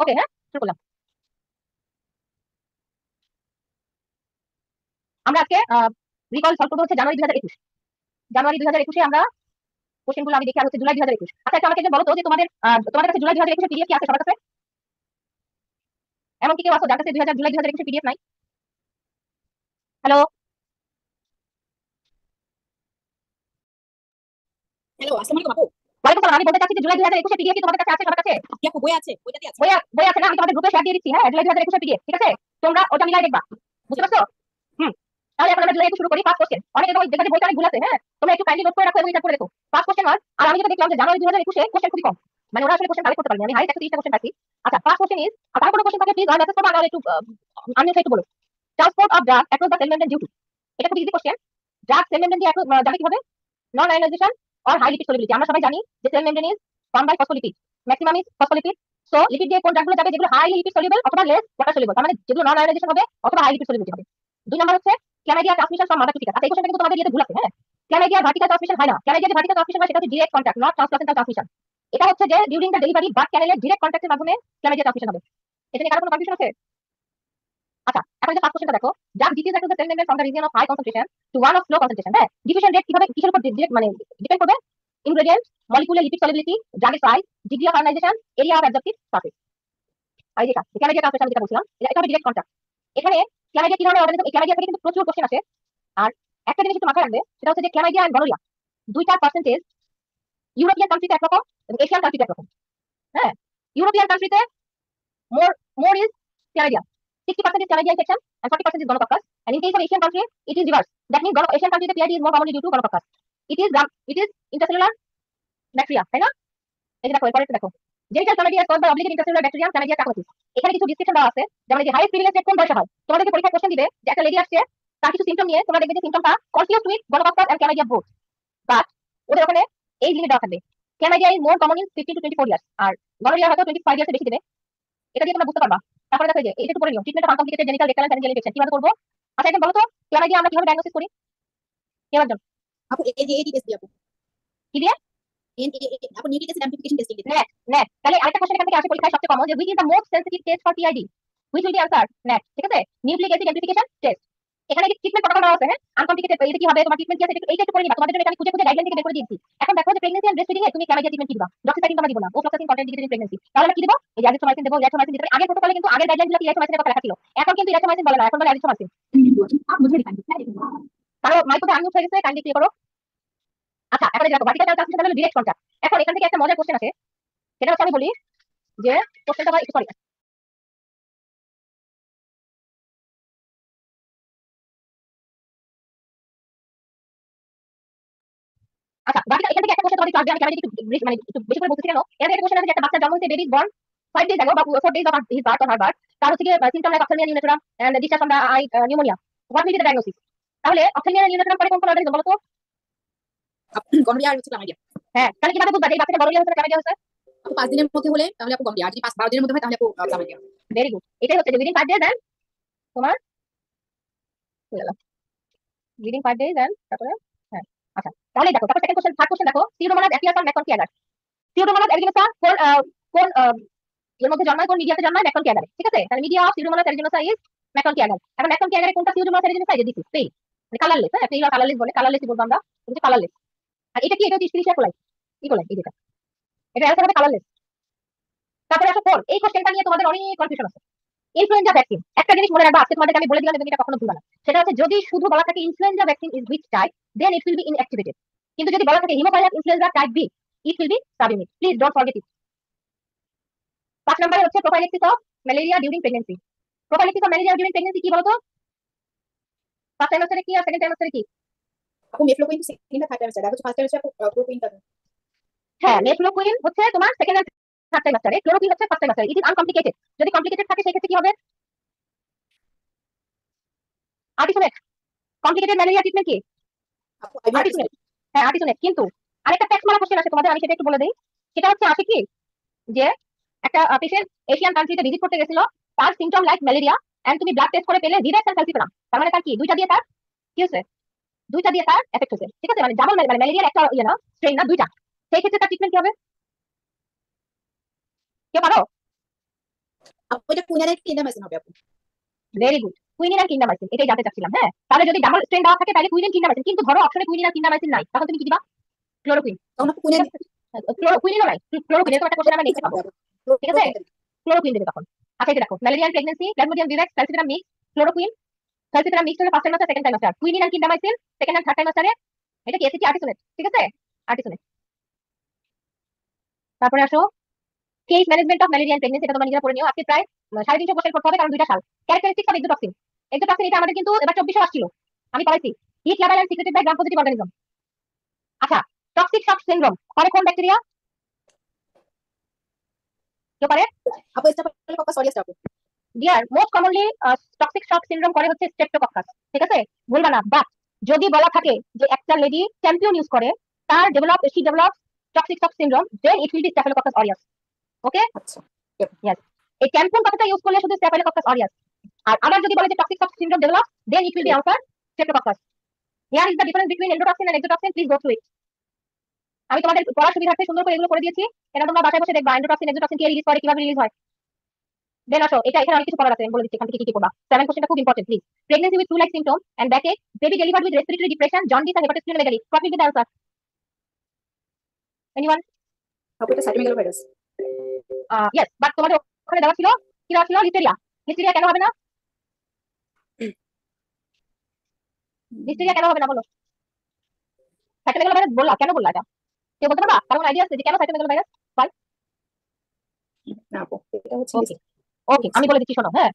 ওকে, হ্যাঁ, শুরু করলাম। আমরা আজকে রিকল সলভ করবো হচ্ছে জানুয়ারি 2021। জানুয়ারি 2021 আমরা কোশ্চেনগুলো আমি দেখি, আর হচ্ছে জুলাই 2021। আচ্ছা, একটা আমাকে বলো তো যে তোমাদের কাছে জুলাই 2021 পিডিএফ কি আছে সবার কাছে? এমন কি কেউ আছে যার কাছে জুলাই 2021 পিডিএফ নাই? হ্যালো, হ্যালো, আসসালামু আলাইকুম আপু। ওয়ালাইকুম সালাম। আমি বলতে চাচ্ছি যে জুলাই 2021 পিডিএফ কি তোমাদের কাছে আছে সবার কাছে? কি আপু বই আছে? বইটাতে আছে। বই আছে না? আমি তোমাদের গ্রুপে শেয়ার দিয়ে দিচ্ছি, হ্যাঁ, জুলাই 2021 পিডিএফ, ঠিক আছে? তোমরা ওটা মিলাই দেখবা, বুঝতে পারছো? হুম। তাহলে এখন আমরা জুলাই 21 শুরু করি। ফার্স্ট কোশ্চেন, অনেকে তোমার দেখা যায় বইটা অনেক ভুল আছে, হ্যাঁ, তোমরা একটু কাইন্ডলি নোট করে রাখো এবং এটা করে দেখো। ফার্স্ট কোশ্চেন ওয়াজ, আর আমি যেটা দেখলাম যে জানুয়ারি 2021 কোশ্চেন খুবই কম, মানে ওরা আসলে কোশ্চেন কালেক্ট করতে পারেনি। আমি হাইট 130টা কোশ্চেন পাইছি। আচ্ছা, ফার্স্ট কোশ্চেন ইজ, আর তার কোনো কোশ্চেন থাকে প্লিজ মেসেজ করবা, আমরা একটু আমি একটু বলো। Transport of drug across the cell membrane due to, এটা খুব easy question. Drug cell membrane দিয়ে যাবে কি হবে? Non ionization or high lipid solubility. আমরা সবাই জানি যে cell membrane is form by phospholipid, maximum is phospholipid. So lipid দিয়ে কোন ড্রাগগুলো যাবে? যেগুলো হাই লিপিড সলিউবল অথবা লেস ওয়াটার সলিউবল, তার মানে যেগুলো নন আয়োনাইজেশন হবে অথবা হাই লিপিড সলিউবিলিটি হবে। দুই নাম্বার হচ্ছে chlamydia transmission from mother to foetus. আচ্ছা, এই কোশ্চেনটা কিন্তু তোমাদের ইয়েতে ভুল আছে, হ্যাঁ। ক্লামাইডিয়া ভার্টিক্যাল ট্রান্সমিশন হয় না। ক্লামাইডিয়া যে ভার্টিক্যাল ট্রান্সমিশন হয় সেটা হচ্ছে direct contact, not transplacental transmission. এটা হচ্ছে যে ডিউরিং দ্য ডেলিভারি বার্থ ক্যানেলের ডিরেক্ট কন্টাক্টের মাধ্যমে ক্লামাইডিয়া ট্রান্সমিশন হবে। এটা নিয়ে কারো কোনো কনফিউশন আছে? আচ্ছা, এখন যে ফার্স্ট কোশ্চেনটা দেখো, drug diffuses across the cell membrane from the region of high concentration to one of low concentration, হ্যাঁ। ডিফিউশন রেট কিভাবে কিসের উপর ডিরেক্ট মানে ডিপেন্ড করবে? ইনগ্রেডিয়েন্ট, মলিকুলার লিপিড সলিবিলিটি, ড্রাগের size, degree of ionization, area of absorptive surface. আর যেটা chlamydia transmission যেটা বলছিলাম, এটা হবে ডিরেক্ট কন্টাক্ট। এখানে ক্লামাইডিয়া কি ধরনের অর্গানিজম? এই ক্লামাইডিয়া থেকে কিন্তু প্রচুর কোশ্চেন আসে। আর একটা জিনিস একটু মাথায় রাখবে, সেটা হচ্ছে যে ক্লামাইডিয়া এন্ড গনোরিয়া দুইটার পার্সেন্টেজ ইউরোপিয়ান কান্ট্রিতে একরকম এবং এশিয়ান কান্ট্রিতে একরকম, হ্যাঁ। ইউরোপিয়ান কান্ট্রিতে more more is chlamydia, 60% is chlamydia infection and 40% is gonococcus. And in case of Asian country, it is reverse. That means Asian country PID is more commonly due to gonococcus. It is intercellular bacteria, তাই না? এই যে দেখো, এরপরে দেখো, genital chlamydia is caused by obligate intercellular bacterium Chlamydia trachomatis. এখানে কিছু description দেওয়া আছে, যেমন এই যে হাইয়েস্ট প্রিভিলেন্স রেট কোন বয়সে হয়। তোমাদেরকে পরীক্ষায় কোশ্চেন দিবে যে একটা লেডি আসছে, তার কিছু সিম্পটম নিয়ে, তোমরা দেখবে যে সিম্পটমটা confused with gonococcus and chlamydia both, but ওদের ওখানে এই লিমিট দেওয়া থাকবে। chlamydia is more common in 15 to 24 years, R gonorrhea হয়তো 25 ইয়ার্সে বেশি দেবে। এটা দিয়ে তোমরা বুঝতে পারবা। তারপরে দেখো যে এটা একটু পড়ে নিও, treatment of uncomplicated genital rectal and pharyngeal infection কিভাবে করব। আচ্ছা, এখন বলো তো ক্লামাইডিয়া আমরা কিভাবে ডায়াগনোসিস করি? কেমন জন আপু এই যে এটি টেস্ট দিই আপু। কি দিয়ে? আপু নিউক্লিক অ্যাসিড অ্যামপ্লিফিকেশন টেস্টিং দিই। নেট। নেট, তাহলে আরেকটা কোশ্চেন এখান থেকে আসে পরীক্ষায় সবচেয়ে কমন, যে which is the most sensitive test for PID? Which will be answer? Net, ঠিক আছে। Nucleic acid amplification test. এখানে কি ট্রিটমেন্ট প্রটোকল দেওয়া আছে, হ্যাঁ। আনকমপ্লিকেটেড এটা কি হবে, তোমার ট্রিটমেন্ট কি আছে, এইটা একটু করে নিবা। তোমাদের জন্য এটা আমি খুঁজে খুঁজে গাইডলাইন থেকে বের করে দিয়েছি। এখন দেখো যে প্রেগন্যান্সি এন্ড ব্রেস্ট ফিডিং এ তুমি ক্লামাইডিয়া ট্রিটমেন্ট কি দিবা? ডক্সিসাইক্লিন তোমরা দিব না, ওফ্লক্সাসিন কন্ট্রাইন্ডিকেটেড ইন প্রেগন্যান্সি। তাহলে আমরা কি দিব? এই যে অ্যাজিথ্রোমাইসিন দেব, ইরাথ্রোমাইসিন দিতে। আগের প্রটোকলে কিন্তু আগের গাইডলাইনগুলো ইরাথ্রোমাইসিনের কথা লেখা ছিল, এখন কিন্তু ইরাথ্রোমাইসিন বলে না, এখন বলে অ্যাজিথ্রোমাইসিন। কারো মাইক্রোতে আনমিউট হয়ে গেছে, কাইন্ডলি ক্লিয়ার করো। আচ্ছা, এখন দেখো ভার্টিক্যাল ট্রান্সমিশন হলো ডিরেক্ট কন্টাক্ট। এখন এখান থেকে একটা মজার কোশ্চেন আছে, সেটা হচ্ছে আমি বলি যে কোশ্চেনটা হয়, সরি, আচ্ছা ভার্টিক্যাল এখান থেকে একটা কোশ্চেন তোমাদের ক্লাস আমি ক্যামেরা একটু মানে একটু বেশি করে বলতে কেন, এর একটা কোশ্চেন আছে যে একটা বাচ্চা জন্ম হইতে বেবি বর্ন 5 days ago বা 4 days of his birth or her birth, তার হচ্ছে কি symptom like ophthalmia neonatorum and discharge from the eye pneumonia. What will be the diagnosis? তাহলে অপথ্যালমিয়া নিউনেট্রাম পরে কোন কোন অর্গানিজম বলো তো? গনোরিয়া আর হচ্ছে ক্লামাইডিয়া। হ্যাঁ, তাহলে কিভাবে বুঝবা যে এই বাচ্চাটা গনোরিয়া হচ্ছে না ক্লামাইডিয়া হচ্ছে? আপু 5 দিনের মধ্যে হলে তাহলে আপু গনোরিয়া, আর যদি 5-12 দিনের মধ্যে হয় তাহলে আপু ক্লামাইডিয়া। ভেরি গুড, এটাই হচ্ছে যে উইদিন 5 days এন্ড তোমার হয়ে গেল, উইদিন 5 days এন্ড তারপরে, হ্যাঁ। আচ্ছা, তাহলে দেখো, তারপর সেকেন্ড কোশ্চেন, থার্ড কোশ্চেন দেখো, pseudomonas appears on Macon কিয়াগার। Pseudomonas এরিজিনোসা কোন কোন এর মধ্যে জন্মায়, কোন মিডিয়াতে জন্মায়? ম্যাকন কিয়াগারে, ঠিক আছে। তাহলে media of pseudomonas এরিজিনোসা is Macon কিয়াগার। এখন ম্যাকন কিয়াগারে কোনটা সিউডোমোনাস এরিজিনোসা? এই যে দিছি পেইল, মানে কালারলেস, হ্যাঁ, পেইল আর কালারলেস বলে, কালারলেসই বলবো আমরা, এটা হচ্ছে কালারলেস। আর এটা কি? এটা হচ্ছে স্পিরিশিয়া কোলাই, ই কোলাই, এই যেটা, এটা অ্যান্সার হবে কালারলেস। তারপরে আসো ফোর, এই কোশ্চেনটা নিয়ে তোমাদের অনেক কনফিউশন আছে। ইনফ্লুয়েঞ্জা ভ্যাকসিন, একটা জিনিস মনে রাখবা, আজকে তোমাদেরকে আমি বলে দিলাম এবং এটা কখনো ভুলবা না। সেটা হচ্ছে যদি শুধু বলা থাকে influenza vaccine is which type, then it will be inactivated. কিন্তু যদি বলা থাকে haemophilus influenza type B, it will be subunit. Please don't forget it. 5 নম্বরে হচ্ছে prophylaxis of malaria during pregnancy. Prophylaxis of malaria during pregnancy কি বলতো? First ট্রাইমাস্টারে কি আর second ট্রাইমাস্টারে কি? আপু মেফ্লোকুইন তো সেকেন্ড আর থার্ড টাইমাস্টার, আর হচ্ছে ফার্স্ট টাইমাস্টার আপু প্রোকুইন টা। হ্যাঁ, নেফ্লোকুইন হচ্ছে তোমার সেকেন্ড আর থার্ড ট্রাইমাস্টারে, ক্লোরোকুইন হচ্ছে ফার্স্ট ট্রাইমাস্টারে। It is uncomplicated. যদি কমপ্লিকেটেড থাকে সেই ক্ষেত্রে কি হবে? আর্টিসোনেট। কমপ্লিকেটেড ম্যালেরিয়া ট্রিটমেন্ট কি? আপু আইভি আর্টিস্ট। আর্টিসোনেট। হ্যাঁ, আর্টিসোনেট। কিন্তু আরেকটা ট্যাক্স মারা কোশ্চেন আছে তোমাদের, আমি সেটা একটু বলে দেই। সেটা হচ্ছে আসে কি, যে একটা পেশেন্ট এশিয়ান কান্ট্রিতে ভিজিট করতে গেছিল, তার সিম্পটম লাইক ম্যালেরিয়া, এন্ড তুমি ব্লাড টেস্ট করে পেলে ভিরাস এন্ড সালফিপারাম। তার মানে তার কি দুইটা দিয়ে তার কি হচ্ছে? দুইটা দিয়ে তার এফেক্ট হচ্ছে, ঠিক আছে। মানে ডাবল, মানে ম্যালেরিয়ার একটা ইয়ে না, স্ট্রেন না, দুইটা। সেই ক্ষেত্রে তার ট্রিটমেন্ট কি হবে? কেউ পারো? আপু এটা কুইনারের ক্লিন্ডামাইসিন হবে আপু। ভেরি গুড, কুইনিন আর ক্লিন্ডামাইসিন, এটাই জানতে চাচ্ছিলাম। হ্যাঁ, তাহলে যদি ডাবল স্ট্রেন দেওয়া থাকে তাহলে কুইনিন ক্লিন্ডামাইসিন, কিন্তু ধরো অপশনে কুইনিন আর ক্লিন্ডামাইসিন নাই, তখন তুমি কি দিবা? ক্লোরোকুইন। তখন আপু ঠিক কুইনার আছে, কুইনিনও নাই, ক্লোরোকুইন, এরকম একটা কোশ্চেন আমরা নেক্সটে পাবো। ঠিক আছে, ক্লোরোকুইন দেবে তখন। আচ্ছা, এটা দেখো, malaria in pregnancy, Plasmodium vivax, falciparum mix, chloroquine. Falciparum mix হলো ফার্স্ট টাইম সেকেন্ড টাইম আসার, কুইনিন আর ক্লিন্ডামাইসিন সেকেন্ড আর থার্ড টাইম আসারে, এটা কি এসিটি আর্টিসোনেট। ঠিক আছে, আর্টিসোনেট। তারপরে আসো case management of malaria in pregnancy, এটা তোমরা নিজেরা পড়ে নিও। আজকে প্রায় 350 কোশ্চেন করতে হবে, কারণ 2টা সাল। ক্যারেক্টারিস্টিক্স অফ এক্সোটক্সিন, এক্সোটক্সিন এটা আমাদের কিন্তু এবার 2400 আসছিল, আমি পড়াইছি। Heat level and secreted by gram positive organism. আচ্ছা, টক্সিক শক সিনড্রোম করে কোন ব্যাকটেরিয়া? কেউ পারে? আপু স্টেফিলোকক্কাস অরিয়াস আপু। Dear, most commonly toxic shock syndrome করে হচ্ছে স্ট্রেপ্টোকক্কাস। ঠিক আছে, ভুলবা না। বাট যদি বলা থাকে যে একটা লেডি চ্যাম্পিয়ন ইউজ করে, তার she develop toxic shock syndrome, then it will be Staphylococcus aureus. Okay, আচ্ছা ইয়েস। এই চ্যাম্পিয়ন কথাটা ইউজ করলে শুধু স্টেফিলোকক্কাস অরিয়াস। আর আবার যদি বলে যে toxic shock syndrome develop, then it will be answer Streptococcus. Here is the difference between endotoxin and exotoxin, please go through it. আমি তোমাদের পড়ার সুবিধার্থে সুন্দর করে এগুলো করে দিয়েছি, এটা তোমরা বাসায় বসে দেখবা এন্ডোটক্সিন এক্সোটক্সিন কে রিলিজ করে, কিভাবে রিলিজ হয়। দেন আসো, এটা এখানে অনেক কিছু পড়ার আছে, আমি বলে দিচ্ছি এখান থেকে কি কি পড়বা। 7 কোশ্চেনটা খুব important, please. Pregnancy with flu like symptom and backache, baby delivered with respiratory depression, jaundice and hepatitis megaly, what will be the answer? Anyone? আপু এটা সাইটোমেগালোভাইরাস। ইয়েস, বাট তোমাদের ওখানে দেওয়া ছিল কি, দেওয়া ছিল লিস্টেরিয়া। লিস্টেরিয়া কেন হবে না? লিস্টেরিয়া কেন হবে না বলো? সাইটোমেগালোভাইরাস বললা, কেন বললা এটা? কেউ বলতে পারবা? কারণ আইডিয়া আছে যে কেন সাইটোমেগালোভাইরাস হয়? না আপু এটা হচ্ছে ওকে, ওকে, আমি বলে দিচ্ছি, শোনো। হ্যাঁ,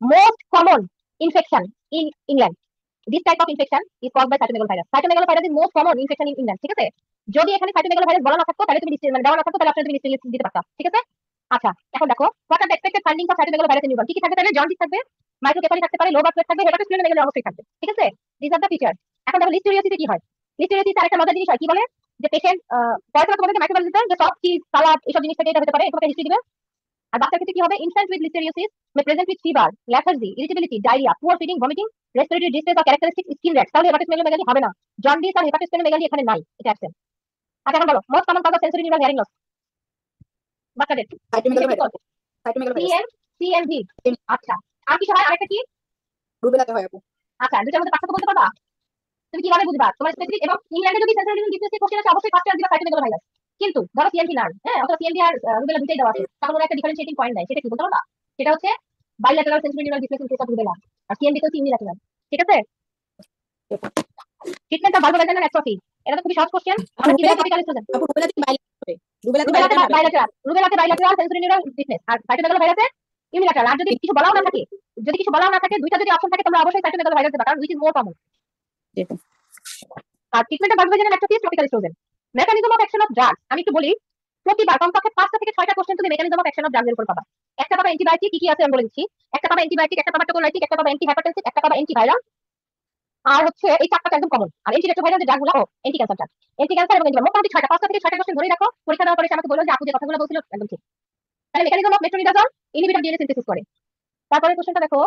most common infection in England. This type of infection is caused by cytomegalovirus. Cytomegalovirus is most common infection in England. ঠিক আছে, যদি এখানে cytomegalovirus বলা না থাকতো তাহলে তুমি মানে দেওয়া না থাকতো তাহলে আপনি তুমি নিশ্চয়ই দিতে পারতা। ঠিক আছে, আচ্ছা, এখন দেখো what are the expected findings of cytomegalovirus in newborn? কি কি থাকবে তাহলে? জন্ডিস থাকবে, মাইক্রোকেফালি থাকতে পারে, লো ব্লাড প্রেশার থাকবে, হেপাটাইটিস মেগালি অবশ্যই থাকবে। ঠিক আছে, these are the features. এখন দেখো লিস্টেরিয়াসিসে কি হয়। লিস্টেরিয়াসিস আরেকটা মজার জিনিস হয়, কি বলে যে পেশেন্ট পড়াশোনা তোমাদেরকে মাইক্রোবায়োলজিতে যে সব চিজ সালাদ এসব জিনিস থেকে এটা হতে পারে, তোমাকে হিস্ট্রি দিবে। আর বাচ্চার ক্ষেত্রে কি হবে? Infant with listeriosis may present with fever, lethargy, irritability, diarrhea, poor feeding, vomiting, respiratory distress or characteristic skin rash. তাহলে হেপাটাইটিস মেগালি হবে না, জন্ডিস আর হেপাটাইটিস মেগালি এখানে নাই, এটা অ্যাবসেন্ট। আচ্ছা, এখন বলো most common cause of sensory neural hearing loss বাচ্চাদের। সাইটোমেগালোভাইরাস। Cytomegalovirus CM, CMV. আচ্ছা, আর কি হয়? আরেকটা কি? রুবেলাতে হয় আপু। আচ্ছা, দুটার মধ্যে পার্থক্য বলতে পারবা? তুমি কিভাবে বুঝবা তোমার স্পেসিফিক? এবং ইংল্যান্ডে যদি সেন্সরি নিউরাল ডিসিজ কোশ্চেন আছে অবশ্যই ফার্স্ট ইয়ার দিবা সাইটোমেগালোভাইরাস। কিন্তু ধরো সিএমভি না, হ্যাঁ, অথবা সিএমভি আর রুবেলা দুটাই দেওয়া আছে, তখন ওরা একটা ডিফারেন্সিয়েটিং পয়েন্ট দেয়, সেটা কি বলতে পারবা? সেটা হচ্ছে bilateral sensory neural displacing case of rubella, আর সিএমভি তো ইউনিল্যাটারাল। ঠিক আছে, ট্রিটমেন্ট অফ ভালভুলাইজার অ্যাট্রফি, এটা তো খুবই সহজ কোশ্চেন। আমরা কিভাবে টপিক্যাল স্টুডেন্ট? আপু রুবেলাতে বাইলেটারাল হবে। রুবেলাতে রুবেলাতে বাইলেটারাল হবে। বাইল্যাটারাল, রুবেলাতে বাইল্যাটারাল সেন্সরি নিউরাল ডিসপ্লেস, আর সাইটোমেগালোভাইরাসে ইউনিল্যাটারাল। আর যদি কিছু বলাও না থাকে, যদি কিছু বলাও না থাকে, দুইটা যদি অপশন থাকে, তোমরা অবশ্যই সাইটোমেগালোভাইরাস দেবা, কারণ উইচ ইজ মোর কমন। আর ট্রিটমেন্ট অফ ভালভুলাইজার atrophy is topical estrogen. Mechanism of action of drugs, আমি একটু বলি। প্রতিবার কমপক্ষে 5টা থেকে 6টা কোশ্চেন তুমি mechanism of action of drugs এর উপর পাবা। একটা পাবা অ্যান্টিবায়োটিক, কি কি আছে আমি বলে দিচ্ছি। একটা পাবা অ্যান্টিবায়োটিক, একটা পাবা টোকোলাইটিক, একটা পাবা অ্যান্টি হাইপারটেনসিভ, একটা পাবা অ্যান্টিভাইরাল। আর হচ্ছে এই চারটা একদম কমন। আর অ্যান্টি রেট্রোভাইরাল যে ড্রাগগুলো, anti cancer drug, anti cancer এবং মোটামুটি 6টা, 5টা থেকে 6টা কোশ্চেন ধরে রাখো। পরীক্ষা দেওয়ার পরে সে আমাকে বললো যে আপু যে কথাগুলো বলছিল একদম ঠিক। তাহলে mechanism of metronidazole inhibitor DNA synthesis করে। তারপরে কোশ্চেনটা দেখো,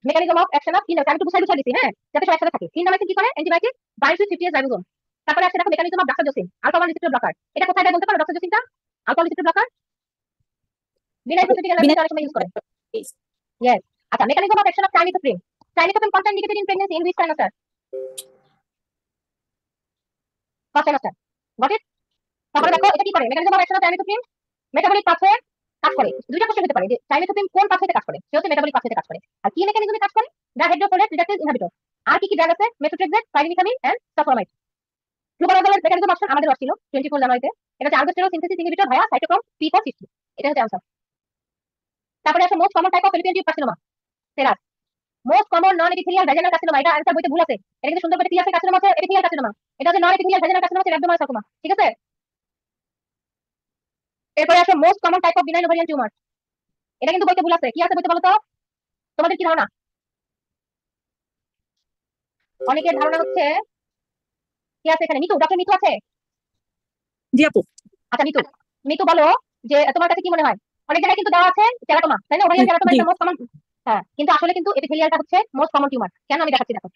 mechanism of action of cleaner, আমি একটু বুঝাই দিচ্ছি, হ্যাঁ, যাতে সব একসাথে থাকে। ক্লিনামাইসিন কি করে? Antibiotic binds with 50S ribosome. তারপরে আছে দেখো mechanism of doxazosin, alpha 1 receptor blocker. এটা কোথায় দেয় বলতে পারো? ডাক্সাজোসিনটা আলফা 1 রিসেপ্টর ব্লকার বিনা হিপোথেটিক্যাল অ্যালার্জি অনেক সময় ইউজ করে। ইয়েস। আচ্ছা, mechanism of action of trimethoprim, trimethoprim content indicated in pregnancy in which trimester? First trimester, got it. তারপরে দেখো এটা কি করে? Mechanism of action of trimethoprim metabolic pathway কাজ করে। দুইটা কোশ্চেন হতে পারে যে ট্রাইমিথোপ্রিন কোন পাথওয়েতে কাজ করে, সে হচ্ছে মেটাবলিক পাথওয়েতে কাজ করে। আর কি মেকানিজমে কাজ করে? The হাইড্রোফোলেট রিডাকটেজ inhibitor. আর কি কি ড্রাগ আছে? Methotrexate, pyrimethamine and sulfonamide. গ্লুকাগোনাজোলের মেকানিজম অফ আমাদের আসছিল 24 জানুয়ারিতে, এটা হচ্ছে aldosterone synthesis inhibitor via cytochrome P450। এটা হচ্ছে आंसर। তারপরে আছে most common type of fallopian tube carcinoma, serous. Most common non epithelial vaginal carcinoma, এটা आंसर বইতে ভুল আছে। এটা কিন্তু সুন্দর করে ক্লিয়ার কার্সিনোমা আছে, এপিথেলিয়াল কার্সিনোমা। এটা হচ্ছে নন এপিথেলিয়াল ভ্যাজিনাল কার্সিনোমা, হচ্ছে অ্যাবডোমিনাল সার্কোমা। ঠিক আছে, এরপরে আছে most common type of benign ovarian tumour, এটা কিন্তু বইতে ভুল আছে। কি আছে বইতে বলো তো? তোমাদের কি ধারণা? অনেকের ধারণা হচ্ছে কি আছে এখানে? মিতু, ডক্টর মিতু আছে? জি আপু। আচ্ছা মিতু, মিতু বলো যে তোমার কাছে কি মনে হয়? অনেক জায়গায় কিন্তু দেওয়া আছে টেরাটোমা, তাই না? ওভারিয়ান টেরাটোমা এটা মোস্ট কমন। হ্যাঁ, কিন্তু আসলে কিন্তু এপিথেলিয়ালটা হচ্ছে মোস্ট কমন টিউমার। কেন আমি দেখাচ্ছি দেখো।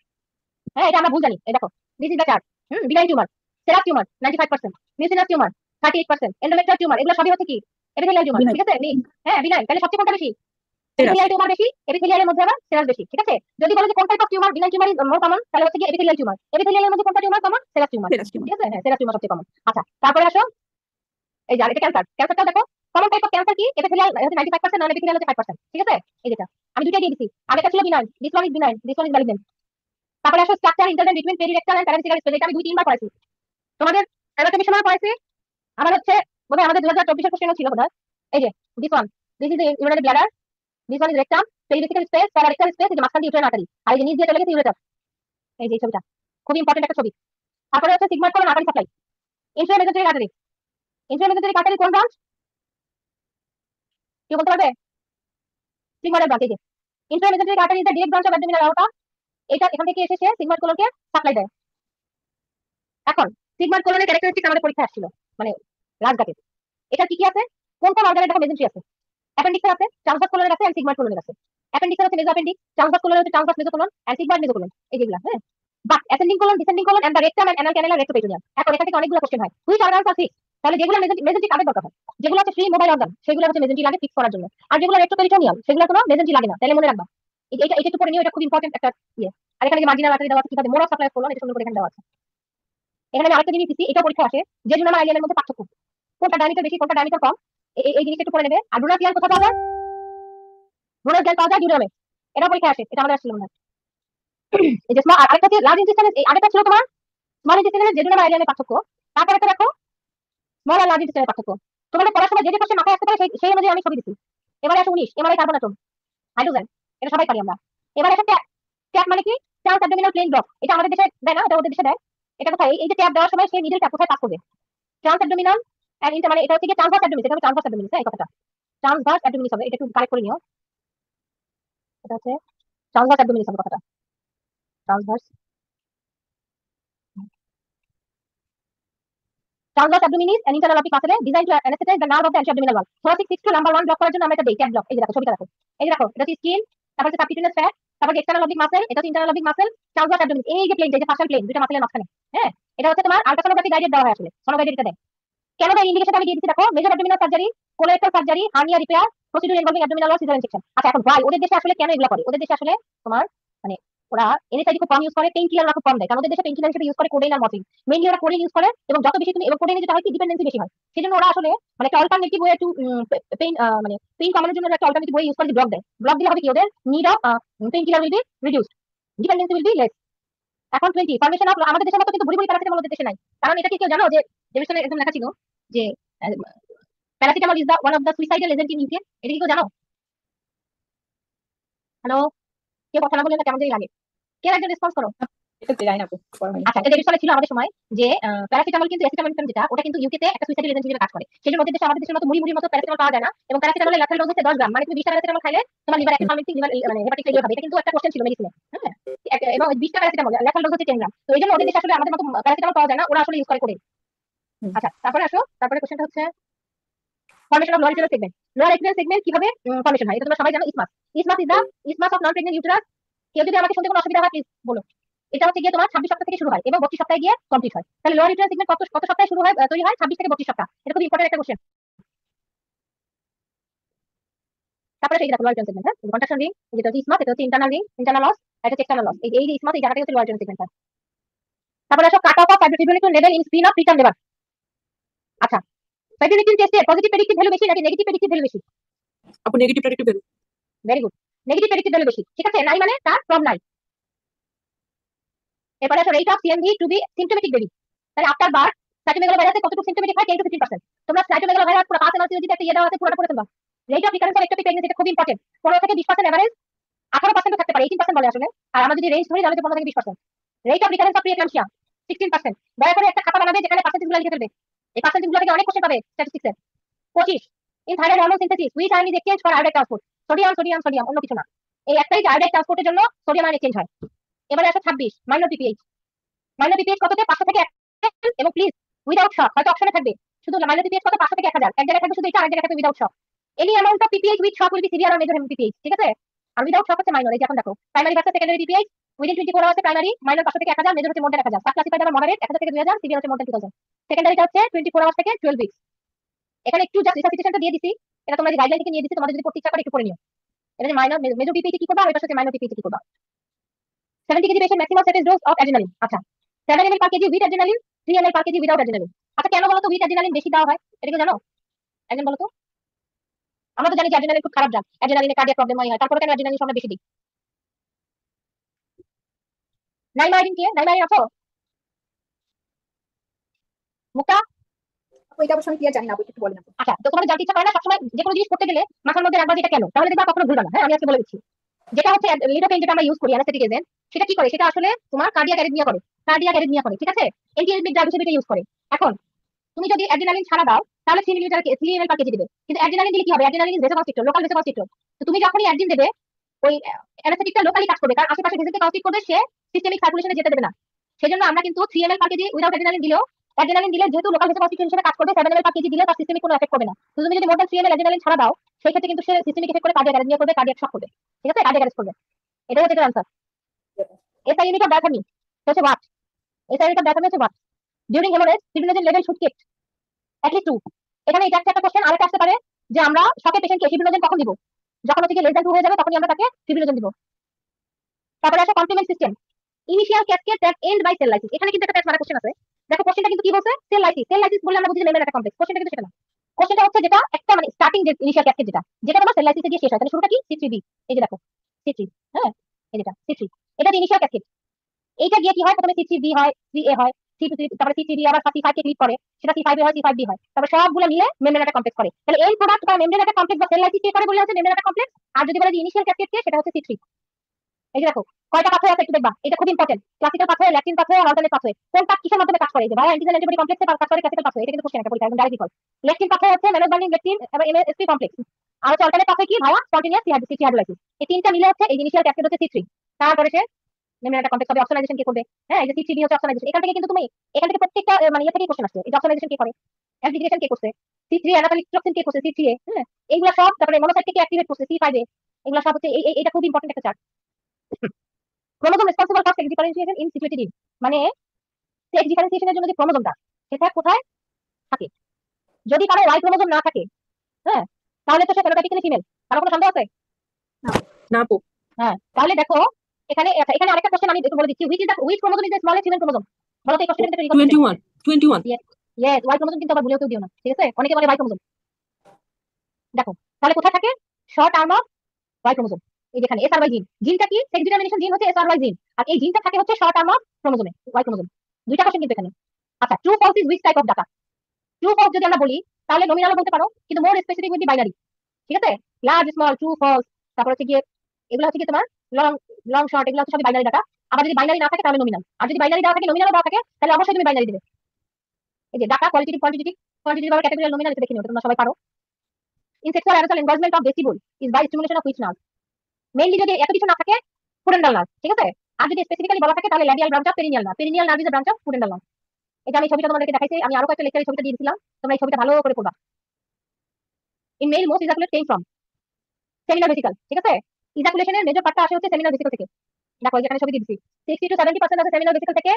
হ্যাঁ, এটা আমরা ভুল জানি। এই দেখো, this is the chart. Benign tumour, serous tumour 95%, mucinous tumour 38%, endometrial tumour, এগুলো সবই হচ্ছে কি এপিথেলিয়াল টিউমার, বিনাইন। ঠিক আছে? হ্যাঁ, বিনাইন। তাহলে সবচেয়ে কোনটা বেশি? সেরাস। এপিথেলিয়াল টিউমার বেশি, এপিথেলিয়ালের মধ্যে আবার সেরাস বেশি, ঠিক আছে? যদি বলো যে কোন type of tumour, benign tumour is more common, তাহলে হচ্ছে কি এপিথেলিয়াল টিউমার। এপিথেলিয়ালের মধ্যে কোনটা tumour common? Serous tumour, serous tumour. ঠিক আছে? হ্যাঁ, সেরাস টিউমার সবচেয়ে কমন। আচ্ছা, তারপরে আসো এই যে আরেকটা ক্যান্সার। ক্যান্সারটাও দেখো কমন টাইপ অফ ক্যান্সার কি? এপিথেলিয়াল হচ্ছে 95%, নন এপিথেলিয়াল হচ্ছে 5%, ঠিক আছে? এই যেটা আমি দুইটা দিয়ে দিছি। আগেটা ছিল benign, this one is benign, this one is malignant. তারপরে আসো structure intervene between perirectal and paravesical space. এটা আমি 2-3 বার পড়াইছি তোমাদের। অ্যানাটমি সময় পড়াইছি। আবার হচ্ছে বোধহয় আমাদের 2024 এর কোশ্চেনও ছিল বোধহয়। এই যে this one, this is urinary bladder, this one is rectum, perivesical space, pararectal space, এই যে মাঝখান দিয়ে ইউটেরাইন আর্টারি, আর এই যে নিচ দিয়ে চলে গেছে ইউরেটার। এই যে এই ছবিটা খুব ইম্পর্টেন্ট একটা ছবি। তারপরে হচ্ছে sigmoid colon artery supply, intramesenteric artery. Intramesenteric artery কোন ব্রাঞ্চ? কেউ বলতে পারবে? Sigmoid branch. এই যে intramesenteric artery is the direct branch of abdominal aorta. এটা এখান থেকে এসে সিগময়েড কোলনকে সাপ্লাই দেয়। এখন সিগময়েড কোলনের ক্যারেক্টারিস্টিক আমাদের পরীক্ষায় আসছিল, মানে রাজগাতে। এটা কি কি আছে? কোন কোন অর্গানের দেখো মেজেন্ট্রি আছে? অ্যাপেন্ডিক্সের আছে, ট্রান্সভার্স কোলনের আছে, এন্ড সিগময়েড কোলনের আছে। অ্যাপেন্ডিক্সের হচ্ছে মেজো অ্যাপেন্ডিক্স, ট্রান্সভার্স কোলনের হচ্ছে transverse mesocolon, and sigmoid mesocolon, এই যেগুলা, হ্যাঁ। But ascending colon, descending colon and the rectum and anal canal আর রেক্টোপেরিটোনিয়াম। এখন এখান থেকে অনেকগুলো কোশ্চেন হয়। Which organs are fix? তাহলে যেগুলো মেজেন্ট্রি কাদের দরকার হয়? যেগুলো হচ্ছে ফ্রি মোবাইল অর্গান, সেগুলো হচ্ছে মেজেন্ট্রি লাগে ফিক্স করার জন্য। আর যেগুলো রেক্টোপেরিটোনিয়াম, সেগুলো কোনো মেজেন্ট্রি লাগে না। তাহলে মনে রাখবা এটা এটা একটু পড়ে নিও, এটা খুব ইম্পর্টেন্ট একটা ইয়ে। আর এখানে যে মার্জিনাল আর্টারি দেওয়া আছে, কিভাবে মোড অফ সাপ্লাই কোলন, এটা সুন্দর করে এখানে দেওয়া আছে। এখানে আমি আরেকটা জিনিস দিচ্ছি, এটা পরীক্ষা আসে, যে জন্য আইলিয়ানের মধ্যে পার্থক্য, কোনটা ডায়ামিটার বেশি, কোনটা ডায়ামিটার কম, এই জিনিসটা একটু পড়ে নেবে। আর ডোনার গ্ল্যান্ড কোথায় পাওয়া যায়? ডোনার গ্ল্যান্ড পাওয়া যায় ডিউরামে। এটা পরীক্ষা আসে, এটা আমাদের আসছিল মনে হয়। এই যে স্মল, আরেকটা হচ্ছে লার্জ ইন্টেস্টাইনের, এই আরেকটা ছিল তোমার স্মল ইন্টেস্টাইনের জেডুনাম আইলিয়ানের পার্থক্য। তারপর একটা দেখো স্মল আর লার্জ ইন্টেস্টাইনের পার্থক্য। তোমাদের পড়ার সময় যে যে কোশ্চেন মাথায় আসতে পারে সেই অনুযায়ী আমি ছবি দিচ্ছি। এবারে আসো 19, এমআরআই কার্বন অ্যাটম, হাইড্রোজেন, এটা সবাই পারি আমরা। এবারে একটা ট্যাপ। ট্যাপ মানে কি? Trans abdominal plane block. এটা আমাদের দেশে দেয় না, এটা ওদের দেশে দেয়। এটা কোথায়? এই যে ট্যাপ দেওয়ার সময় সেই নিডল ট্যাপ কোথায় পাস করবে? ট্রান্স অ্যাবডোমিনাল এন্ড ইন্টার, মানে এটা হচ্ছে কি ট্রান্সভার্স অ্যাবডোমিনাল, এটা ট্রান্সভার্স অ্যাবডোমিনাল, এই কথাটা ট্রান্সভার্স অ্যাবডোমিনাল হবে। এটা একটু কারেক্ট করে নিও, এটা হচ্ছে ট্রান্সভার্স অ্যাবডোমিনাল হবে কথাটা, transverse transverse abdominal and internal oblique মাসেলে designed to anaesthetize the nerve of the abdominal wall. Thoracic 6 to number 1 block করার জন্য আমরা এটা দেই, ট্যাপ ব্লক। এই যে দেখো ছবিটা দেখো, এই যে দেখো এটা হচ্ছে স্কিন, তারপর হচ্ছে সাবকিউটেনিয়াস ফ্যাট, তারপর এক্সটার্নাল অপটিক মাসেল, এটা হচ্ছে internal optic muscle, transverse abdominal. এই যে প্লেন, এই যে ফাশিয়াল প্লেন, দুটো মাসেলের মাঝখানে, হ্যাঁ। এটা হচ্ছে তোমার আল্ট্রাসোনোগ্রাফি গাইডেড দেওয়া হয় আসলে, সোনোগাইডেড এটা দেয়। কেন দেয় ইন্ডিকেশন আমি দিয়ে দিচ্ছি দেখো, major abdominal surgery, colorectal surgery, hernia repair, procedure involving abdominal wall, caesar section. আচ্ছা, এখন ভাই ওদের দেশে আসলে কেন এগুলো করে? ওদের দেশে আসলে তোমার মানে ওরা এনএসআইডি খুব কম ইউজ করে, পেইন কিলার খুব কম দেয়, কারণ ওদের দেশে পেইন কিলার হিসেবে ইউজ করে কোডেইন আর মর্ফিন। মেইনলি ওরা কোডেইন ইউজ করে, এবং যত বেশি তুমি, এবং কোডেইনে যেটা হয় কি ডিপেন্ডেন্সি বেশি হয়, সেজন্য ওরা আসলে মানে একটা অল্টারনেটিভ ওয়ে টু পেইন, মানে পেইন কমানোর জন্য একটা অল্টারনেটিভ ওয়ে ইউজ করে, ব্লক দেয়। ব্লক দিলে হবে কি, ওদের need of pain killer will be reduced, dependency will be less. এখন 20 ফরমেশন অফ, আমাদের দেশের মতো কিন্তু ভুড়ি ভুড়ি প্যারাসিটামল ওদের দেশে নাই। কারণ এটা কি কেউ জানো যে ডেভিশনে একদম লেখা ছিল যে paracetamol is the one of the suicidal agent in UK. এটা কি কেউ জানো? হ্যালো, কেউ কথা না বললে না কেমন জানি লাগে। কে একজন রেসপন্স করো। এটা জানি না আপু, পড়া হয়নি। আচ্ছা, এটা ডেভিশনে ছিল আমাদের সময় যে প্যারাসিটামল কিন্তু অ্যাসিটামিনোফেন যেটা, ওটা কিন্তু ইউকে তে একটা সুইসাইডাল এজেন্ট হিসেবে কাজ করে। সেজন্য ওদের দেশে আমাদের দেশের মতো মুড়ি মুড়ির মতো প্যারাসিটামল পাওয়া যায় না, এবং প্যারাসিটামলের ল্যাথাল ডোজ হচ্ছে 10 গ্রাম। মানে তুমি 20 টা প্যারাসিটামল খাইলে তোমার লিভার অ্যাকিউট লিভার মানে হেপাটিক ফেলিওর হবে। এটা কিন্তু একটা কোশ্চেন ছিল মেডিসিনে, হ্যাঁ। এবং 20 টা প্যারাসিটামল ল্যাথাল ডোজ হচ্ছে 10 গ্রাম। তো এইজন্য ওদের দেশে আসলে আমাদের মতো প্যারাসিটামল পাওয়া যায় না, ওরা আসলে ইউজ করে কোডেইন। আচ্ছা, তারপরে আসো, তারপরে কোশ্চেনটা হচ্ছে formation of lower retinal segment. Lower retinal segment কিভাবে ফর্মেশন হয় এটা তোমরা সবাই জানো। Isthmus, isthmus is the isthmus of non pregnant uterus. কেউ যদি আমাকে শুনতে কোনো অসুবিধা হয় প্লিজ বলো। এটা হচ্ছে গিয়ে তোমার 26 সপ্তাহ থেকে শুরু হয় এবং 32 সপ্তাহে গিয়ে কমপ্লিট হয়। তাহলে লোয়ার রেটিনাল সেগমেন্ট কত কত সপ্তাহে শুরু হয়, তৈরি হয়? 26 থেকে 32 সপ্তাহ। এটা খুব ইম্পর্টেন্ট একটা কোশ্চেন। তারপরে সেই দেখো লোয়ার রেটিনাল সেগমেন্ট, হ্যাঁ, কন্ট্রাকশন রিং, যেটা হচ্ছে ইসমাস, এটা হচ্ছে ইন্টারনাল রিং, ইন্টারনাল লস, এটা হচ্ছে এক্সটারনাল লস। এই যে ইসমাস, এই জায়গাটাই হচ্ছে লোয়ার রেটিনাল সেগমেন্ট। তারপরে আসো cut off of fibronectin level in screen of preterm labour. আচ্ছা, ফাইব্রোটিউবিউলিন টেস্টে পজিটিভ প্রেডিক্টিভ ভ্যালু বেশি নাকি নেগেটিভ প্রেডিক্টিভ ভ্যালু বেশি? আপু negative predictive value. Very good, negative predictive value বেশি, ঠিক আছে। নাই মানে তার ফ্রম নাই। এরপরে আসো rate of CMV to be symptomatic baby. তাহলে আফটার বার্থ সাইটোমেগালোভাইরাসে কতটুকু সিম্পটোমেটিক হয়? 10 to 15%। তোমরা সাইটোমেগালোভাইরাস পুরো 5 এমএলসি যদি একটা ইয়ে দেওয়া আছে পুরোটা পড়ে তোমরা। Rate of recurrence of ectopic pregnancy, এটা খুব ইম্পর্টেন্ট। 15 থেকে 20% এভারেজ, 18% থাকতে পারে, 18% বলে আসলে। আর আমরা যদি রেঞ্জ ধরি তাহলে 15 থেকে 20%। Rate of recurrence of preeclampsia 16%। দয়া করে একটা খাতা বানাবে যেখানে পার্সেন্টেজ গুলো লিখে ফেলবে। এই পার্সেন্টেজ গুলো থেকে অনেক কোশ্চেন পাবে স্ট্যাটিস্টিক্স এর। 25 in thyroid hormone synthesis which ion is exchange for iodide transport. Sodium sodium sodium, অন্য কিছু না। এই একটাই যে আয়োডাইড ট্রান্সপোর্টের জন্য সোডিয়াম আয়ন এক্সচেঞ্জ হয়। এবারে আসো 26 মাইনর পিপিএইচ। মাইনর পিপিএইচ কততে? 500 থেকে 1000। এবং প্লিজ উইদাউট শক, হয়তো অপশনে থাকবে শুধু মাইনর পিপিএইচ কত? 500 থেকে 1000। এক জায়গায় থাকবে শুধু এটা, আরেক জায়গায় থাকবে without shock. Any amount of PPH with shock will be severe or major PPH, ঠিক আছে। আর উইদাউট শক হচ্ছে মাইনর। এই যে এখন দেখো primary versus secondary PPH within 24 আওয়ার্সে প্রাইমারি মাইনর 500 থেকে 1000, মেজর হচ্ছে মোর দেন 1000। সাব ক্লাসিফাইড আবার মডারেট 1000 থেকে 2000, সিভিয়ার হচ্ছে মোর দেন 2000। সেকেন্ডারিটা হচ্ছে 24 আওয়ার্স থেকে 12 উইকস। এখানে একটু জাস্ট রিসার্চিটেশনটা দিয়ে দিছি, এটা তোমরা যে গাইডলাইন থেকে নিয়ে দিছি, তোমাদের যদি পড়তে ইচ্ছা করে একটু পড়ে নিও। এটা যে মাইনর মেজর পিপিএইচে কি করবা, আর ওই পাশে মাইনর পিপিএইচে কি করবা। 70 কেজি পেশেন্ট ম্যাক্সিমাম সেটেজ ডোজ অফ অ্যাড্রিনালিন। আচ্ছা 7 ml per kg with adrenaline, 3 ml per kg without adrenaline. আচ্ছা কেন বলো তো উইথ অ্যাড্রিনালিন বেশি দেওয়া হয়, এটা কি জানো? একজন বলো তো। আমরা তো জানি যে অ্যাড্রিনালিন খুব খারাপ ড্রাগ, অ্যাড্রিনালিনে কার্ডিয়াক প্রবলেম হয়, তারপরে কেন অ্যাড্রিনালিন আমরা বেশি দিই? নাইমাইডিন কি? নাইমাইডিন আছো মুক্তা? আপু এটা অবশ্য আমি ক্লিয়ার জানি না, আপু একটু বলেন আপু। আচ্ছা তো তোমাদের জানতে ইচ্ছা করে না সবসময় যে কোনো জিনিস করতে গেলে মাথার মধ্যে রাখবা যে এটা কেন, তাহলে দেখবা কখনো ভুলবা না। হ্যাঁ আমি আজকে বলে দিচ্ছি। যেটা হচ্ছে লিডোকেইন যেটা আমরা ইউজ করি অ্যানেস্থেটিক এজেন্ট, সেটা কি করে, সেটা আসলে তোমার কার্ডিয়াক অ্যারিথমিয়া করে, কার্ডিয়াক অ্যারিথমিয়া করে, ঠিক আছে? এন্টিএরিথমিক ড্রাগ হিসেবে এটা ইউজ করে। এখন তুমি যদি অ্যাড্রিনালিন ছাড়া দাও তাহলে 3 ml per kg দিবে, কিন্তু অ্যাড্রিনালিন দিলে কি হবে? Adrenaline vasoconstrictor, local vasoconstrictor. তো তুমি যখনই অ্যাড্রিন দেবে ওই অ্যানেস্থেটিকটা লোকালি কাজ করবে, কারণ আশেপাশে ভেসেলকে কনস্ট্রিক্ট করবে, সে সিস্টেমিক সার্কুলেশনে যেতে দেবে না। সেজন্য আমরা কিন্তু 3 ml per kg without adrenaline দিলেও, অ্যাড্রিনালিন দিলে যেহেতু লোকাল ভেসোকনস্ট্রিক্টর হিসেবে কাজ করবে, 7 ml per kg দিলেও তার সিস্টেমিক কোনো এফেক্ট করবে না। তো তুমি যদি মোর দ্যান 3 ml অ্যাড্রিনালিন ছাড়া দাও, সেই ক্ষেত্রে কিন্তু সে সিস্টেমিক এফেক্ট করে কার্ডিয়াক অ্যারিথমিয়া করবে, কার্ডিয়াক শক করবে, ঠিক আছে? কার্ডিয়াক অ্যারেস্ট করবে। এটাই হচ্ছে এটার আনসার। এসআই ইউনিট অফ ডায়াথামি হচ্ছে হোয়াট? এসআই ইউনিট অফ ডায়াথামি হচ্ছে what? During haemorrhage fibrinogen level should keep at least 2। এখানে এটা একটা কোশ্চেন আরেকটা আসতে পারে যে আমরা শকের পেশেন্টকে ফিব্রিনোজেন কখন দিব? যখন হচ্ছে কি লেস দ্যান 2 হয়ে যাবে তখনই আমরা তাকে ফিব্রিনোজেন দিব। তারপরে আসে complement system, initial cascade that end by cell lysis. এখানে কিন্তু একটা প্যাচ মারা কোশ্চেন আছে। দেখো কোশ্চেনটা কিন্তু কি বলছে? Sell lysis. সেল লাইসিস বললে আমরা বুঝি মেমব্রেন একটা কমপ্লেক্স, কোশ্চেনটা কিন্তু সেটা না। কোশ্চেনটা হচ্ছে যেটা একটা মানে স্টার্টিং যে ইনিশিয়াল ক্যাসকেড যেটা তোমার সেল লাইসিসে গিয়ে শেষ হয়, তাহলে শুরুটা কি? C3B। এই যে দেখো C3, হ্যাঁ এই যেটা C3, এটা যে ইনিশিয়াল ক্যাসকেড, এইটা গিয়ে কি হয়? প্রথমে C3B হয়, 3A হয়, C2C, তারপরে C3B আবার C5 কে ক্লিক করে, সেটা C5A হয়, C5B হয়, তারপর সবগুলো মিলে মেমব্রেন একটা কমপ্লেক্স করে। তাহলে এই প্রোডাক্ট বা মেমব্রেন একটা কমপ্লেক্স বা সেল লাইসিস কে করে বলে হচ্ছে মেমব্রেন একটা কমপ্লেক্স। আর যদি বলে যে ইনিশিয়াল ক্যাসকেড কে, সেটা হচ্ছে C3। এই যে দেখো কয়টা পাথওয়ে আছে একটু দেখবা, এটা খুব ইম্পর্টেন্ট। ক্লাসিক্যাল পাথওয়ে, ল্যাকটিন পাথওয়ে, আর অল্টারনেট পাথওয়ে। কোনটা কিসের মাধ্যমে কাজ করে? যে ভাই অ্যান্টিজেন অ্যান্টিবডি কমপ্লেক্সে কাজ করে ক্লাসিক্যাল পাথওয়ে, এটা কিন্তু কোশ্চেন একটা পরীক্ষা একদম ডাইরেক্ট কল। ল্যাকটিন পাথওয়ে হচ্ছে মেনোবার্নিং ল্যাকটিন এবং এমএসপি কমপ্লেক্স। আর হচ্ছে অল্টারনেট পাথওয়ে কি ভাইয়া? Spontaneous C hydrolysis. এই তিনটা মিলে হচ্ছে এই ইনিশিয়াল ক্যাসকেড হচ্ছে C3। তারপরে সে মেমব্রেন একটা কমপ্লেক্স হবে। অক্সিডাইজেশন কে করবে? হ্যাঁ এই যে C3B হচ্ছে অক্সিডাইজেশন। এখান থেকে কিন্তু তুমি এখান থেকে প্রত্যেকটা মানে ইয়ে থেকে কোশ্চেন আসছে। এই যে অক্সিডাইজেশন কে করে, অ্যান্টিগ্রেশন কে করছে, C3 অ্যানাফিলিক্সট্রক্সিন কে করছে, C3A, হ্যাঁ এইগুলা সব। তারপরে মনোসাইট কে অ্যাক্টিভেট করছে, C5A। এগুলা সব হচ্ছে এইটা খুব ইম্পর্টেন্ট একটা chart. Chromosome responsible for sex differentiation in secreted জিন, মানে সেক্স ডিফারেন্সিয়েশনের জন্য যে ক্রোমোজোমটা, সেটা কোথায় থাকে? যদি কারো ওয়াই ক্রোমোজোম না থাকে, হ্যাঁ তাহলে তো সে ফেনোটাইপিক্যালি ফিমেল। কারো কোনো সন্দেহ আছে? না আপু। হ্যাঁ তাহলে দেখো এখানে, আচ্ছা এখানে আরেকটা কোশ্চেন আমি একটু বলে দিচ্ছি, which chromosome is the smallest human chromosome? বলো তো এই কোশ্চেনটা কিন্তু রিকল করতে। 21 ইয়েস ওয়াই ক্রোমোজোম, কিন্তু আবার ভুলেও কেউ দিও না, ঠিক আছে? অনেকে বলে ওয়াই ক্রোমোজোম। দেখো তাহলে কোথায় থাকে? Short arm of Y chromosome, এই যেখানে এসআরওয়াই জিন। জিনটা কি? সেক্স ডিটারমিনেশন জিন হচ্ছে এসআরওয়াই জিন, আর এই জিনটা থাকে হচ্ছে শর্ট আর্ম অফ ক্রোমোজোমে, ওয়াই ক্রোমোজোম। দুইটা কোশ্চেন কিন্তু এখানে। আচ্ছা true false is which type of data? True false যদি আমরা বলি তাহলে নমিনালও বলতে পারো, কিন্তু more specific with the binary, ঠিক আছে? লার্জ স্মল ট্রু ফলস, তারপর হচ্ছে গিয়ে এগুলো হচ্ছে কি তোমার লং লং শর্ট, এগুলো হচ্ছে সবই বাইনারি ডাটা। আবার যদি বাইনারি না থাকে তাহলে নমিনাল, আর যদি বাইনারি দেওয়া থাকে নমিনালও দেওয়া থাকে, তাহলে অবশ্যই তুমি বাইনারি দিবে। এই যে ডাটা কোয়ালিটেটিভ কোয়ান্টিটেটিভ, কোয়ান্টিটেটিভ আবার ক্যাটাগরিয়াল নমিনাল, এটা দেখে নিও, তোমরা সবাই পারো। In sexual arousal engorgement of vestibule is by stimulation of which nerve? Mainly যদি এত কিছু না থাকে ফুডেন্ডাল নার্ভ, ঠিক আছে? আর যদি স্পেসিফিক্যালি বলা থাকে তাহলে labial branch of perineal nerve. Perineal nerve is a branch of pudendal nerve. এটা আমি ছবিটা তোমাদেরকে দেখাইছি, আমি আরো কয়েকটা লেকচারে ছবিটা দিয়ে দিয়েছিলাম, তোমরা এই ছবিটা ভালো করে পড়বা। In male most ejaculate came from seminal vesicle, ঠিক আছে? ইজাকুলেশনের মেজর পার্টটা আসে হচ্ছে সেমিনাল ভেসিকল থেকে। দেখো এখানে ছবি দিয়ে দিচ্ছি, 60 to 70% আছে সেমিনাল ভেসিকল থেকে,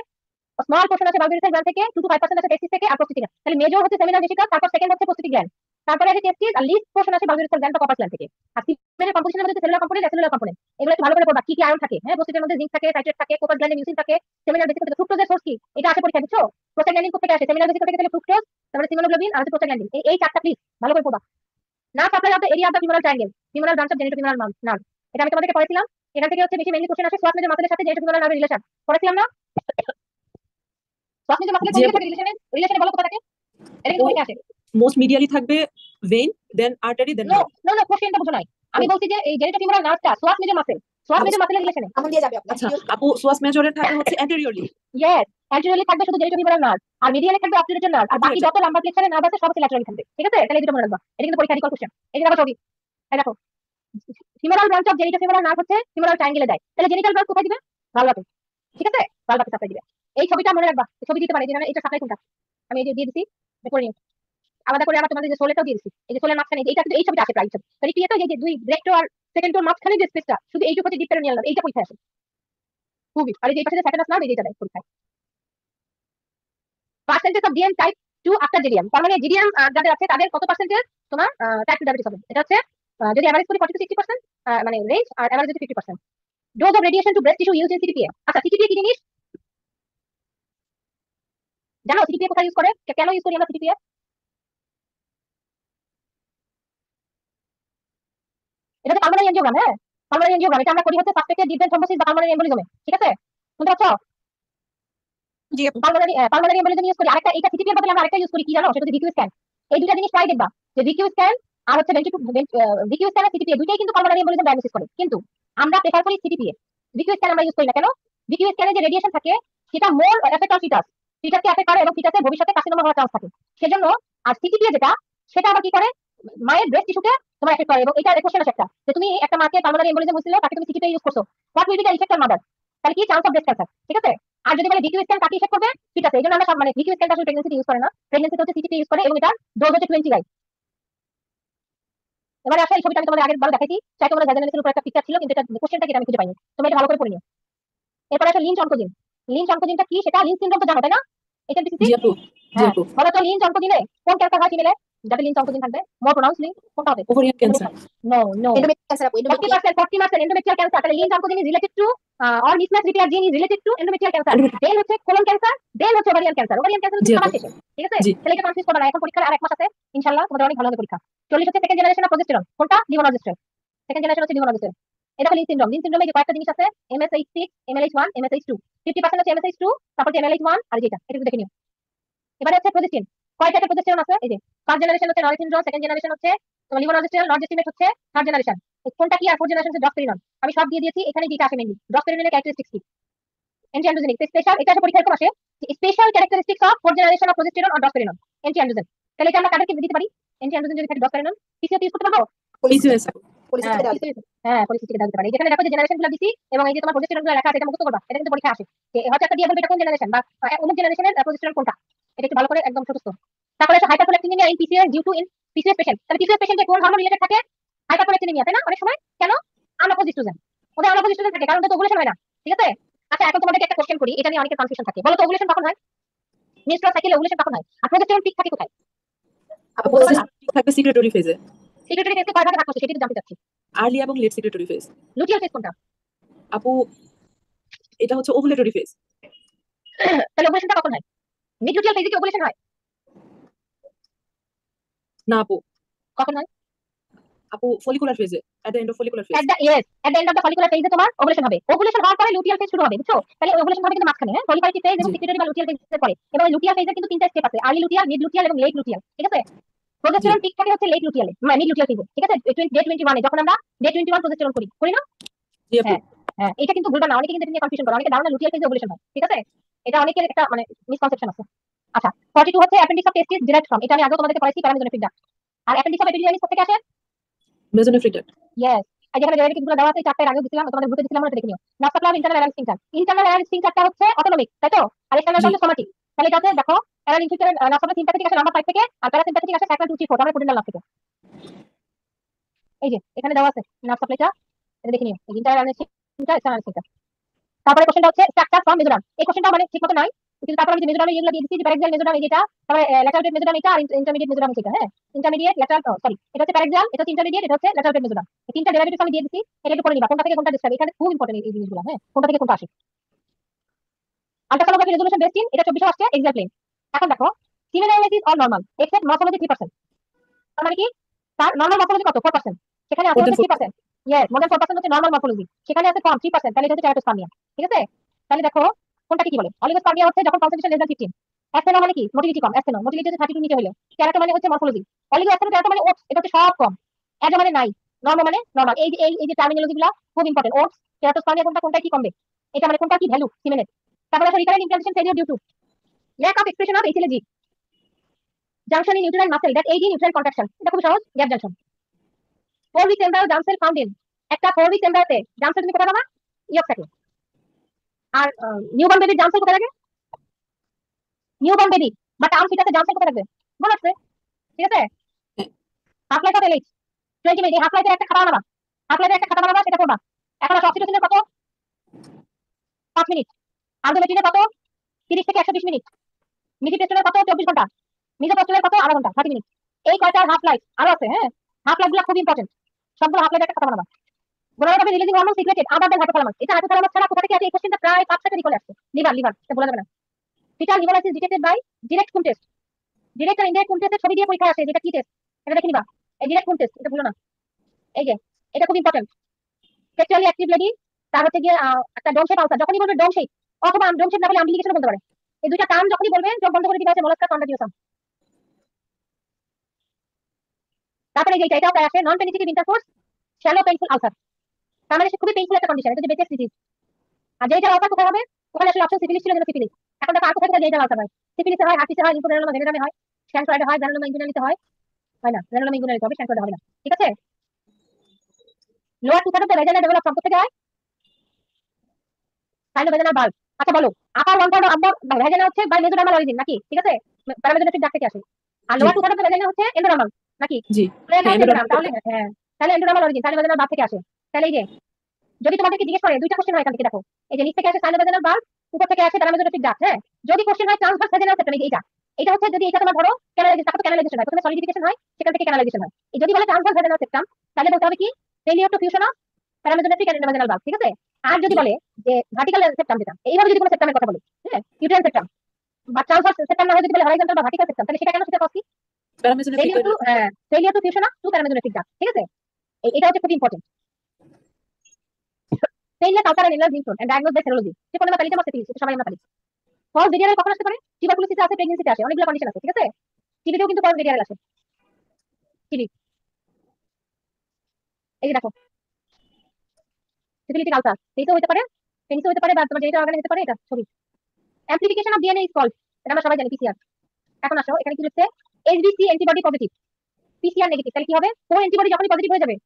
স্মল পোর্শন আছে বালভেরিসাল গ্ল্যান্ড থেকে, 2 to 5% আছে টেস্টিস থেকে, আর প্রোস্টেট গ্ল্যান্ড। তাহলে মেজর হচ্ছে সেমিনাল ভেসিকল, তারপর সেকেন্ড হচ্ছে প্রোস্টেট গ্ল্যান্ড, তারপরে আছে টেস্টিস, আর লিস্ট পোর্শন আছে বালভেরিসাল গ্ল্যান্ড বা কপাস গ্ল্যান্ড থেকে। আর সিমেন্টের কম্পোজিশনের মধ্যে সেলুলার কম্পোনেন্ট, অ্যাসেলুলার কম্পোনেন্ট, এগুলো একটু ভালো করে পড়বা। কি কি আয়রন থাকে? হ্যাঁ প্রোস্টেটের মধ্যে জিঙ্ক থাকে, সাইট্রেট থাকে, কপাস গ্ল্যান্ডে মিউসিন থাকে, সেমিনাল ভেসিকল থেকে ফ্রুক্টোজের সোর্স কি? এটা আসে পরীক্ষা, বুঝছো? প্রোস্টাগ্ল্যান্ডিন কোথা থেকে আসে? সেমিনাল ভেসিকল থেকে, তাহলে ফ্রুক্টোজ, তারপরে সিমোনোগ্লোবিন, আর হচ্ছে প্রোস্টাগ্ল্যান্ডিন। এই চারটা প্লিজ ভালো করে পড়বা। না supply of the area of the femoral triangle, femoral branch of genitofemoral nerve, এটা আমি তোমাদেরকে পড়েছিলাম। এখান থেকে হচ্ছে বেশি মেইনলি কোশ্চেন আসে সোয়াস মেজর মাসলের সাথে জেনিটোফিমোরাল নার্ভের রিলেশন, পড়েছিলাম না? সোয়াস মেজর মাসলের কোন জি দিকে আপু। থাকে রিলেশনে বলো কোথা থাকে? এটা কিন্তু পরীক্ষা আসে। মোস্ট মিডিয়ালি থাকবে ভেইন, দেন আর্টারি, দেন নো নার্ভ। নো নো, কোশ্চেনটা বুঝো নাই। আমি বলছি যে এই জেনিটোফিমোরাল নার্ভটা সোয়াস মেজর মাসল, সোয়াস মেজর মাসলের রিলেশনে। আমন দিয়ে যাবে আপু। আচ্ছা আপু, সোয়াস মেজরের থাকে হচ্ছে অ্যান্টেরিয়রলি। ইয়েস অ্যান্টেরিয়রলি থাকবে শুধু জেনিটোফিমোরাল নার্ভ, আর মিডিয়ালে থাকবে অবটুরেটর নার্ভ, আর বাকি যত লাম্বার ফ্লেক্সনের নার্ভ আছে সব হচ্ছে ল্যাটারালি থাকবে, ঠিক আছে? তাহলে এই দুটো মনে রাখবা, এটা কিন্তু পরীক্ষা রিকল কোশ্চেন। এই যে দেখো ছবি, এই দেখো femoral branch of genitofemoral nerve হচ্ছে ফিমোরাল ট্রায়াঙ্গেলে যায়, তাহলে জেনিটাল ব্রাঞ্চ কোথায় দিবে? ভালভাতে, ঠিক আছে? ভালভাতে সাপ্লাই দিবে। এই ছবিটা মনে রাখবা, ছবি দিতে পারে যে এটা সাপ্লাই কোনটা, আমি এই যে দিয়ে দিছি, করে নিও। আলাদা করে আবার তোমাদের যে সোলেটাও দিয়ে দিছি, এই যে সোলের মাঝখানে এটা কিন্তু এই ছবিটা আসে প্রায় ছবি, তাহলে কি এটা যে দুই ব্রেকটো আর সেকেন্ডটোর মাঝখানে যে স্পেসটা, শুধু এইটুকু হচ্ছে ডিপ পেরিনিয়াল নার্ভ, এইটা পরীক্ষায় আসে খুবই। আর এই যে পাশে যে স্যাটেনাস নার্ভ, এই যে এটা দেয় পরীক্ষায়। Percentage of DN type two after GDM. তার মানে জিডিএম যাদের আছে তাদের কত পার্সেন্টেজ তোমার টাইপ 2 ডায়াবেটিস হবে? এটা হচ্ছে যদি এভারেজ করি 40 to 60% মানে রেঞ্জ, আর এভারেজ যদি 50%। Dose of radiation to breast tissue use in CTPA. আচ্ছা, সিটিপিএ কি জিনিস জানো? সিটিপিএ কোথায় ইউজ করে, কেন ইউজ করি আমরা সিটিপিএ? এটা হচ্ছে পালমোনারি এনজিওগ্রাম। হ্যাঁ, পালমোনারি এনজিওগ্রাম এটা আমরা করি হচ্ছে সাসপেক্টেড ডিপ ভেন থ্রম্বোসিস বা পালমোনারি এম্বোলিজমে। ঠিক আছে, শুনতে পাচ্ছ? জি আপু। পালমোনারি এম্বোলিজম ইউজ করি। আরেকটা এটা সিটিপিএর বদলে আমরা আরেকটা ইউজ করি, কি জানো? সেটা হচ্ছে ভিকিউ স্ক্যান। এই দুইটা জিনিস প্রায় দেখবা যে ভিকিউ স্ক্যান আর হচ্ছে ভিকিউ স্ক্যান আর সিটিপিএ দুইটাই কিন্তু পালমোনারি এম্বোলিজম ডায়াগনোসিস করে, কিন্তু আমরা প্রেফার করি সিটিপিএ। ভিকিউ স্ক্যান আমরা ইউজ করি না কেন? ভিকিউ স্ক্যানে যে রেডিয়েশন থাকে সেটা মোর এফেক্ট অন ফিটাস, ফিটাসকে এফেক্ট করে এবং ফিটাসের ভবিষ্যতে কার্সিনোমা হওয়ার চান্স থাকে। সেজন্য আর সিটিপিএ যেটা, সেটা আবার কি করে, মায়ের ব্রেস্ট টিস্যুকে তোমার এফেক্ট করে। এবং এটা কোশ্চেন আছে একটা, যে তুমি একটা মাকে পালমোনারি এম্বোলিজম হয়েছিল, তাকে তুমি সিটিপিএ ইউজ করছো, what will be the effect on mother? তাহলে কি চান্স অফ ব্রেস্ট ক্যান্সার? ঠিক আছে। আর যদি বলে ভিকিউ স্ক্যান কাকে ইফেক্ট করবে, ফিটাসে। এইজন্য আমরা সব মানে ভিকিউ স্ক্যানটা আসলে প্রেগন্যান্সিতে ইউজ করে না, প্রেগন্যান্সিতে হচ্ছে সিটিপিএ ইউজ করে, এবং এটা ডোজ হচ্ছে 20 গাইড। এবারে আসলে এই ছবিটা আমি তোমাদের আগের বার দেখাইছি, চাই তোমরা ভ্যাজানালিসের উপর একটা পিকচার ছিল, কিন্তু এটা কোশ্চেনটা কি আমি খুঁজে পাইনি, তুমি এটা ভালো করে পড়ে নিও। এরপর আসলে লিঞ্চ অনকোজিন। লিঞ্চ অনকোজিনটা কি? সেটা লিঞ্চ সিনড্রোম তো জানো, তাই না? জি আপু, জি হ্যাঁ, আপু। বলো তো লিঞ্চ অনকোজিনে কোন ক্যান্সার হয় ফিমেলে? যাতে লিঞ্চ অনকোজিন থাকবে, মোর প্রোনাউন্সলি কোনটা হবে? Ovarian cancer. No no, endometrial cancer আপু, এন্ডোমেট্রিয়াল। 40% endometrial cancer. তাহলে Lynch oncogene is related to or mismatch repair gene is related to endometrial cancer. দেন হচ্ছে কোলন ক্যান্সার, দেন হচ্ছে ওভারিয়ান ক্যান্সার। ওভারিয়ান ক্যান্সার হচ্ছে জি সবার আপু, শেষে। ঠিক আছে, জি। তাহলে এটা কনফিউজ করবে না। এখন পরীক্ষার আর 1 মাস আছে, ইনশাআল্লাহ তোমাদের অনেক ভালো হবে পরীক্ষা। 40 হচ্ছে সেকেন্ড জেনারেশন অফ প্রজেস্টেরন। কোনটা? লিভোনর্জেস্ট্রল। সেকেন্ড জেনারেশন হচ্ছে লিভোনর্জেস্ট্রল। এটা হলো লিঞ্চ সিনড্রোম। লিঞ্চ সিনড্রোমে যে কয়েকটা জিনিস আছে, MSH6, MLH1, MSH2। 50% হচ্ছে MSH2, তারপর হচ্ছে MLH1 আর যেটা, এটা একটু দেখে নিও। এবারে হচ্ছে প্রজেস্টিন। কয় টাইপের প্রজেস্টেরন আছে? এই যে ফার্স্ট জেনারেশন হচ্ছে নরসিনড্রোম, সেকেন্ড জেনারেশন হচ্ছে তোমার লিভোনর্জেস্ট্রল, নরজেস্টিমেট হচ্ছে থার্ড জেনারেশন। কোনটা কি? আর ফোর্থ জেনারেশন হচ্ছে ডক্সপেরিনন। আমি সব দিয়ে দিয়েছি, এখানে যেটা আসে মেইনলি ডক্সপেরিননের ক্যারেক্টারিস্টিক্স কি, এন্টি অ্যান্ড্রোজেনিক স্পেশাল। এটা আসে পরীক্ষা এরকম আসে, special characteristics of fourth generation of progesterone or drospirenone, anti androgen. তাহলে এটা আমরা কাদেরকে দিতে পারি? এন্টি অ্যান্ড্রোজেন যদি থাকে ডক্সপেরিনন। পিসিও ইউজ করতে পারবো? পিসিওএস আপু। পলিসিস্টিক দেওয়া যায়। হ্যাঁ, পরিস্থিতিকে দিতে পারি। যেখানে দেখো যে জেনারেশন গুলো দিছি এবং এই যে তোমার প্রজেস্টেরন গুলো লেখা আছে, এটা মুখস্থ করবা। এটা কিন্তু পরীক্ষা আসে যে হয়তো একটা দিয়ে বলবে এটা কোন জেনারেশন বা অমুক জেনারেশনের প্রজেস্টেরন কোনটা। এটা একটু ভালো করে একদম ছোট। তারপরে আছে hyperprolactinaemia in PCOS due to PCOS patient. তাহলে পিসিএস পেশেন্টে কোন হরমোন রিলেটেড থাকে? হাইপারপ্রোলাকটিনিমিয়া, তাই না? অনেক সময় কেন? আনাপোজ ইস্ট্রোজেন। ওদের আনাপোজ ইস্ট্রোজেন থাকে কারণ তো ওভুলেশন হয় না। ঠিক আছে। আচ্ছা, এখন তোমাদেরকে একটা কোশ্চেন করি, এটা নিয়ে অনেকের কনফিউশন থাকে। বলো তো ওভুলেশন কখন হয়? মেনস্ট্রুয়াল সাইকেলে ওভুলেশন কখন হয়? আর প্রজেস্টেরন পিক থাকে কোথায়? আপু বলতে বলতে পারবা? থাকবে সিক্রেটরি ফেজে। সিক্রেটরি ফেজকে কয় ভাগে ভাগ করছে সেটা একটু জানতে চাচ্ছি। আর্লি এবং late secretory phase. Luteal phase কোনটা? আপু এটা হচ্ছে ওভুলেটরি ফেজ। তাহলে ওভুলেশনটা কখন হয়? মিড লুটিয়াল ফেজে কি ওভুলেশন হয়? না আপু, কখন হয়? আপু ফলিকুলার ফেজে, at the end of follicular phase. at the end of the follicular phase তোমার ওভুলেশন হবে। ওভুলেশন হওয়ার পরে লুটিয়াল ফেজ শুরু হবে, বুঝছো? তাহলে ওভুলেশন হবে কিন্তু মাঝখানে, হ্যাঁ, ফলিকুলার ফেজ এবং জি সিক্রেটরি বা লুটিয়াল ফেজের পরে। এবং লুটিয়াল ফেজের কিন্তু তিনটা স্টেপ আছে, আর্লি লুটিয়াল, মিড লুটিয়াল এবং লেট লুটিয়াল। ঠিক আছে। জি প্রজেস্টেরন পিক থাকে হচ্ছে লেট লুটিয়ালে, মানে মিড লুটিয়াল ফেজে। ঠিক আছে, ডে 21 এ যখন আমরা ডে 21 প্রজেস্টেরন করি, করি না? জি আপু। হ্যাঁ হ্যাঁ, এটা কিন্তু ভুলবা না। অনেকে কিন্তু এটা নিয়ে কনফিউশন করে, অনেকে ধারণা লুটিয়াল ফেজে ওভুলেশন হয়। ঠিক আছে, এটা অনেকের একটা মানে মিসকনসেপশন আছে। আচ্ছা, 42 হচ্ছে appendix of testis derived from. এটা আমি আগেও তোমাদেরকে পড়াইছি, প্যারামিজোনেফ্রিক ডাক্ট। আর অ্যাপেন্ডিক্স অফ এপিডিডিয়ামিস কোথা থেকে আসে? Mesonephric duct. ইয়েস। এই যেখানে ডেরিভেটিভ গুলো দেওয়া আছে, চারটার আগেও দিছিলাম, তোমাদের গ্রুপে দিছিলাম, ওটা দেখে নিও। নাস্তা ইন্টারনাল অ্যারাল স্ফিংটার। ইন্টারনাল অ্যারাল স্ফিংটারটা হচ্ছে অটোনমিক, তাই তো? আর এক্সটার্নালটা জি হচ্ছে সোমাটিক। তাহলে এটা হচ্ছে দেখো, অ্যারাল স্ফিংটার নাস্তা সিম্প্যাথেটিক আসে নাম্বার 5 থেকে, আর প্যারাসিম্প্যাথেটিক আসে সাইক্লোন 2 3 4, আমরা কোডিনাল নাম থেকে। এই যে এখানে দেওয়া আছে নাস্তা প্লেটা, এটা দেখে নিও। Internal anal sphincter, external sphincter. তারপরে কোশ্চেনটা হচ্ছে স্ট্রাকচার ফ্রম মেজোরাম। এই কোশ্চেনটা মানে ঠিকমতো নাই, কিন্তু তারপর আমি যে মেজোরামে এগুলো দিয়ে দিচ্ছি, যে প্যারাক্সিয়াল মেজোরাম এই যেটা, তারপরে ল্যাটারাল মেজোরাম এটা, আর ইন্টারমিডিয়েট মেজোরাম এটা। হ্যাঁ, ইন্টারমিডিয়েট ল্যাটারাল, সরি, এটা হচ্ছে প্যারাক্সিয়াল, এটা হচ্ছে ইন্টারমিডিয়েট, এটা হচ্ছে ল্যাটারাল মেজোরাম। এই তিনটা ডেরিভেটিভ আমি দিয়ে দিচ্ছি, এটা একটু করে নিবা কোনটা থেকে কোনটা ডিসক্রাইব। এখানে খুব ইম্পর্টেন্ট এই জিনিসগুলো, হ্যাঁ, কোনটা থেকে কোনটা আসে। আল্ট্রাসোনোগ্রাফি রেজোলিউশন বেস্ট ইন, এটা 24 আসছে এক্সাক্ট প্লেন। এখন দেখো, semen analysis or normal except morphology 3%। তার মানে কি? তার নরমাল মরফোলজি কত? 4%। সেখানে আছে মোর দেন হচ্ছে 4%। 3%। ইয়েস, মোর দ্যান 4% হচ্ছে নরমাল মরফোলজি, সেখানে আছে কম 3%। তাহলে এটা হচ্ছে কেরাটোস্পার্মিয়া। ঠিক আছে, তাহলে দেখো কোনটাকে কি বলে। অলিগোস্পার্মিয়া হচ্ছে যখন কনসেন্ট্রেশন লেস দ্যান 15। অ্যাসথেনো মানে কি? মোটিলিটি কম। অ্যাসথেনো মোটিলিটি হচ্ছে 32 নিচে হলো। কেরাটো মানে হচ্ছে মরফোলজি। অলিগো অ্যাসথেনো কেরাটো মানে ওটস, এটা হচ্ছে সব কম। অ্যাজো মানে নাই, নরমাল মানে নরমাল। এই যে টার্মিনোলজিগুলো খুব ইম্পর্টেন্ট। ওটস, কেরাটোস্পার্মিয়া কোনটা, কোনটা কি কমবে, এটা মানে কোনটা কি ভ্যালু সিমেনের। তারপরে আছে recurrent implantation failure due to lack of expression of HLG junction in uterine muscle that aid in uterine contraction. এটা খুব সহজ, gap junction. 4 weeks embryo germ cell found in, একটা 4 weeks embryoতে germ cell তুমি কোথায় পাবা? ইয়ক থাকে। আর নিউবর্ন বেবির germ sell কোথায় থাকে? নিউবর্ন বেবি বা টার্ম ফিটাসে জার্ম সেল কোথায় থাকবে? মনে আছে? ঠিক আছে। Half life of LH 20 minute. Half লাইফের একটা খাতা বানাবা, হাফ লাইফের একটা খাতা বানাবা, সেটা করবা। এখন আসো, অক্সিটোসিনের কত? 5 মিনিট। আর্গোমেটিনের কত? 30 থেকে 120 মিনিট। মিথিটেস্টনের কত? 24 ঘন্টা। মিজোপস্টেলের কত আধা ঘন্টা 30 মিনিট। এই কয়টা হাফ লাইফ আরো আছে, হ্যাঁ হাফ লাইফ গুলো খুব ইম্পর্টেন্ট, সবগুলো হাফ লাইফ একটা কথা বানাবা। Gonadotropic releasing hormone secreted other than hypothalamus. এটা হাইপোথ্যালামাস ছাড়া কোথা থেকে আছে? এই কোশ্চেনটা প্রায় 5-6 টা চলে আসছে। লিভার এটা বলা যাবে না। ফিটাল লিভারাইসিস detected by direct Coombs test. Direct আর ইনডাইরেক্ট কুম টেস্টের ছবি দিয়ে পরীক্ষা আসে, যেটা কি টেস্ট এটা দেখে নিবা। এই ডিরেক্ট কুম টেস্ট এটা ভুলো না। এই যে এটা খুব ইম্পর্টেন্ট। সেক্সুয়ালি অ্যাক্টিভ লেডি, তার হচ্ছে গিয়ে একটা ডোম শেপ আলসার, যখনই বলবে ডোম শেপ অথবা ডোম শেপ না বলে অ্যাম্প্লিকেশন বলতে পারে। এই দুইটা টার্ম যখনই বলবে চোখ বন্ধ করে দিবা হচ্ছে মোলাস্কাস কন্ডাজিওসাম। তারপরে এই যে এটাও প্রায় আসে non penetrative intercourse shallow painful ulcer, তার মানে খুবই পেইনফুল একটা কন্ডিশন, এটা যে বেসিস ডিজিজ। আর যেটা আলসার কোথায় হবে? ওখানে আসলে অপশন সিফিলিস ছিল, যেটা সিফিলিস। এখন দেখো আর কোথায় কোথায় যেটা আলসার হয়? সিফিলিসে হয়, হার্টিসে হয়, ইনফ্লুয়েঞ্জামা ভেনেরামে হয়, স্ট্যানফোর্ডে হয়, গ্রানুলোমা ইনগুইনালিতে হয় না, গ্রানুলোমা ইনগুইনালিতে হবে, স্ট্যানফোর্ডে হবে না। ঠিক আছে? Lower two third of the vagina develop from কোথা থেকে হয়? Sinovaginal bulb. আচ্ছা বলো, upper one third of the vagina হচ্ছে বাই মেসোডার্মাল অরিজিন নাকি? ঠিক আছে, প্যারামেসোডার্মিক ডাক থেকে আসে। আর lower two third of the vagina হচ্ছে এন্ডোডার্মাল নাকি? জি এন্ডোডার্মাল। তাহলে হ্যাঁ, তাহলে এন্ডোডার্মাল অরিজিন সাইনোভেজানাল বাল্ব থেকে আসে। তাহলে এই যে যদি তোমাদেরকে জিজ্ঞেস করে, দুইটা কোশ্চেন হয় এখান থেকে, দেখো এই যে নিচ থেকে আসে সাইনোভেজানাল বাল্ব, উপর থেকে আসে প্যারামেসোডার্মিক ডাক। হ্যাঁ, যদি কোশ্চেন হয় ট্রান্সভার্স ভেজাইনাল সেপ্টাম, এটা হচ্ছে যদি এটা তোমার ধরো ক্যানালাইজেশন, তারপর ক্যানালাইজেশন হয়, প্রথমে সলিডিফিকেশন হয়, সেখান থেকে ক্যানালাইজেশন হয়। এই যদি বলে ট্রান্সভার্স ভেজাইনাল সেপ্টাম, তাহলে বলতে হবে কি failure to fusion of paramesonephric and sinovaginal bulb. ঠিক আছে? আর যদি বলে যে ভার্টিক্যাল সেপ্টাম, যেটা এইভাবে যদি কোনো সেপ্টামের কথা বলে, হ্যাঁ ইউটেরাইন সেপ্টাম বা ট্রান্সভার্স সেপ্টাম না হয় যদি বলে হরাইজন্টাল বা ভার্টিক্যাল সেপ্টাম, তাহলে সেটা কেন সেটা কষ্ট? Paramesonephric failure to fusion of two paramesonephric duct. ঠিক আছে? এটা হচ্ছে খুব important. Failure culture and energy influence and diagnose by serology. যে কোনো তালিকা মাসে তিরিশ, সবাই আমরা পারি। ফলস ভেরিয়াল কখন আসতে পারে? টিউবারকুলোসিসে আছে, প্রেগন্যান্সিতে আসে, অনেকগুলো কন্ডিশন আছে। ঠিক আছে? টিবিতেও কিন্তু ফলস ভেরিয়াল আসে। টিবি এই যে দেখো সিফিলিটিক আলসার, এইটাও হতে পারে, পেনিসও হতে পারে, বা তোমার যেটা অর্গানে হতে পারে। এটা ছবি amplification of DNA is called, এটা আমরা সবাই জানি পিসিআর। এখন আসো এখানে কি হচ্ছে? এইচবিসি অ্যান্টিবডি পজিটিভ, পিসিআর নেগেটিভ। তাহলে কি হবে? কোন অ্যান্টিবডি যখনই পজিটিভ হয়ে যাবে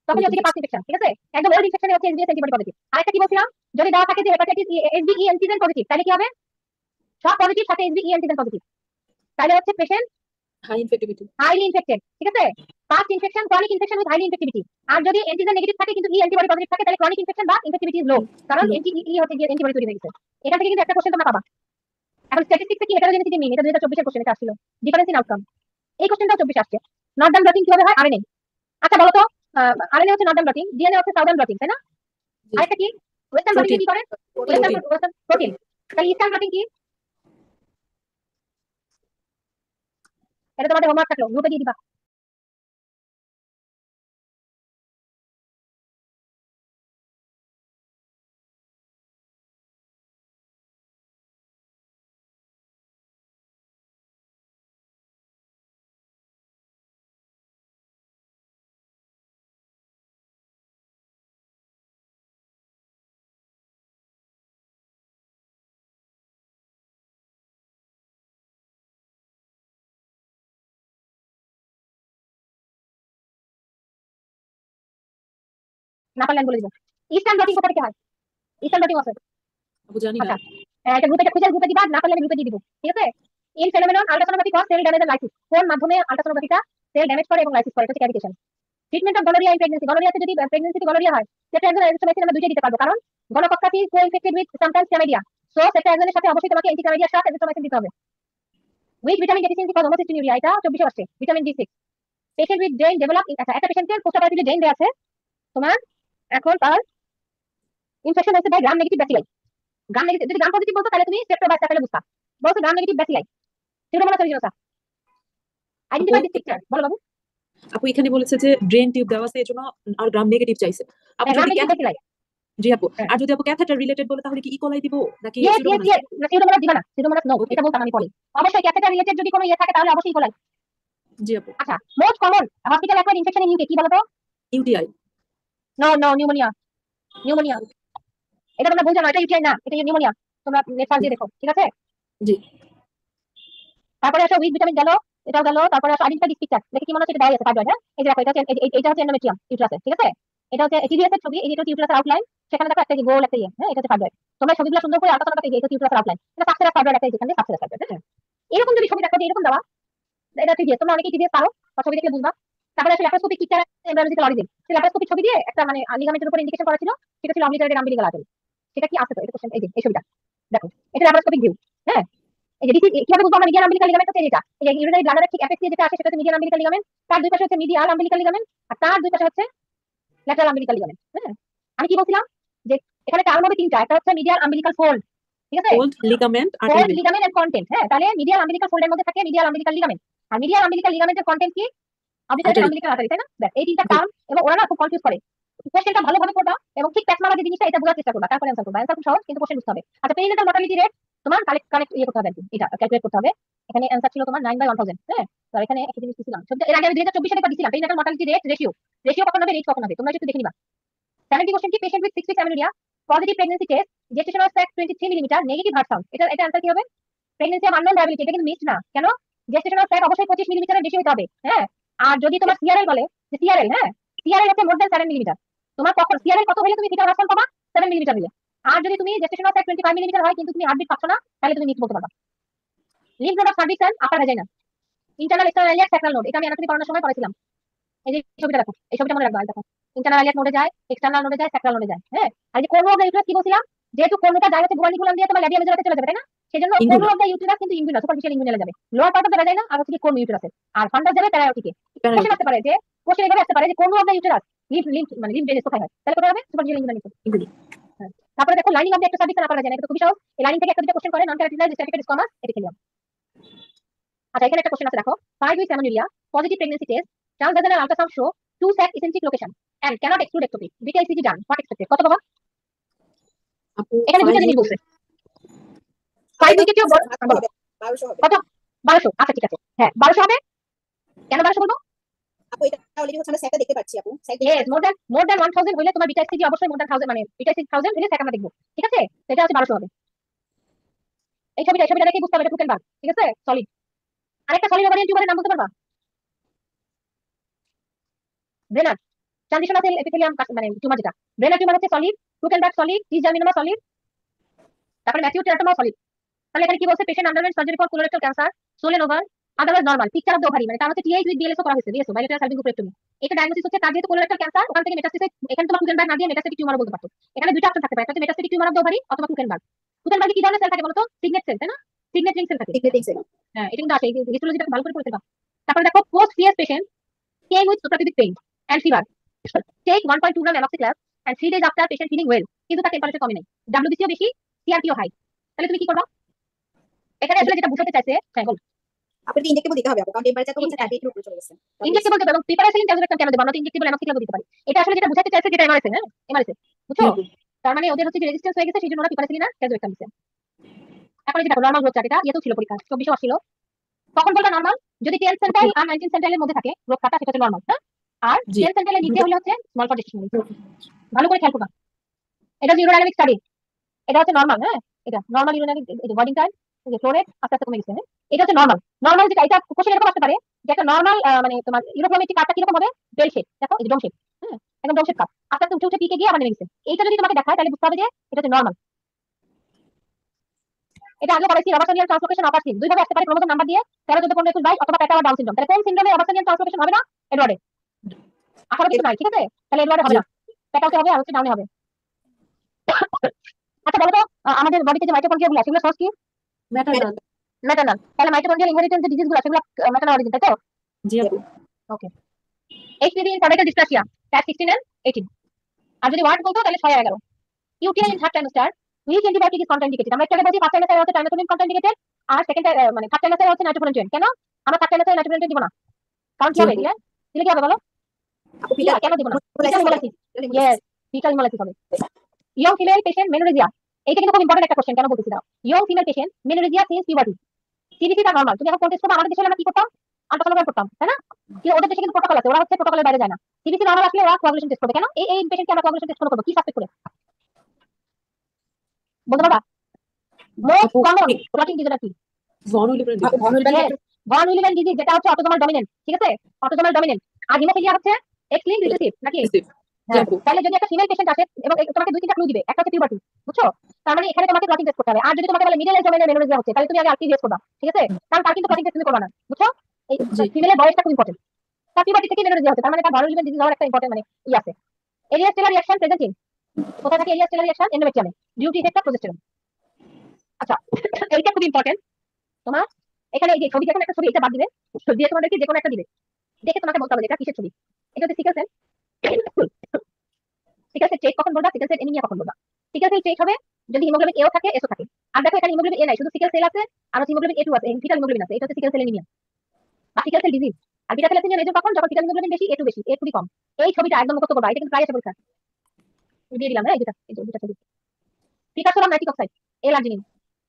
তখনই হচ্ছে পাস ইনফেকশন। ঠিক আছে? একদম ওল্ড ইনফেকশনে হচ্ছে এইচবিএস অ্যান্টিবডি পজিটিভ। আরেকটা কি বলছিলাম, যদি দেওয়া থাকে যে হেপাটাইটিস এইচবিই অ্যান্টিজেন পজিটিভ, তাহলে কি হবে? সব পজিটিভ সাথে এইচবিই অ্যান্টিজেন পজিটিভ, তাহলে হচ্ছে patient high infectivity. Highly infected. ঠিক আছে? Past infection, chronic infection with highly infectivity. আর যদি অ্যান্টিজেন নেগেটিভ থাকে কিন্তু ই অ্যান্টিবডি পজিটিভ থাকে, তাহলে ক্রনিক ইনফেকশন বা ইনফেক্টিভিটি ইজ লো, কারণ ই হচ্ছে যে অ্যান্টিবডি তৈরি হয়ে গেছে। এখান থেকে কিন্তু একটা কোশ্চেন তোমরা পাবা। এখন স্ট্যাটিস্টিক্সে কি হেটারোজেনিটি মিন, এটা 2024 এর কোশ্চেন, এটা আসছিল ডিফারেন্স ইন আউটকাম। এই কোশ্চেনটাও 24 আসছে। নর্দার্ন ব্লটিং কিভাবে হয়? আরএনএ। আচ্ছা বলো তো, আরএনএ হচ্ছে নর্দার্ন ব্লটিং, ডিএনএ হচ্ছে সাউদার্ন ব্লটিং, তাই না? আরেকটা কি ওয়েস্টার্ন ব্লটিং কি করে? Western protein. তাহলে ইস্টার্ন ব্লটিং কি? এটা তোমাদের হোমওয়ার্ক থাকলো, গ্রুপে দিয়ে দিবা। না পারলে আমি বলে দিব। ইস্টার্ন ব্লটিং কোথা থেকে হয়? ইস্টার্ন ব্লটিং আছে। আপু জানি না। আচ্ছা এটা গ্রুপে খুঁজে গ্রুপে দিবা, না পারলে আমি গ্রুপে দিয়ে দিব। ঠিক আছে? In phenomenon ultrasonography cause cell damage and lysis, কোন মাধ্যমে আল্ট্রাসোনোগ্রাফিটা সেল ড্যামেজ করে এবং লাইসিস করে? এটা হচ্ছে cavitation. Treatment of gonorrhoea in pregnancy, গনোরিয়াতে যদি প্রেগন্যান্সিতে গনোরিয়া হয়, সেটা একজন এরিথ্রোমাইসিন আমরা দুইটাই দিতে পারবো, কারণ gonococci co infected with sometimes chlamydia, so সেটা একজনের সাথে অবশ্যই তোমাকে অ্যান্টিক্লামাইডিয়া সাথে এরিথ্রোমাইসিন দিতে হবে। With vitamin deficiency cause homocystinuria, এটা 24 আসছে। ভিটামিন ডি6 পেশেন্ট উইথ ব্রেইন ডেভেলপ। আচ্ছা একটা পেশেন্টের পোস্ট অপারেটিভ ব্রেইন দেয়া আছে তোমার, এখন তার ইনফেকশন হচ্ছে by gram negative bacilli. Gram negative যদি গ্রাম পজিটিভ বলতো তাহলে তুমি সেপ্টো বা স্ট্যাফিলোকোকাস বুঝতা, বলতো gram negative bacilli. Pseudomonas aeruginosa. Identify this picture, বলো বাবু। আপু এখানে বলেছে যে ব্রেন টিউব দেওয়া আছে এজন্য আর গ্রাম নেগেটিভ চাইছে। আপু গ্রাম যদি নেগেটিভ ব্যাসিলাই। জি আপু, আর যদি আপু ক্যাথেটার রিলেটেড বলে তাহলে কি ইকোলাই দিব নাকি ইয়েস ইয়েস সিউডোমোনাস? ইয়েস, না সিউডোমোনাস দিবা না, সিউডোমোনাস নো, ওকে এটা বলতাম আমি পরে। অবশ্যই ক্যাথেটার রিলেটেড যদি কোনো ইয়ে থাকে তাহলে অবশ্যই কোলাই। জি আপু। আচ্ছা most common hospital acquired infection in UK কি বলো তো? UTI. No no, pneumonia. Pneumonia এটা তোমরা বুঝো না, এটা ইউটিআই না, এটা নিউমোনিয়া। তোমরা নেট সার্চ দিয়ে দেখো। ঠিক আছে? জি। তারপরে আসো উইথ ভিটামিন গেল, এটাও গেল। তারপরে আসো আইডেন্টিফাই দিস পিকচার, দেখে কি মনে হচ্ছে এটা দেওয়া আছে ফাইব্রয়েড। হ্যাঁ এই যে দেখো, এটা হচ্ছে এটা হচ্ছে এন্ডোমেট্রিয়াম ইউট্রাসে। ঠিক আছে? এটা হচ্ছে টিডিএস এর ছবি, এই যে এটা ইউট্রাসের আউটলাইন, সেখানে দেখো একটা গোল একটা ইয়ে, হ্যাঁ এটা হচ্ছে ফাইব্রয়েড। তোমরা ছবিগুলো সুন্দর করে আলাদা আলাদা, এই যে এটা ইউট্রাসের আউটলাইন, এটা সাবসেরাস ফাইব্রয়েড একটা, এখানে সাবসেরাস ফাইব্রয়েড। হ্যাঁ এরকম যদি ছবি দেখো যে এরকম দেওয়া, এটা টিডিএস, তোমরা অনেকেই টিডিএস পারো বা ছবি দেখলে বুঝবা। তারপরে আসলে ল্যাপারোস্কোপিক পিকচার এমব্রায়োলজিক্যাল অরিজিন, সেই ল্যাপারোস্কোপিক ছবি দিয়ে একটা মানে লিগামেন্টের উপর ইন্ডিকেশন করা ছিল, সেটা ছিল অমলিটারের আম্বিলিকাল আর্টারি। সেটা কি আছে তো এটা কোশ্চেন, এই যে এই ছবিটা দেখো, এটা ল্যাপারোস্কোপিক ভিউ। হ্যাঁ এই যে কিভাবে বুঝবো আমরা মিডিয়াল আম্বিলিকাল লিগামেন্ট হচ্ছে এটা, এই যে ইউরিনারি ব্লাডারের ঠিক অ্যাপেক্স দিয়ে যেটা আসে সেটা হচ্ছে মিডিয়াল আম্বিলিকাল লিগামেন্ট, তার দুই পাশে হচ্ছে মিডিয়াল আম্বিলিকাল লিগামেন্ট, আর তার দুই পাশে হচ্ছে ল্যাটারাল আম্বিলিকাল লিগামেন্ট। হ্যাঁ, আমি কি বলছিলাম যে এখানে টার্ম হবে তিনটা, একটা হচ্ছে মিডিয়াল আম্বিলিকাল ফোল্ড, ঠিক আছে, ফোল্ড, লিগামেন্ট আর fold tendon. Ligament and content. হ্যাঁ, তাহলে মিডিয়াল আম্বিলিকাল ফোল্ডের মধ্যে থাকে মিডিয়াল আম্বিলিকাল লিগামেন্ট, আর মিডিয়াল আম্বিলিকাল লিগামেন্টের কন্টেন্ট কি? Artery, artery. আম্বিলিকাল আর্টারি, তাই না? ব্যাস, এই তিনটা জি। টার্ম, এবং ওরা না খুব কনফিউজ করে। কোশ্চেনটা ভালোভাবে করবা এবং ঠিক প্যাচ মারা যে জিনিসটা এটা বোঝার চেষ্টা করবা, তারপরে অ্যানসার করবা। অ্যানসার খুব সহজ, কিন্তু কোশ্চেন বুঝতে হবে। আচ্ছা, পেরিনেটাল মর্টালিটি রেট তোমার কালেক্ট কালেক্ট করতে হবে, এটা ক্যালকুলেট করতে হবে। এখানে অ্যানসার ছিল তোমার 9/1000। হ্যাঁ, তো এখানে একটা জিনিস দিছিলাম, এর আগে আমি 2024 সালে দিছিলাম perinatal mortality rate ratio. Ratio কখন হবে, রেট কখন হবে, তোমরা একটু দেখে নিবা। 70 কোশ্চেন কি, patient with 6 weeks amenorrhea, positive pregnancy test, gestational sac 23 millimetre, negative heart sound. এটা অ্যানসার কি হবে? প্রেগন্যান্সি অফ আননোন ভায়াবিলিটি, এটা কিন্তু মিসড না। কেন? জেস্টেশনাল স্যাক অবশ্যই 25 মিলিমিটারের বেশি হতে হবে। হ্যাঁ, আর যদি তোমার সিআরএল বলে যে সিআরএল, হ্যাঁ, সিআরএল হচ্ছে মোর দ্যান 7 মিলিমিটার, তোমার কখন সিআরএল কত হলে তুমি ফিটাল হার্ট সাউন্ড পাবা? 7 মিলিমিটার হলে। আর যদি তুমি জেস্টেশনাল স্যাক 25 মিলিমিটার হয় কিন্তু তুমি হার্টবিট পাচ্ছ না, তাহলে তুমি মিস বলতে পারবা। Lymph node of cervix and upper vagina, internal external iliac sacral node, এটা আমি অ্যানাটমি পড়ানোর সময় পড়াইছিলাম। এই যে ছবিটা দেখো, এই ছবিটা মনে রাখবা। দেখো, ইন্টারনাল ইলিয়াক নোডে যায়, এক্সটারনাল নোডে যায়, স্যাক্রাল নোডে যায়। হ্যাঁ, আর যে কোন অফ দ্য ইউটেরাস কি বলছিলাম, যেহেতু কোনটা যায় হচ্ছে গুয়ানিকুলাম দিয়ে তোমার ল্যাবিয়া মেজরাতে চলে যাবে, তাই না? সেজন্য কোন ইনগুলা। অফ দ্য ইউটেরাস কিন্তু ইনগুলা সুপারফিশিয়াল ইনগুলা যাবে, lower part of the vagina আর হচ্ছে কি কোন ইউটেরাসে, আর ফান্ডাস যাবে প্যারায়োটিকে। Question parallel. আসতে পারে যে, কোশ্চেন এভাবে আসতে পারে যে কোন of the uterus lymph lymph মানে লিম্ফ ড্রেনেজ কোথায় হয়, তাহলে কোথায় হবে? সুপারফিশিয়াল ইনগুলা নিচে। ইনগুলি। হ্যাঁ, তারপরে দেখো lining of the ectocervix and upper vagina, এটা তো খুবই সহজ। এই লাইনিং থেকে একটা দুটো কোশ্চেন করে, নন ক্যারেক্টারাইজড স্ট্যাটিক স্কমাস, এটা খেলিয়াম। আচ্ছা, এখানে একটা কোশ্চেন আছে, দেখো, 5 weeks amenorrhea, positive pregnancy test, transvaginal ultrasound show 2 sac eccentric location and cannot exclude ectopic, beta ECG done, what expected? কত পাবা? আপু এখানে দুটো জিনিস বলছে। 5 week কেও বলো 1200 হবে। কত? 1200। আচ্ছা, ঠিক আছে। হ্যাঁ, 1200 হবে। কেন 1200 বলবো? আপু এটা অলরেডি হচ্ছে আমরা স্যাকটা দেখতে পাচ্ছি আপু। স্যাক ইয়েস, মোর দ্যান 1000 হইলে তোমার বিটা ECG অবশ্যই মোর দ্যান 1000, মানে বিটা 6000 হলে স্যাক আমরা দেখবো। ঠিক আছে, সেটা হচ্ছে 1200 হবে। এই ছবিটা দেখে বুঝতে হবে এটা টুকেন বার। ঠিক আছে, সলিড। আরেকটা সলিড ওভারিয়ান টিউমারের নাম বলতে পারবা? ব্রেনার ট্রানজিশনাল সেল এপিথেলিয়াম, মানে টিউমার যেটা। ব্রেনার টিউমার হচ্ছে solid, Krukenberg solid, dysgerminoma solid, তারপরে ম্যাথিউ টেরাটোমা সলিড। তাহলে এখানে কি বলছে? Patient underwent surgery for colorectal cancer, swollen ovary, otherwise normal, picture of the ovary, মানে তার হচ্ছে টিএইচ উইথ বিএলএসও করা হয়েছে, বিএসও বাইলেটারাল সার্ভিং উপরেক্টমি। এটা ডায়াগনোসিস হচ্ছে তার যেহেতু কোলোরেক্টাল ক্যান্সার, ওখান থেকে মেটাস্টেসিস, এখানে তোমার টুকেনবার্গ না দিয়ে মেটাস্টেটিক টিউমারও বলতে পারতো। এখানে দুইটা অপশন থাকতে পারে, একটা হচ্ছে metastatic tumour of the ovary অথবা টুকেনবার্গ। টুকেনবার্গে কি ধরনের সেল থাকে বলতো? সিগনেট সেল, তাই না? সিগনেট রিং সেল থাকে। সিগনেটিং সেল। হ্যাঁ, এটা কিন্তু আছে, এই হিস্টোলজিটা ভালো করে পড়তে পারবা। তারপরে দেখো, post CS patient came with suprapubic pain and fever. Take 1.2 gram amoxiclav and 3 days after patient feeling well. কিন্তু তার টেম্পারেচার কমে নাই, WBCও বেশি, CRPও হাই। তাহলে তুমি কি করবা? এখানে আসলে যেটা বুঝাতে চাইছে, হ্যাঁ বল। আপনাকে ইনজেক্টেবল দিতে হবে আপু, কারণ টেম্পারেচার তো হচ্ছে 38 এর উপরে চলে গেছে। ইনজেক্টেবল দেব এবং পিপারাসিলিন ট্যাবলেট কেন দেব? আমরা তো ইনজেক্টেবল অ্যামোক্সিক্লাভ দিতে পারি। এটা আসলে যেটা বুঝাতে চাইছে যেটা এমআরএস, হ্যাঁ, এমআরএস, বুঝছো? তার মানে ওদের হচ্ছে যে রেজিস্ট্যান্স হয়ে গেছে, সেজন্য ওরা পিপারাসিলিন আর ট্যাবলেট দিচ্ছে। এখন যেটা নরমাল গ্রোথ চার্ট, এটা ইয়েতেও ছিল পরীক্ষা 24 আসছিল। কখন বলবা নরমাল? যদি 10 সেন্টাইল আর 19 সেন্টাইলের মধ্যে থাকে গ্রোথ চার্টটা, সেটা হচ্ছে নরমাল। হ্যাঁ, আর 10 সেন্টাইলের নিচে হলে হচ্ছে স্মল ফর জেস্টেশনাল। ভালো করে খেয়াল করবা। এটা ইউরোডাইনামিক স্টাডি, এটা হচ্ছে নরমাল। হ্যাঁ, এটা নরমাল ইউরোডাইনামিক, এই যে বডিং টাইম, এই যে ফ্লো রেট আস্তে আস্তে কমে গেছে। হ্যাঁ, এটা হচ্ছে নরমাল। নরমাল যেটা, এটা কোশ্চেন এরকম আসতে পারে যে একটা নরমাল মানে তোমার ইউরোফ্লোমেট্রিক কার্ভটা কিরকম হবে? বেল শেপ, দেখো এই যে ডোম শেপ। হ্যাঁ, একদম ডোম শেপ কার্ভ, আস্তে আস্তে উঠে উঠে পিকে গিয়ে আবার নেমে গেছে। এইটা যদি তোমাকে দেখায় তাহলে বুঝতে হবে যে এটা হচ্ছে নরমাল। এটা আগে পড়াইছি, রবার্টসনিয়ান ট্রান্সলোকেশন অফ সিন, দুইভাবে আসতে পারে ক্রোমোজোম নাম্বার দিয়ে, 13 14 15 21 22 অথবা প্যাটা বা ডাউন সিনড্রোম। তাহলে কোন সিনড্রোমে রবার্টসনিয়ান ট্রান্সলোকেশন হবে না? এডওয়ার্ডে। আঠারো কিছু নাই, ঠিক আছে, তাহলে এডওয়ার্ডে হবে না, প্যাটাতে হবে আর হচ্ছে ডাউনে হবে। আচ্ছা বলো তো, আমাদের বডিতে যে মাইটোকন্ড্রিয়া গুলো আছে, সেগুলো সোর্স কি? ম্যাটারনাল। ম্যাটারনাল। তাহলে মাইটোকন্ড্রিয়াল ইনহেরিটেন্স যে ডিজিজ গুলো, সেগুলো ম্যাটারনাল অরিজিন, তাই তো? জি আপু। ওকে। HPV in cervical dysplasia, tag 16 and 18। আর যদি ওয়ার্ড বলতো তাহলে 6 আর 11। UTI in third trimester, which antibiotic is contraindicated? আমরা একটা বলছি ফার্স্ট ট্রাইমেস্টারে হচ্ছে টাইমেটোনিন কন্ট্রাইন্ডিকেটেড, আর সেকেন্ড মানে থার্ড ট্রাইমেস্টারে হচ্ছে নাইট্রোফেরন। কেন আমরা থার্ড ট্রাইমেস্টারে নাইট্রোফেরন দিব না? কারণ কি হবে? দিলে কি হবে বলো? আপু কি কেন দিব না? Fetal haemolysis. Yes, fetal haemolysis হবে। ইয়ং ফিমেল পেশেন্ট মেনোরেজিয়া, এইটা কিন্তু খুব ইম্পর্টেন্ট একটা কোশ্চেন, কেন বলতেছি দাও। Young female patient menorrhagia since puberty, CBC টা নরমাল। তুমি এখন কোন টেস্ট করবে? আমাদের দেশে আমরা কি করতাম? আল্ট্রাসাউন্ড করতাম, তাই না? কি ওদের দেশে কিন্তু প্রটোকল আছে, ওরা হচ্ছে প্রটোকলের বাইরে যায় না। সিবিসি নরমাল আসলে ওরা কোয়াগুলেশন টেস্ট করবে। কেন এই পেশেন্টকে আমরা কোয়াগুলেশন টেস্ট করব? কি সাসপেক্ট করে বলতে পারবা? মোস্ট কমন ক্লটিং ডিজিজ কি? Von William von Willian disease, যেটা হচ্ছে অটোজোমাল ডমিনেন্ট। ঠিক আছে, অটোজোমাল ডমিনেন্ট। আর হিমোফিলিয়া হচ্ছে এক্স লিঙ্ক রিসেসিভ নাকি? হ্যাঁ, তাহলে যদি একটা ফিমেল পেশেন্ট আসে এবং তোমাকে দুই তিনটা ক্লু দিবে, একটা হচ্ছে পিউবার্টি, বুঝছো? তার মানে এখানে তোমাকে ক্লটিং টেস্ট করতে হবে। আর যদি তোমাকে বলে মিডল এজ ডোমেইনের মেনোরেজিয়া হচ্ছে, তাহলে তুমি আগে আরটি টেস্ট করবা। ঠিক আছে, কারণ তার কিন্তু ক্লটিং টেস্ট তুমি করবা না, বুঝছো? এই ফিমেলের বয়সটা খুব ইম্পর্টেন্ট। তার পিউবার্টি থেকে মেনোরেজিয়া হচ্ছে, তার মানে তার ভন উইলিয়ান ডিজিজ হওয়ার একটা ইম্পর্টেন্ট মানে আছে। Arias Stella reaction present in, কোথা থেকে এরিয়া স্টেলার রিঅ্যাকশন? এন্ডোমেট্রিয়ামে, due to effect of progesterone. আচ্ছা, এইটা খুব ইম্পর্টেন্ট। তোমার এখানে এই যে ছবি, যেকোনো একটা ছবি, এটা বাদ দিবে, দিয়ে তোমাদেরকে যেকোনো একটা দিবে, দেখে তোমাকে বলতে হবে এটা কিসের ছবি। এটা হচ্ছে সিকেল সেল। সিকেল সেল ট্রেট কখন বলবা, সিকেল সেল এনিমিয়া কখন বলবা। সিকেল সেল ট্রেট হবে যদি হিমোগ্লোবিন এও থাকে, এসও থাকে। আর দেখো এখানে হিমোগ্লোবিন এ নাই, শুধু সিকেল সেল আছে আর হিমোগ্লোবিন এ টু আছে, ফিটাল হিমোগ্লোবিন আছে। এটা হচ্ছে সিকেল সেল এনিমিয়া বা সিকেল সেল ডিজিজ। আর বিটা থ্যালাসেমিয়া মেজর কখন, যখন ফিটাল হিমোগ্লোবিন বেশি, এ টু বেশি, এ খুবই কম। এই ছবিটা একদম মুখস্থ করবা, এটা কিন্তু প্রায় আসে পরীক্ষা। দিয়ে দিলাম, হ্যাঁ, এই যে দুটা ছবি। পিকাসোলাম nitric oxide, L arginine.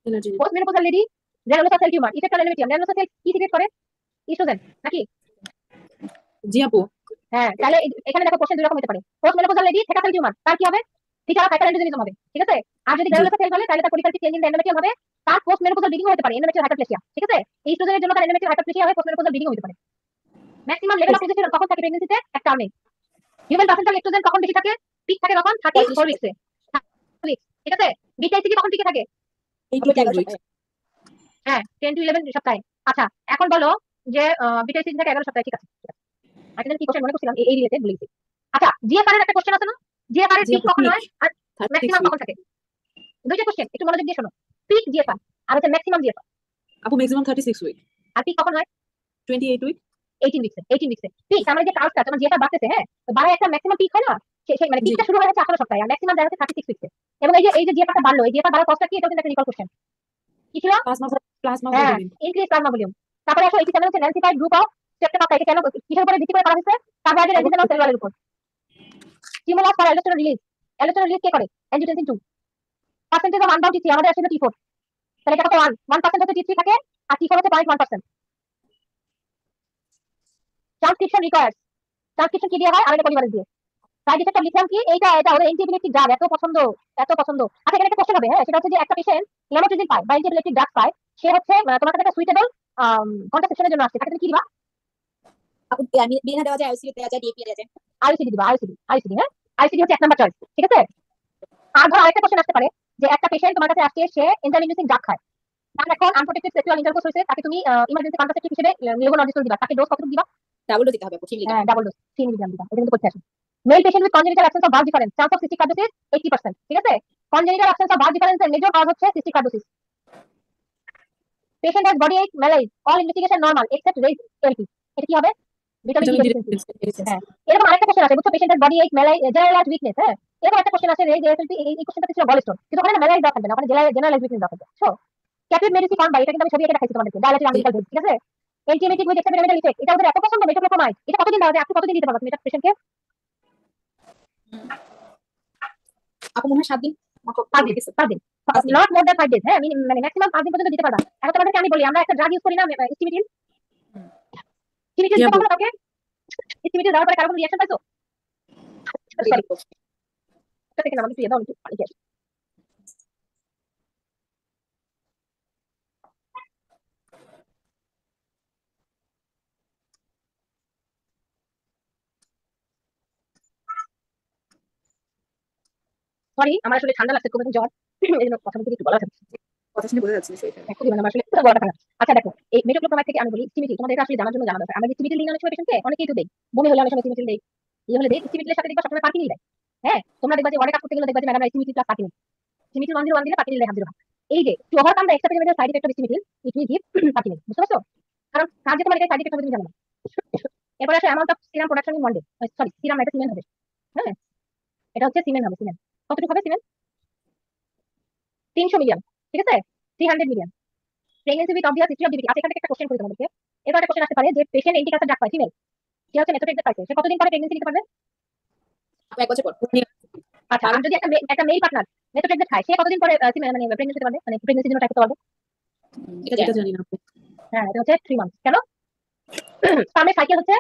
Energy. Post menopausal lady, granulosa cell tumour, effect on endometrium. Granulosa cell কি সিক্রেট করে? ইস্ট্রোজেন নাকি? জি আপু। হ্যাঁ, তাহলে এখানে দেখো কোশ্চেন দুই রকম হতে পারে। পোস্ট মেনোপজাল লেডি থেকা সেল টিউমার, তার কি হবে? থিটা হাইপারএন্ডোজেনিজম হবে, ঠিক আছে? আর যদি জি। গ্রানুলোসা সেল বলে তাহলে তার পরিপাটি চেঞ্জ ইন দ্য এন্ডোমেট্রিয়াম হবে। তার পোস্ট মেনোপজাল ব্লিডিং হতে পারে, এন্ডোমেট্রিয়াল হাইপারপ্লেসিয়া, ঠিক আছে? ইস্ট্রোজেনের জন্য তার এন্ডোমেট্রিয়াল হাইপারপ্লেসিয়া হয়, পোস্ট মেনোপজাল ব্লিডিং হতে পারে। ম্যাক্সিমাম লেভেল অফ প্রোজেস্টেরন কখন থাকে প্রেগন্যান্সিতে? এক টার্মে। হিউম্যান প্লাসেন্টাল এস্ট্রোজেন কখন বেশি থাকে? পিক থাকে কখন? 34 উইকসে, ঠিক আছে? বিটিআইসিটি কখন পিকে থাকে? 8 to 10 উইক। হ্যাঁ, 10 to 11 সপ্তাহে। আচ্ছা, এখন বলো যে বিটিআইসিটি থাকে 11 সপ্তাহে, ঠিক আছে? আচ্ছা, কি কোশ্চেন মনে করছিলাম এই রিলেটেড বলেছি। আচ্ছা, জিএফআর এর একটা কোশ্চেন আছে না? জিএফআর এর জি পিক আপু, কখন পিক হয় আর 36 ম্যাক্সিমাম উইক। কখন থাকে? দুইটা কোশ্চেন, একটু মনোযোগ দিয়ে শোনো। পিক জিএফআর আর হচ্ছে ম্যাক্সিমাম জিএফআর। আপু ম্যাক্সিমাম 36 উইক। আর পিক কখন হয়? 28 উইক। 18 উইকসে, 18 উইকসে। পিক তার মানে যে কাজটা তোমার জিএফআর বাড়তেছে, হ্যাঁ, তো বাড়ায় একটা ম্যাক্সিমাম পিক হয় না? সেই মানে জি। পিকটা শুরু হয় হচ্ছে 18 সপ্তাহে আর ম্যাক্সিমাম যায় হচ্ছে 36 উইকসে। এবং এই যে জিএফআরটা বাড়লো, এই জিএফআর বাড়ার কষ্টটা কি, এটা কিন্তু একটা রিকল কোশ্চেন। কি ছিল? প্লাজমা হ্যাঁ, গ্লোবুলিন। Increase plasma volume. তারপরে আসো 87 হচ্ছে ন্যান্সিফাইড গ্রুপ অফ স্ট্রেপ্টোকক্কাই। এটা কেন, কিসের উপরে ভিত্তি করে করা হয়েছে? কার্বোহাইড্রেট এন্টিজেন সেলুলারের উপর। Stimulus for aldosterone release. Aldosterone release কে করে? Angiotensin 2। Percentage of unbound T three আমাদের আসলে টি4। তাহলে এটা কত? 1% হচ্ছে টি3 থাকে আর টি4 হচ্ছে 0.1%। Transcription requires. ট্রান্সক্রিপশন কি দিয়ে হয়? আরএনএ পলিমারেজ দিয়ে। সাইড ইফেক্ট অফ লিথিয়াম কি? এটা ওদের এন্টিএপিলেপটিক ড্রাগ, এত পছন্দ, এত পছন্দ। আচ্ছা, এখানে একটা কোশ্চেন হবে, হ্যাঁ, সেটা হচ্ছে যে একটা পেশেন্ট ল্যামোট্রিজিন পায় বা এন্টিএপিলেপটিক ড্রাগ পায়, সে হচ্ছে তোমার কাছে একটা সুইটেবল কন্ট্রাসেপশনের জন্য আসছে, তাকে তুমি কি দিবা? আপু বিনা দেওয়া যায়, আইসিইউ দেওয়া যায়, ডিএপি দেওয়া যায়। আইসিডি দিবা, আইসিডি, হ্যাঁ। আইসিডি হচ্ছে 1 নাম্বার চয়েস, ঠিক আছে? আর ধরো আরেকটা কোশ্চেন আসতে পারে যে একটা পেশেন্ট তোমার কাছে আসছে, সে এনজাইম ইন্ডিউসিং ড্রাগ খায়, তার এখন আনপ্রোটেক্টেড সেক্সুয়াল ইন্টারকোর্স হয়েছে, তাকে তুমি ইমার্জেন্সি কন্ট্রাসেপটিভ হিসেবে লেভোনর্জিস্টল দিবা। তাকে ডোজ কতটুকু দিবা? ডাবল ডোজ দিতে হবে আপু, 3 মিলিগ্রাম। হ্যাঁ, ডাবল ডোজ 3 মিলিগ্রাম দিবা। এটা কিন্তু করতে আসে। Male patient with congenital absence of vas deferens, chance of cystic fibrosis 80%, ঠিক আছে? Congenital absence of vas deferens এর মেজর কজ হচ্ছে cystic fibrosis. Patient has body ache, malaise, all investigation normal except raised LP. এটা কি হবে? Vitamin D vitamin D deficiency. হ্যাঁ, এরকম আরেকটা কোশ্চেন আছে, বুঝছো? Patient has body ache, manage, generalised weakness, হ্যাঁ, এরকম একটা কোশ্চেন আছে, রেজ এলপি। এই কোশ্চেনটা ছিল গলস্টোন, কিন্তু ওখানে ম্যালেজ দেওয়া থাকবে না, ওখানে জেনারেলাইজড উইকনেস দেওয়া থাকবে। সো ক্যাপিভ মেডিসি ফর্ম বাই, এটা কিন্তু আমি ছবি এঁকে দেখাইছি তোমাদেরকে, ডায়ালেটিক আম্বিলিকাল ভেজ, ঠিক আছে? এন্টিমেটিক উইথ এক্সপেরিমেন্টাল ইফেক্ট, এটা ওদের এত পছন্দ। মেটোক্লোপ্রোমাইড, এটা কতদিন দেওয়া যায়? আপনি কতদিন দিতে পারবা তুমি এটা পেশেন্টকে? আপু মনে হয় 7 দিন। 5 দিন, 5 দিন, নট মোর দ্যান 5 ডেজ, হ্যাঁ, মানে ম্যাক্সিমাম 5 দিন পর্যন্ত দিতে পারবা। এখন তোমাদেরকে আমি বলি, আমরা একটা ড্রাগ ইউজ করি না, স্টিমিটিল। স্টিমিটিল জি দিতে আপু। কখনো কাউকে? স্টিমিটিল দেওয়ার পরে কারো কোনো রিঅ্যাকশন পাইছো? সরি, এটা থেকে না, আমাকে একটু দাও, একটু পানি খেয়ে আসি। সরি, আমার আসলে ঠান্ডা লাগছে খুব, এবং জ্বর, এই জন্য কথা বলতে একটু গলা ব্যথা। কথা শুনে বোঝা যাচ্ছে বিষয়টা। খুবই মানে আমার আসলে গলাটা খারাপ। আচ্ছা দেখো, এই মেটোক্লোপ্রোমাইড থেকে আমি বলি স্টিমিটিল, তোমাদের এটা আসলে জানার জন্য জানা দরকার। আমরা যে স্টিমিটিল দিই অনেক সময় পেশেন্টকে, অনেকেই তো দেই, বমি হলে অনেক সময় স্টিমিটিল দেই, ইয়ে হলে দেই। স্টিমিটিলের সাথে দেখবা সবসময় পার্কিনিল দেয়, হ্যাঁ। তোমরা দেখবা যে ওয়ার্ডে কাজ করতে গেলে দেখবা যে madam Stemetil plus Parkinil, Stemetil 101 দিলে পার্কিনিল দেয় 100। এই যে to overcome the experimental side effect of Stemetil, it will give Parkinil, বুঝতে পারছো? কারণ কার যে তোমার এটা সাইড ইফেক্ট হবে তুমি জানো না। এরপর আসে amount of serum production in one day, sorry, serum এটা সিমেন হবে, হ্যাঁ, এটা হচ্ছে সিমেন হবে, সিমেন। কতটুকু হবে সিমেন? 300 মিলিয়ন, ঠিক আছে? 300 million. Pregnancy with obvious history of DBT. আচ্ছা, এখান থেকে একটা কোশ্চেন করি তোমাদেরকে। এরপর একটা কোশ্চেন আসতে পারে যে পেশেন্ট এন্টি ক্যান্সার ড্রাগ পায়, ফিমেল, সে হচ্ছে মেথোট্রেক্সেট পাইছে, সে কতদিন পরে প্রেগন্যান্সি নিতে পারবে? আপু 1 বছর পর। আচ্ছা, আর যদি একটা মেল পার্টনার মেথোট্রেক্সেট খায়, সে কতদিন পরে মানে প্রেগন্যান্সি নিতে পারবে, মানে প্রেগন্যান্সির জন্য ট্রাই করতে পারবে? এটা এটা জানি। জানি না আপু। হ্যাঁ, এটা হচ্ছে 3 মান্থস। কেন? স্পার্মের সাইকেল হচ্ছে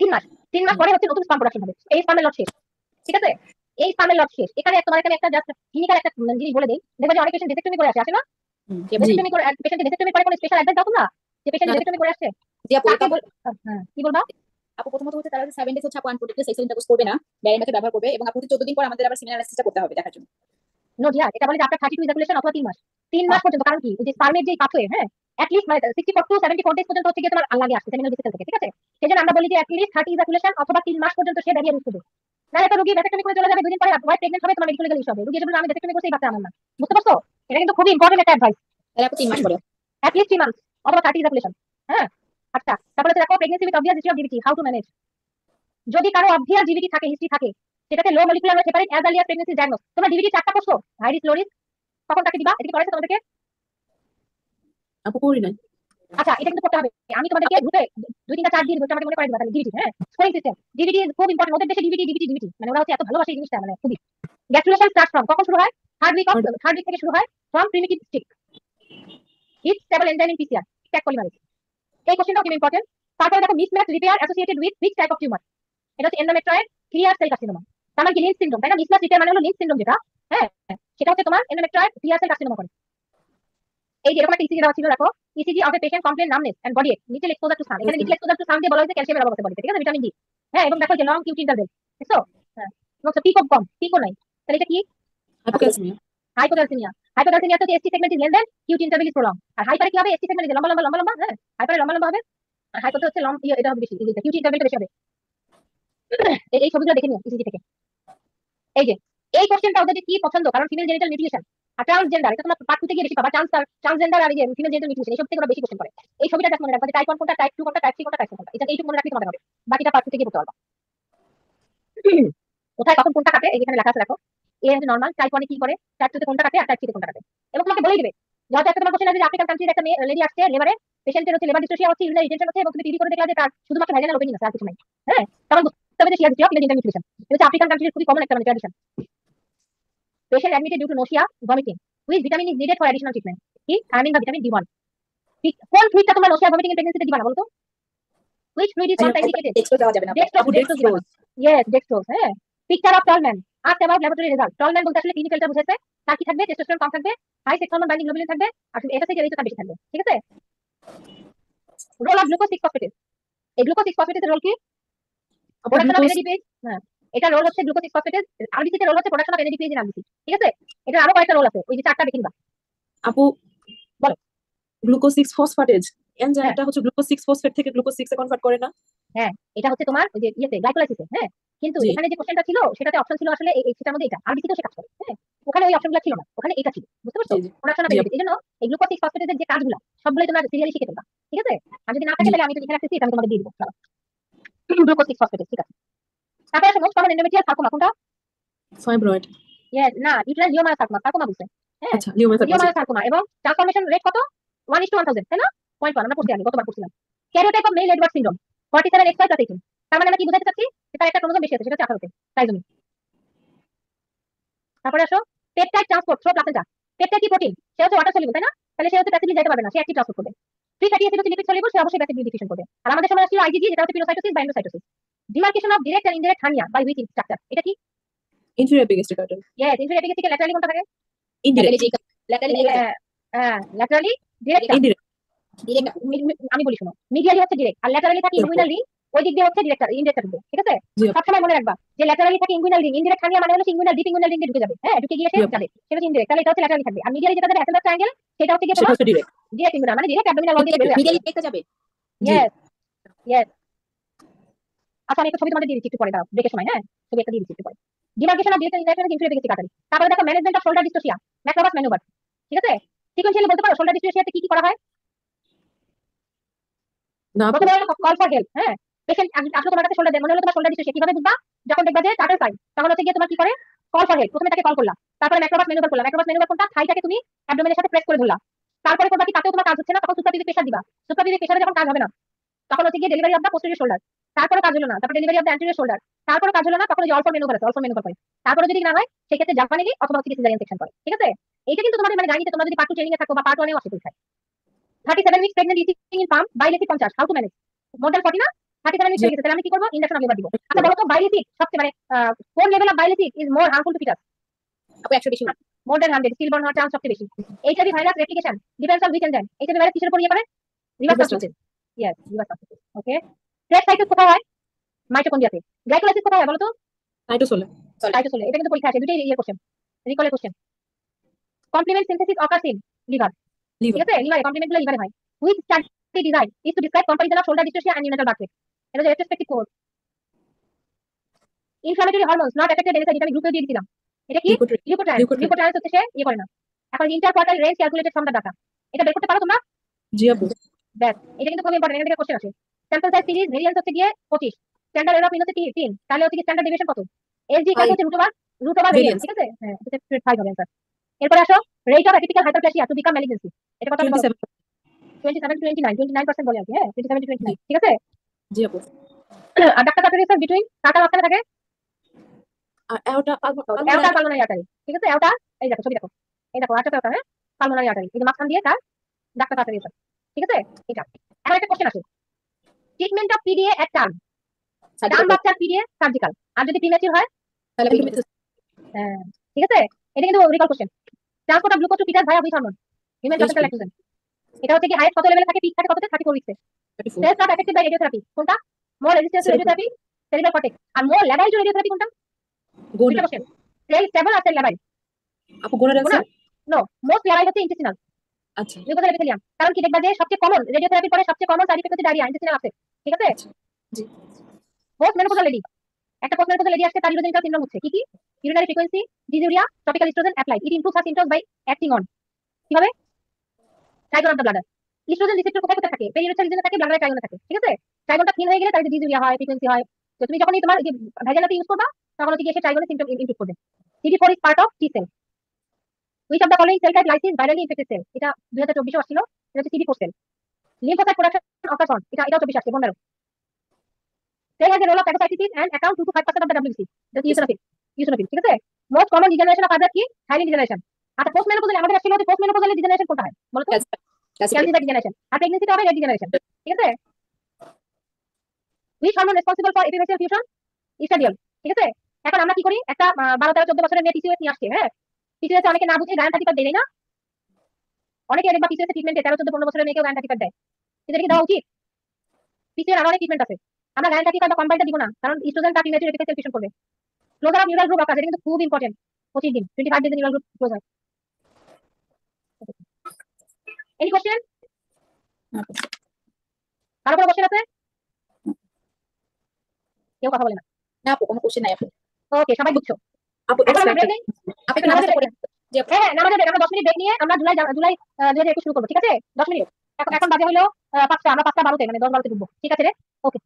3 মাস। 3 মাস পরে হচ্ছে নতুন স্পার্ম প্রোডাকশন হবে। এই স্পার্মের লট শেষ, ঠিক আছে? এই স্পার্মের লট শেষ। এখানে তোমাদেরকে আমি একটা জাস্ট ক্লিনিক্যাল একটা জিনিস বলে দেই। দেখবা যে অনেক পেশেন্ট ডিসেক্টমি করে আসে না? জি। ডিসেক্টমি করে পেশেন্ট ডিসেক্টমি করে কোনো স্পেশাল অ্যাডভাইস দাও তোমরা? যে পেশেন্ট না, ডিসেক্টমি করে আসছে জি আপু, তাকে হ্যাঁ, কি বলবা? আপু প্রথমত হচ্ছে তারা 7 ডেজ হচ্ছে আপু আনপ্রোটেক্টেড সেক্সুয়াল ইন্টারকোর্স করবে না, ব্যারেন্ডাকে ব্যবহার করবে, এবং আপু 14 দিন পর আমাদের আবার সিমিলার অ্যানালিসিসটা করতে হবে দেখার জন্য। নো জিয়া, এটা বলে যে আপনার 32 ইজাকুলেশন অথবা 3 মাস। 3 মাস হ্যাঁ। পর্যন্ত, কারণ কি, এই যে স্পার্মের যে পাথওয়ে, হ্যাঁ, at least মানে 64 to 74 ডেজ পর্যন্ত হচ্ছে গিয়ে তোমার আল্লাগে আসছে সেমিনাল ভেসিকল থেকে, ঠিক আছে? সেজন্য আমরা বলি যে at least 30 ইজাকুলেশন অথবা 3 মাস পর্যন্ত সে ব্যারিয়ার ইউজ করবে। নাহলে তো রোগী ভ্যাসেক্টমি করে চলে যাবে, 2 দিন পরে ওয়াইফ প্রেগন্যান্ট হবে, তোমার মেডিকেল লিগাল ইস্যু হবে। রোগী এসে বলবে আমি ভ্যাসেক্টমি করছি, এই বাচ্চা আমার না। বুঝতে পারছো? এটা কিন্তু খুবই ইম্পর্টেন্ট একটা অ্যাডভাইস। তাহলে আপু 3 মাস পরে। at least 3 months অথবা 30 ইজাকুলেশন। হ্যাঁ, আচ্ছা তারপরে হচ্ছে দেখো pregnancy with obvious history of DVT, how to manage. যদি কারো অবভিয়াস ডিভিটি থাকে, হিস্ট্রি থাকে, সেটাকে low molecular separate as early as pregnancy diagnose. তোমরা ডিভিটি চারটা করছো, হাই রিস্ক লো রিস্ক, তখন তাকে দিবা। এটা কি করেছে তোমাদেরকে? আপু করি নাই। আচ্ছা এটা কিন্তু করতে হবে। আমি তোমাদেরকে গ্রুপে 2 3টা চার্ট দিয়ে দিবো, আমাকে মনে করাই দিবা। তাহলে ডিভিটি, হ্যাঁ, স্কোরিং সিস্টেম। ডিভিটি ইজ খুব ইম্পর্টেন্ট। ওদের দেশে ডিভিটি ডিভিটি ডিভিটি মানে ওরা হচ্ছে এত ভালোবাসে এই জিনিসটা, মানে খুবই। গ্যাস্ট্রুলেশন স্টার্ট ফ্রম, কখন শুরু হয়? থার্ড উইক থেকে শুরু হয়, from primitive stick it stable enzyme in PCR tag polymerase. এই কোশ্চেনটাও খুব ইম্পর্টেন্ট। তারপরে দেখো mismatch repair associated with which type of tumour. এটা হচ্ছে এন্ডোমেট্রয়েড ক্লিয়ার সেল কার্সিনোমা। তার মানে কি লিঞ্চ সিনড্রোম, তাই না? মিসম্যাচ রিপেয়ার মানে হলো লিঞ্চ সিনড্রোম যেটা, হ্যাঁ, সেটা হচ্ছে তোমার এন্ডোমেট্রয়েড ক্লিয়ার সেল কার্সিনোমা করে। এই যে এরকম একটা ইসিজি দেওয়া ছিল, দেখো ECG of a patient complain numbness and body এক, নিচে এক্সপোজার টু সান। এখানে নিচে এক্সপোজার টু সান দিয়ে বলা হয়েছে ক্যালসিয়ামের অভাব হতে পারে, ঠিক আছে, ভিটামিন ডি। হ্যাঁ, এবং দেখো যে লং কিউট ইন্টারভেল, দেখছো? হ্যাঁ, এবং পিকো কম, পিকো নাই। তাহলে এটা কি? হাইপোক্যালসিমিয়া। হাইপোক্যালসিমিয়া। হাইপোক্যালসিমিয়া তো ST segment is less than QT interval is prolong. আর হাইপারে কি হবে? এসটি সেগমেন্ট ইজ লম্বা লম্বা লম্বা লম্বা, হ্যাঁ, হাইপারে লম্বা লম্বা হবে, আর হাইপোতে হচ্ছে লং, এটা হবে বেশি, এই যে কিউট ইন্টারভেলটা বেশি হবে। এই ছবিগুলো দেখে নিও ইসিজি থেকে। এই যে এই কোশ্চেনটা ওদের কি পছন্দ, কারণ ফিমেল জেনিটাল মিউটিলেশন আর ট্রান্সজেন্ডার, এটা তোমরা পার্ট 2 তে গিয়ে বেশি পাবা। ট্রান্সজেন্ডার আর এই যে ফিমেল জেনিটাল মিউটিলেশন, এইসব থেকে ওরা বেশি কোশ্চেন করে। এই ছবিটা জাস্ট মনে রাখবা যে টাইপ 1 কোনটা, টাইপ 2 কোনটা, টাইপ 3 কোনটা, টাইপ 4 কোনটা। এটা এইটুকু মনে রাখলে তোমাদের হবে, বাকিটা পার্ট 2 তে গিয়ে পড়তে পারবা। কোথায় কখন কোনটা কাটে এই যেখানে লেখা আছে দেখো। এ হচ্ছে নরমাল, টাইপ 1 এ কি করে, টাইপ 2 তে কোনটা কাটে আর টাইপ 3 তে কোনটা কাটে, এবং তোমাকে বলেই দিবে। যেহেতু একটা তোমার কোশ্চেন আছে যে আফ্রিকান কান্ট্রির একটা লেডি আসছে লেবারে, পেশেন্টের হচ্ছে লেবার ডিস্ট্রোসিয়া হচ্ছে, ইউরিনারি রিটেনশন হচ্ছে, এবং তুমি টিভি করে দেখলা যে তার শুধুমাত্র ভ্যাজাইনাল ওপেনিং আছে আর কিছু নাই। হ্যাঁ, তখন বুঝতে হবে যে শিয়া ডিস্ট্রিয়া ফিমেল জেনিটাল মিউটিলেশন। এটা হচ্ছে আফ্রিকান কান্ট্রির খুবই কমন একটা মানে tradition. Patient admitted due to nausea, vomiting. Which vitamin is needed for additional treatment? কি? Thiamine বা ভিটামিন B1। কোন ফ্লুইডটা তোমরা নাউসিয়া ভমিটিং এর প্রেগন্যান্সিতে দিবা না বলো তো? Which fluid is contraindicated? Dextrose দেওয়া যাবে না। Dextrose. Yes, dextrose, হ্যাঁ। Picture of tall man. Ask about laboratory result. Tall man বলতে আসলে ক্লিনিক্যালটা বুঝাইছে। তার কি থাকবে? টেস্টোস্টেরন কম থাকবে, high sex hormone binding globulin থাকবে, আর এটা থেকে রেশিওটা বেশি থাকবে, ঠিক আছে? Role of glucose 6 phosphatase. এই গ্লুকোজ 6 ফসফেটেজের রোল কি? Production of NADPH। হ্যাঁ, এটা রোল হচ্ছে গ্লুকোজ 6 ফসফেটেজ। আরবিসি তে রোল হচ্ছে production of NADPH in RBC, ঠিক আছে? এটা আরো কয়েকটা রোল আছে, ওই যে চারটা দেখে নিবা। আপু বলো। গ্লুকোজ 6 ফসফেটেজ হ্যাঁ। এনজাইমটা হচ্ছে গ্লুকোজ 6 ফসফেট থেকে গ্লুকোজ 6 এ কনভার্ট করে না? হ্যাঁ, এটা হচ্ছে তোমার ওই যে ইয়েতে গ্লাইকোলাইসিসে, হ্যাঁ, কিন্তু জি। এখানে যে কোশ্চেনটা ছিল সেটাতে অপশন ছিল আসলে এই সেটার মধ্যে এটা আরবিসি তো সে কাজ করে, হ্যাঁ, ওখানে ওই অপশনগুলো ছিল না, ওখানে এটা ছিল, বুঝতে পারছো? জি, জি। প্রোডাকশন অফ জি, NADPH। এইজন্য এই গ্লুকোজ 6 ফসফেটেজের যে কাজগুলো সবগুলোই তোমরা সিরিয়ালি শিখে ফেলবা, ঠিক আছে? আর যদি না থাকে জি। তাহলে আমি তো লিখে রাখতেছি, এটা আমি তোমাদের দিয়ে দিব। গ্লুকোজ 6 ফসফেটেজ, ঠিক আছে। তারপরে আসো মোস্ট কমন এন্ডোমেট্রিয়াল সার্কোমা কোনটা? ফাইব্রয়েড। ইয়েস, না, ইউটেরাইন লিওমার সার্কোমা, সার্কোমা বুঝছেন? হ্যাঁ, আচ্ছা, লিওমার লিওমার সার্কোমা, এবং ট্রান্সফরমেশন রেট কত? 1:1000, তাই না? 0.1 আমরা পড়ছি আগে, কতবার পড়ছিলাম। Karyotype of male Edward syndrome 47XY + 18। তার মানে আমরা কি বুঝাতে চাচ্ছি? যে তার একটা ক্রোমোজোম বেশি আছে, সেটা হচ্ছে 18 তে, ট্রাইজোমি। তারপরে আসো peptide transport through placenta. Peptide কি প্রোটিন? সে হচ্ছে ওয়াটার সলিউবল, তাই না? তাহলে সে হচ্ছে প্যাসিভলি যেতে পারবে না, সে অ্যাক্টিভ ট্রান্সপোর্ট করবে। ফ্রি ফ্যাটি অ্যাসিড হচ্ছে লিপিড সলিউবল, সে অবশ্যই প্যাসিভলি ডিফিউশন করবে। আর আমাদের সময় ছিল আইজিজি, যেটা হচ্ছে পিনোসাইটোসিস বা endocytosis. Demarcation of direct and indirect hernia by which structure, এটা কি? Inferior epigastric artery. Yes, inferior epigastric laterally কোনটা থাকে? Indirect. Laterally direct. Indirect. Direct আমি বলি শোনো, মিডিয়ালি হচ্ছে ডিরেক্ট, আর ল্যাটারালি থাকে ইনগুইনাল রিং, ওই দিক দিয়ে হচ্ছে ডিরেক্টর ইনডিরেক্টর ঢুকবে, ঠিক আছে? জি। সবসময় মনে রাখবা যে ল্যাটারালি থাকে ইনগুইনাল রিং, ইনডিরেক্ট হার্নিয়া মানে হলো ইনগুইনাল ডিপ ইনগুইনাল রিং দিয়ে ঢুকে যাবে, হ্যাঁ, ঢুকে গিয়ে সে জি। যাবে, সেটা হচ্ছে ইনডিরেক্ট। তাহলে এটা হচ্ছে ল্যাটারালি থাকবে। আর মিডিয়ালি যেটা যাবে অ্যাসেন্ডার ট্রায়াঙ্গেল, সেটা হচ্ছে গিয়ে সেটা তোমার হচ্ছে ডিরেক্ট। ডিরেক্ট ইনগুইনাল, মানে ডিরেক্ট অ্যাবডোমিনাল ওয়াল দিয়ে বের হয়ে মিডিয়ালি আসবে। দেখতে যাবে। জি। Yes, yes. আচ্ছা আমি একটা ছবি তোমাদের দিয়ে দিচ্ছি একটু পরে, দাও ব্রেকের সময়, হ্যাঁ, ছবি একটা দিয়ে দিচ্ছি একটু পরে। Demarcation of direct indirect inferior epigastric artery. তারপরে দেখো ম্যানেজমেন্ট অফ শোল্ডার ডিস্টোসিয়া, ম্যাক্রোবাস ম্যানুভার, ঠিক আছে? সিকোয়েন্সিয়ালি বলতে পারো শোল্ডার ডিস্টোসিয়াতে কি কি করা হয়? না আপু। প্রথমে হলো কল ফর হেল্প, হ্যাঁ, পেশেন্ট আসলে তোমার কাছে শোল্ডার দেয়, মনে হলো তোমার শোল্ডার ডিস্টোসিয়া, কিভাবে বুঝবা? যখন দেখবা যে টার্টল সাইন, তখন হচ্ছে গিয়ে তোমার কি করে? Call for help. প্রথমে তাকে কল করলা, তারপরে ম্যাক্রোবাস ম্যানুভার করলা। ম্যাক্রোবাস ম্যানুভার কোনটা? থাইটাকে তুমি অ্যাবডোমেনের সাথে প্রেস করে ধরলা। তারপরে করবা কি? তাতেও তোমার কাজ হচ্ছে না, তখন সুপ্রাপিভিক প্রেসার দিবা। সুপ্রাপিভিক প্রেসারে যখন কাজ হবে না, তখন হচ্ছে গিয়ে delivery of the posterior shoulder. তারপরে কাজ হলো না, তারপরে delivery of the anterior shoulder. তারপরে কাজ হলো না, তখন ওই যে অল্ফর ম্যানুভার আছে, অল্ফর ম্যানুভার করে। তারপরে যদি না হয় সেক্ষেত্রে জাপানিলি অথবা হচ্ছে সিজারিয়ান সেকশন করে, ঠিক আছে? এইটা কিন্তু তোমাদের মানে গাইনিতে তোমরা যদি পার্ট 2 ট্রেনিং এ থাকো বা পার্ট 1 এও আসে পরীক্ষায়। 37 weeks pregnant eating in pump বাইলেসিক 50, how to manage? More than 40 না? 37 উইকস হয়ে গেছে, তাহলে আমি কি করব? ইনজেকশন অফ লিভার দিব। আচ্ছা বলো তো বাইলেসিক সবচেয়ে মানে কোন level of bile acid is more harmful to fetus? আপু 100 বেশি। মোর দ্যান 100, স্টিলবর্ন হওয়ার চান্স সবচেয়ে বেশি। HIV virus replication depends on which enzyme? HIV virus কিসের উপর ইয়ে করে? Reverse transcription. Yes, reverse transcription. Okay, সাইটোস কোথায় হয়? মাইটোকন্ড্রিয়াতে। গ্লাইকোলাইসিস কোথায় হয় বলো তো? সাইটোসোলে। সাইটোসোলে। এটা কিন্তু পরীক্ষা আছে, দুটোই ইয়ে কোশ্চেন, রিকলের question. Complement synthesis occurs in liver, ঠিক লিভার। আছে? লিভারে কমপ্লিমেন্টগুলো লিভারে হয়। Which study design is to describe comparison of shoulder dystocia and neonatal birth rate? এটা হচ্ছে retrospective cohort. Inflammatory hormones not affected NSAID, আমি গ্রুপে দিয়ে দিলাম। এটা কি? লিউকোট্রাইন্স। লিউকোট্রাইন্স হচ্ছে সে ইয়ে করে না। এখন interquartile range calculated from the data, এটা বের করতে পারো তোমরা? জি আপু। ব্যাস, এটা কিন্তু খুব ইম্পর্টেন্ট। এখান থেকে কোশ্চেন আসে। স্যাম্পল সাইজ সিরিজ ভেরিয়েন্স হচ্ছে গিয়ে 25, স্ট্যান্ডার্ড এরর মিন হচ্ছে 3, তাহলে হচ্ছে কি স্ট্যান্ডার্ড ডেভিয়েশন কত? এসডি ইকুয়াল 5 হচ্ছে রুট ওভার ভেরিয়েন্স, ভেরিয়েন্স ঠিক আছে? হ্যাঁ, এটা 5 হবে आंसर। এরপর আসো, rate of atypical hyperplasia to become malignancy. এটা কত বলো? 27। 27 to 29, 29% বলে আর কি, হ্যাঁ 27 to জি 29, ঠিক আছে? জি আপু। আর ডাক্তার কাটারিয়াস বিটুইন কাটা মাঝখানে থাকে আর এওটা পালমোনারি অ্যাওর্টা আর পালমোনারি আর্টারি, ঠিক আছে? অ্যাওর্টা, এই দেখো ছবি দেখো, এই দেখো আর্টারি অ্যাওর্টা, হ্যাঁ, পালমোনারি আর্টারি, এই যে মাঝখান দিয়ে তার ডাক্তার কাটারিয়াস, ঠিক আছে? এটা এখন একটা কোশ্চেন আসে, treatment of PDA at term, done surgical বাচ্চার পিডিএ সার্জিক্যাল, আর যদি প্রিম্যাচিউর হয়, তাহলে এন্ডোমেট্রিয়াস। হ্যাঁ, ঠিক আছে? এটা কিন্তু recall question. Transport of glucose to fetus via which hormone? Human placental lactogen. এটা হচ্ছে কি হাইট কত লেভেলে থাকে? পিক থাকে কততে? 34 উইকসে। 34। Cells not affected by radiotherapy কোনটা? More resistance to radiotherapy, cerebral cortex, আর মোর ল্যাবাইল টু রেডিওথেরাপি কোনটা? দুইটা গোনার। কোশ্চেন, সেল স্টেবল আর সেল ল্যাবাইল। আপু গোনার কোনটা? আছে। নো, মোস্ট ল্যাবাইল হচ্ছে ইন্টেস্টিনাল, আচ্ছা মিউকোসাল এপিথেলিয়াম। কারণ কি দেখবা যে সবচেয়ে কমন রেডিওথেরাপির পরে সবচেয়ে কমন সাইড ইফেক্ট হচ্ছে ডায়রিয়া, ইন্টেস্টিনাল আছে, ঠিক আছে? আচ্ছা। জি পোস্ট মেনোপজাল লেডি, একটা পোস্ট মেনোপজাল লেডি আসছে, তার ইউরোজেনিটাল সিনড্রোম হচ্ছে কি কি? Urinary frequency, dysuria, topical oestrogen applied, it improves her symptoms by acting on, কিভাবে? Trigone of the bladder. Oestrogen receptor কোথায় কোথায় থাকে? পেরিউরেথার রিজনে থাকে, ব্লাডারে ট্রাইগনে থাকে, ঠিক আছে? ট্রাইগনটা থিন হয়ে গেলে তার যে ডিসইউরিয়া হয়, ফ্রিকোয়েন্সি হয়। তো তুমি যখনই তোমার এই যে ভ্যাজালাতে ইউজ করবা, তখন হচ্ছে গিয়ে সে ট্রাইগনের সিম্পটম ইমপ্রুভ করবে। CD4 is part of T cell. Which of the following cell type lysis virally infected cell? এটা 2024 আসছিল, এটা হচ্ছে CD4 cell. Lymphocyte production of on, এটাও 24 আসছে, বন্ধ। Cell has a role of phagocytosis and account 2 to 5% of the WBC, এটা হচ্ছে eosinophil, ঠিক আছে? Most common degeneration of fibre কি? Hyaline degeneration. আচ্ছা, পোস্ট মেনোপজাল আমাদের আসছিল যে পোস্ট মেনোপজালের ডিজেনারেশন কোনটা হয় বলো তো? Classical calcified degeneration. আর প্রেগন্যান্সিতে হবে রেড ডিজেনারেশন, ঠিক আছে? Which hormone responsible for epiphyseal fusion? Oestradiol, ঠিক আছে? এখন আমরা কি করি, একটা 12 13 14 বছরের মেয়ে পিসিওএস নিয়ে আসছে, হ্যাঁ, পিসিওএস অনেকে না বুঝে গায়ন থার্টি দেয় না, অনেকে দেখবা পিসিওএস ট্রিটমেন্টে 13 14 15 বছরের মেয়েকেও গায়ন থার্টি দেয়, কিন্তু এটা কি দেওয়া উচিত? পিসিওএস আরো অনেক ট্রিটমেন্ট আছে, আমরা গায়ন থার্টি বা কম্বাইনটা দিব না, কারণ ইস্ট্রোজেন তার প্রিমেচুর এপিভেসিয়াল ফিউশন করবে। ক্লোজার অফ নিউরাল গ্রুপ আছে, এটা কিন্তু খুব ইম্পর্টেন্ট। 25 দিন 25 ডেজ নিউরাল গ্রুপ ক্লোজ হয়। Any question? কারো কোনো কোশ্চেন আছে? কেউ কথা বলে না। না আপু কোনো কোশ্চেন নাই আপু। ওকে, সবাই বুঝছো? আপু এখন আমরা ব্রেক এক্সপেক্টেড। নেই, আপনি একটু নামাজের নামাজটা ব্রেক। পড়ে যে আপু হ্যাঁ, নামাজের ব্রেক। আমরা 10 মিনিট ব্রেক নিয়ে আমরা জুলাই 2021 শুরু করবো, ঠিক আছে? 10 মিনিট। এখন বাজে হলো 5টা, আমরা 5টা 12তে মানে 10 12তে ঢুকবো, ঠিক আছে রে? ওকে।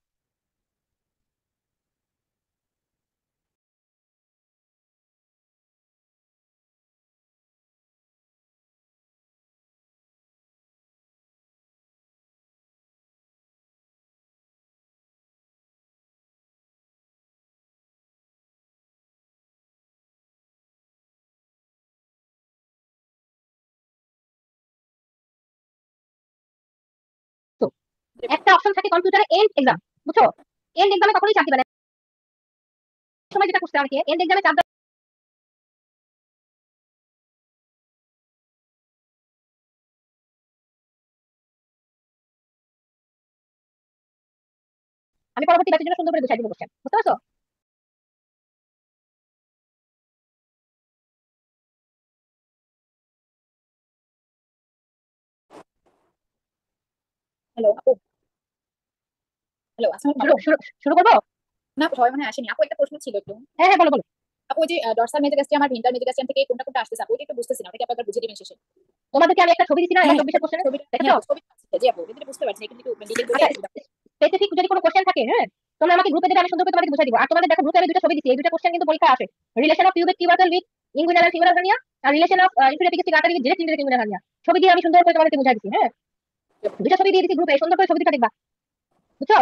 তো একটা অপশন থাকে কম্পিউটারে এন্ড এক্সাম, বুঝছো? এন্ড এক্সামে কখনোই চাপ দিবে না। সময় যেটা করছে অনেকে এন্ড এক্সামে চাপ দেয়। আমি পরবর্তী ব্যাচের জন্য সুন্দর করে গুছিয়ে দিব কোশ্চেন, বুঝতে পারছো? হ্যালো আপু। হ্যালো আসসালামু শুরু আলাইকুম। শুরু শুরু করবো? না আপু সবাই মনে হয় আসেনি। আপু একটা প্রশ্ন ছিল একটু। হ্যাঁ হ্যাঁ, বলো বলো। আপু ওই যে ডরসাল মেজোগ্যাস্ট্রিয়াম আর ভেন্ট্রাল মেজোগ্যাস্ট্রিয়াম থেকে কোনটা কোনটা আসতেছে আপু ওটা একটু বুঝতেছি না। ওটা কি আপনারা বুঝিয়ে দিবেন শেষে? তোমাদেরকে আমি একটা ছবি দিছি না হ্যাঁ 124 এর কোশ্চেনে, ছবিটা দেখেছো? হ্যাঁ ছবি আছে জি আপু এটা বুঝতে পারছি কিন্তু একটু ডিটেইল বলে আচ্ছা, আসলে স্পেসিফিক যদি কোনো কোশ্চেন থাকে, হ্যাঁ, তোমরা আমাকে গ্রুপে দিলে আমি সুন্দর করে তোমাদেরকে বুঝিয়ে দিব। আর তোমাদের দেখো গ্রুপে আমি দুটো ছবি দিছি, এই দুটো কোশ্চেন কিন্তু পরীক্ষায় আসে। Relation of pubic tubercle with inguinal and femoral hernia, আর relation of inferior epigastric artery with direct inguinal hernia. ছবি দিয়ে আমি সুন্দর করে তোমাদেরকে বুঝিয়ে দিছি, হ্যাঁ। দুটো ছবি দিয়ে দিছি গ্রুপে, সুন্দর করে ছবি দুটো দেখবা, বুঝছো?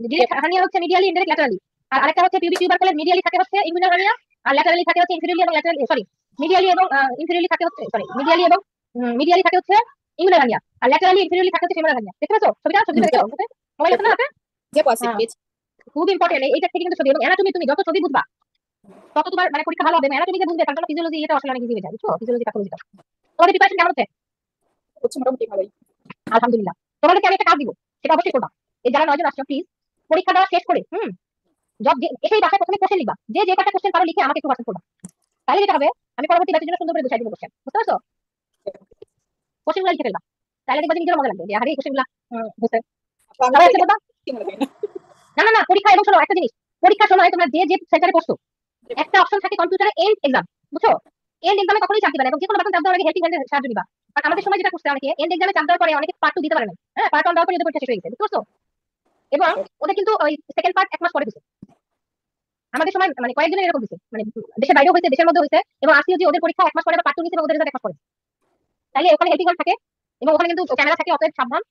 ডিরেক্ট হার্নিয়া হচ্ছে মিডিয়ালি, ইনডাইরেক্ট ল্যাটারালি। আর আরেকটা হচ্ছে পিউবিক টিউবারকেলের মিডিয়ালি থাকে হচ্ছে ইনগুইনাল হার্নিয়া, আর ল্যাটারালি থাকে হচ্ছে ইনফিরিয়রলি এবং ল্যাটারালি, সরি, মিডিয়ালি এবং ইনফিরিয়রলি থাকে হচ্ছে, সরি, মিডিয়ালি এবং মিডিয়ালি থাকে হচ্ছে ইনগুইনাল হার্নিয়া, আর ল্যাটারালি ইনফিরিয়রলি থাকে হচ্ছে ফিমোরাল হার্নিয়া। দেখতে পাচ্ছো ছবিটা? ছবিটা দেখো, ওকে? মোবাইল আছে না হাতে? জি আপু আছে হ্যাঁ, পেয়েছি। খুব ইম্পর্টেন্ট এইটা থেকে কিন্তু ছবি। এবং অ্যানাটমি তুমি যত ছবি বুঝবা তত তোমার মানে পরীক্ষা ভালো হবে। অ্যানাটমিকে বুঝবে, তার জন্য ফিজিওলজি এটা আসলে অনেক ইজি হয়ে যায়, বুঝছো? ফিজিওলজি প্যাথোলজিটা। তোমাদের প্রিপারেশন কেমন হচ্ছে? হচ্ছে মোটামুটি ভালোই। আলহামদুলিল্লাহ। তোমাদেরকে আমি একটা কাজ দিব, সেটা অবশ্যই করবা। এই যারা 9 জন আসছো প্লিজ পরীক্ষা দেওয়া শেষ করে জব এসেই বাসায় প্রথমে কোশ্চেন লিখবা, যে যে কটা কোশ্চেন পারো লিখে আমাকে একটু হোয়াটসঅ্যাপ করবা। তাহলে যেটা হবে, আমি পরবর্তী ব্যাচের জন্য সুন্দর করে গুছিয়ে দিব কোশ্চেন, বুঝতে পারছো? কোশ্চেনগুলো লিখে ফেলবা, তাহলে দেখবা যে নিজের মজা লাগবে যে আরে এই কোশ্চেনগুলো বুঝতে আপু আমি সবাই তো আসলে এটা বলবা। কি মনে করি না। না না না, পরীক্ষা এবং শোনো একটা জিনিস, পরীক্ষার সময় তোমরা যে যে সেন্টারে পড়ছো একটা অপশন থাকে কম্পিউটারে এন্ড এক্সাম, বুঝছো? এন্ড এক্সামে কখনোই চাপ দিবা না এবং যে কোনো বাটন চাপ দেওয়ার আগে হেল্পিং হ্যান্ডের সাহায্য নিবা। আর আমাদের সময় যেটা করছে অনেকে এন্ড এক্সামে চাপ দেওয়ার পরে অনেকে পার্ট 2 দিতে পারে না। হ্যাঁ, পার্ট 1 দেওয়ার পরে ওদের পরীক্ষা শেষ হয়ে গেছে, বুঝতে পারছো? এবং ওদের কিন্তু ওই সেকেন্ড পার্ট 1 মাস পরে দিছে। আমাদের সময় মানে কয়েকজনের এরকম দিছে, মানে দেশের বাইরেও হয়েছে, দেশের মধ্যে হয়েছে, এবং আজকে যে ওদের পরীক্ষা 1 মাস পরে আবার পার্ট 2 নিছে এবং ওদের রেজাল্ট 1 মাস পরে। তাইলে ওখানে হেল্পিং হ্যান্ড থাকে এবং ওখানে কিন্তু ক্যামেরা থাকে, অতএব সাবধান।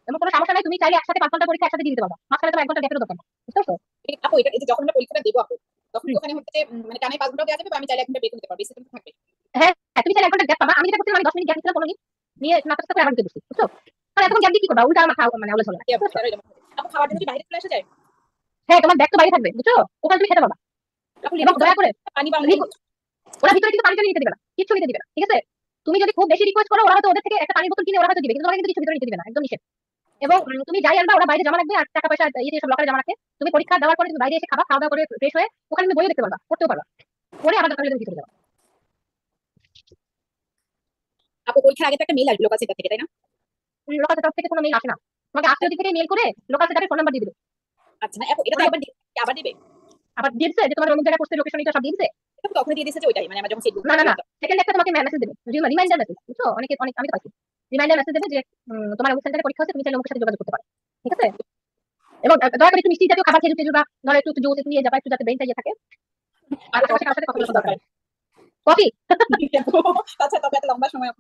এবং কোনো সমস্যা নাই, তুমি চাইলে একসাথে 5 ঘন্টা পরীক্ষা একসাথে দিয়ে দিতে পারবা, মাঝখানে তোমার 1 ঘন্টা গ্যাপের দরকার নেই, বুঝতে পারছো? আপু এটা এই যে যখন আমরা পরীক্ষাটা দেবো আপু, তখন কি হুম। ওখানে হচ্ছে যে মানে টানা 5 ঘন্টা দেওয়া যাবে বা আমি চাইলে 1 ঘন্টা বের করতে পারবো, এই সিস্টেম থাকবে? হ্যাঁ, তুমি চাইলে 1 ঘন্টা গ্যাপ পাবা। আমি যেটা করছিলাম, আমি 10 মিনিট গ্যাপ দিছিলাম, 15 মিনিট নিয়ে নাস্তা করে আবার ঢুকে পড়ছি, বুঝছো? কারণ এতক্ষণ গ্যাপ দিয়ে কি করবা, উল্টা আমার মাথা মানে আউলে চলে না, কি আপু বুঝতে পারছো? এটারই যেমন আপু খাওয়ার জন্য কি বাইরে চলে আসা যায়? হ্যাঁ, তোমার ব্যাগ তো বাইরে থাকবে, বুঝছো? ওখানে তুমি খেতে পারবা। আপু এবং লিমিট দয়া করে পানি বা অন্য কোনো কিছু? ওরা ভিতরে কিন্তু পানি টানি নিতে দিবে না, কিচ্ছু নিতে দিবে না, ঠিক আছে? তুমি যদি খুব বেশি রিকোয়েস্ট করো, ওরা হয়তো ওদের থেকে একটা পানির বোতল কিনে ওরা হয়তো দিবে, কিন্তু তোমাকে কিন্তু কিছু ভিতরে নিতে দিবে না, একদম নিষেধ। এবং তুমি যাই আনবা ওরা বাইরে জমা রাখবে, আর টাকা পয়সা ইয়ে সব লকারে জমা রাখে। তুমি পরীক্ষা দেওয়ার পরে তুমি বাইরে এসে খাবা, খাওয়া দাওয়া করে ফ্রেশ হয়ে ওখানে তুমি বইও দেখতে পারবা, পড়তেও পারবা, পরে আবার দরকার হলে তুমি ভিতরে যাবা। আপু পরীক্ষার আগে তো একটা মেইল আসবে লোকাল সেন্টার থেকে, তাই না? লোকাল সেন্টার থেকে কোনো মেইল আসে না, তোমাকে আসতে থেকে মেইল করে লোকাল সেন্টারের ফোন নাম্বার দিয়ে দিবে। আচ্ছা না আপু এটা তো একবার আবার দিবে? আবার দিয়ে দিচ্ছে যে তোমার অমুক জায়গায় পোস্টের লোকেশন এটা সব দিয়ে দিচ্ছে। এটা তো তখনই দিয়ে দিয়েছে যে ওইটাই মানে আমরা যখন সিট বুক না না করবো না, সেকেন্ড একটা তোমাকে মেসেজ দেবে, রিমাইন্ডার মেসেজ, বুঝছো? অনেকে অনেক আমি তো পাইছি রিমাইন্ডার মেসেজ দেবে যে তোমার অমুক সেন্টারে পরীক্ষা হচ্ছে, তুমি চাইলে অমুকের সাথে যোগাযোগ করতে পারো, ঠিক আছে? এবং দয়া করে একটু মিষ্টি জাতীয় খাবার খেজুর টেজুর বা ধরো একটু জুস নিয়ে যাবা, একটু যাতে ব্রেনটা ইয়ে থাকে। আর আশেপাশে কারোর সাথে কথা বলার দরকার নেই। কফি। আচ্ছা তবে এত লম্বা সময় আপু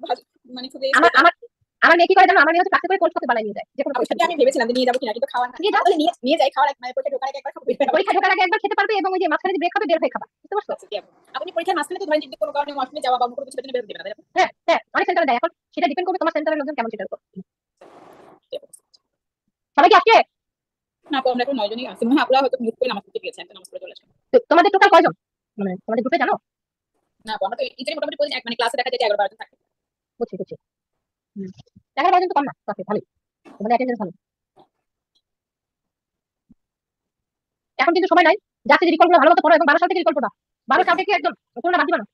মানে খুবই আমার আমার আমার মেয়ে কি করে জানো, আমার মেয়ে হচ্ছে কাছে করে কোল্ড কফি বানায় নিয়ে যায় যে কোনো পরীক্ষা সেটা আমি ভেবেছিলাম যে নিয়ে যাবো কিনা, কিন্তু খাওয়ার নিয়ে যাও, তাহলে নিয়ে নিয়ে যাই খাওয়ার এক মানে পরীক্ষা ঢোকার আগে একবার খাবো। পরীক্ষা ঢোকার আগে একবার খেতে পারবে এবং ওই যে মাঝখানে যে ব্রেক হবে বের হয়ে খাবা, বুঝতে পারছো? আচ্ছা কি আপু আপনি পরীক্ষার মাঝখানে তো ধরেন যদি কোনো কারণে ওয়াশরুমে যাওয়া বা অন্য কোনো কিছু জন্য বের হতে দেবে না, তাই না? হ্যাঁ হ্যাঁ, অনেক সেন্টারে দেয়, এখন সেটা ডিপেন্ড করবে তোমার সেন্টারের লোকজন কেমন সেটার উপর। সবাই কি আজকে না আপু আমরা এখন 9 জনই আছি, মনে হয় আপুরা হয়তো মিউট করে নামাজ পড়তে গিয়েছে, একজন নামাজ পড়ে চলে আসে। তোমাদের টোটাল কয়জন, মানে তোমাদের গ্রুপে জানো? না আপু আমরা তো ইতালি মোটামুটি প্রতিদিন এক মানে ক্লাসে দেখা যায় যে 11-12 জন থাকে। বুঝছি বুঝছি। 11 জন তো কম না, তাতে ভালোই, তোমাদের অ্যাটেন্ডেন্স ভালো। এখন কিন্তু সময় নাই, যাচ্ছে যে রিকল গুলো ভালো মতো পড়ো এবং 12 সাল থেকে রিকল পড়বা, 12 সাল থেকে একদম কোনটা বাদ দিবা না।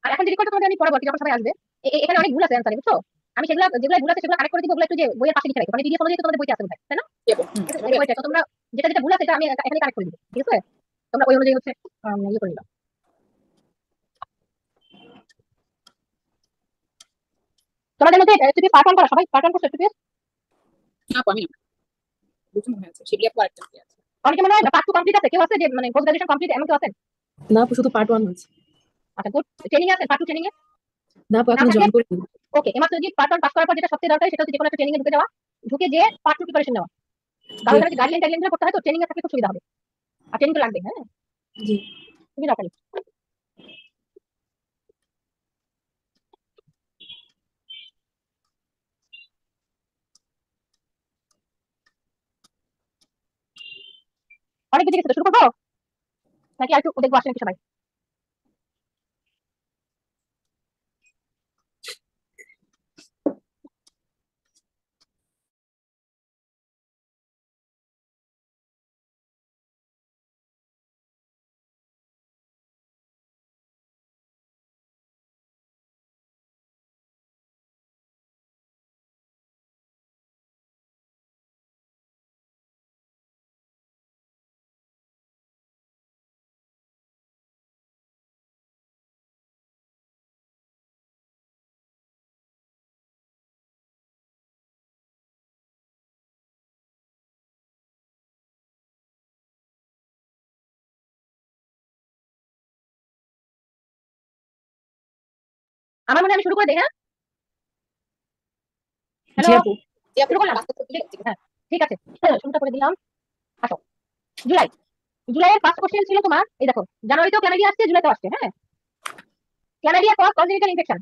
আর এখন যে রিকলটা তোমাদের আমি পড়াবো আর কি, যখন সবাই আসবে, এখানে অনেক ভুল আছে অ্যান্সারে, বুঝছো? আমি সেগুলো যেগুলো ভুল আছে সেগুলো কারেক্ট করে দিব, ওগুলো একটু যে বইয়ের পাশে লিখে রাখো, মানে পিডিএফ অনুযায়ী তো তোমাদের বইতে আছে বোধহয়, তাই না? কি আপু এই বইটা তো তোমরা যেটা যেটা ভুল আছে এটা আমি এখানে কারেক্ট করে দিব, ঠিক আছে? তোমরা ওই অনুযায়ী হচ্ছে ইয়ে করে নিবা। তোমাদের মধ্যে তুমি পার্ট 1 করা, সবাই পার্ট 1 করছো একটু? না আপু আমি না বুঝতে মনে হচ্ছে শিবলি আপু আরেকটা কি আছে? অনেকে মনে হয় পার্ট 2 কমপ্লিট আছে, কেউ আছে যে মানে পোস্ট গ্রাজুয়েশন কমপ্লিট এমন কেউ আছেন? না আপু শুধু পার্ট 1 হয়েছে। আচ্ছা গুড, ট্রেনিং আছে পার্ট 2 ট্রেনিং এ? না আপু না এখনো থাকলে জয়েন করিনি। ওকে, এমাত্র যদি পার্ট 1 পাস করার পর যেটা সবচেয়ে দরকার সেটা হচ্ছে যে কোনো একটা ট্রেনিং এ ঢুকে যাওয়া, ঢুকে যে পার্ট 2 প্রিপারেশন নেওয়া। জি কারণ আপু, এখানে গাইডলাইন টাইডলাইন গুলো করতে হয়, তো ট্রেনিং এ থাকলে খুব সুবিধা হবে। আর ট্রেনিং তো লাগবে, হ্যাঁ, জি। খুবই দরকারি। অনেক বেজে গেছে তো, শুরু করবো নাকি আর একটু দেখবো আসলে নাকি সবাই? আমার মনে হয় আমি শুরু করে দেই, হ্যাঁ? জি হ্যালো, আপু। জি আপু শুরু করলাম? বাস্তব তো কি হচ্ছে? হ্যাঁ, ঠিক আছে, শুরুটা করে দিলাম। আসো, জুলাই, জুলাইয়ের ফার্স্ট কোশ্চেন ছিল তোমার, এই দেখো, জানুয়ারিতেও ক্লামাইডিয়া আসছে, জুলাইতেও আসছে, হ্যাঁ? Chlamydia cause congenital infection,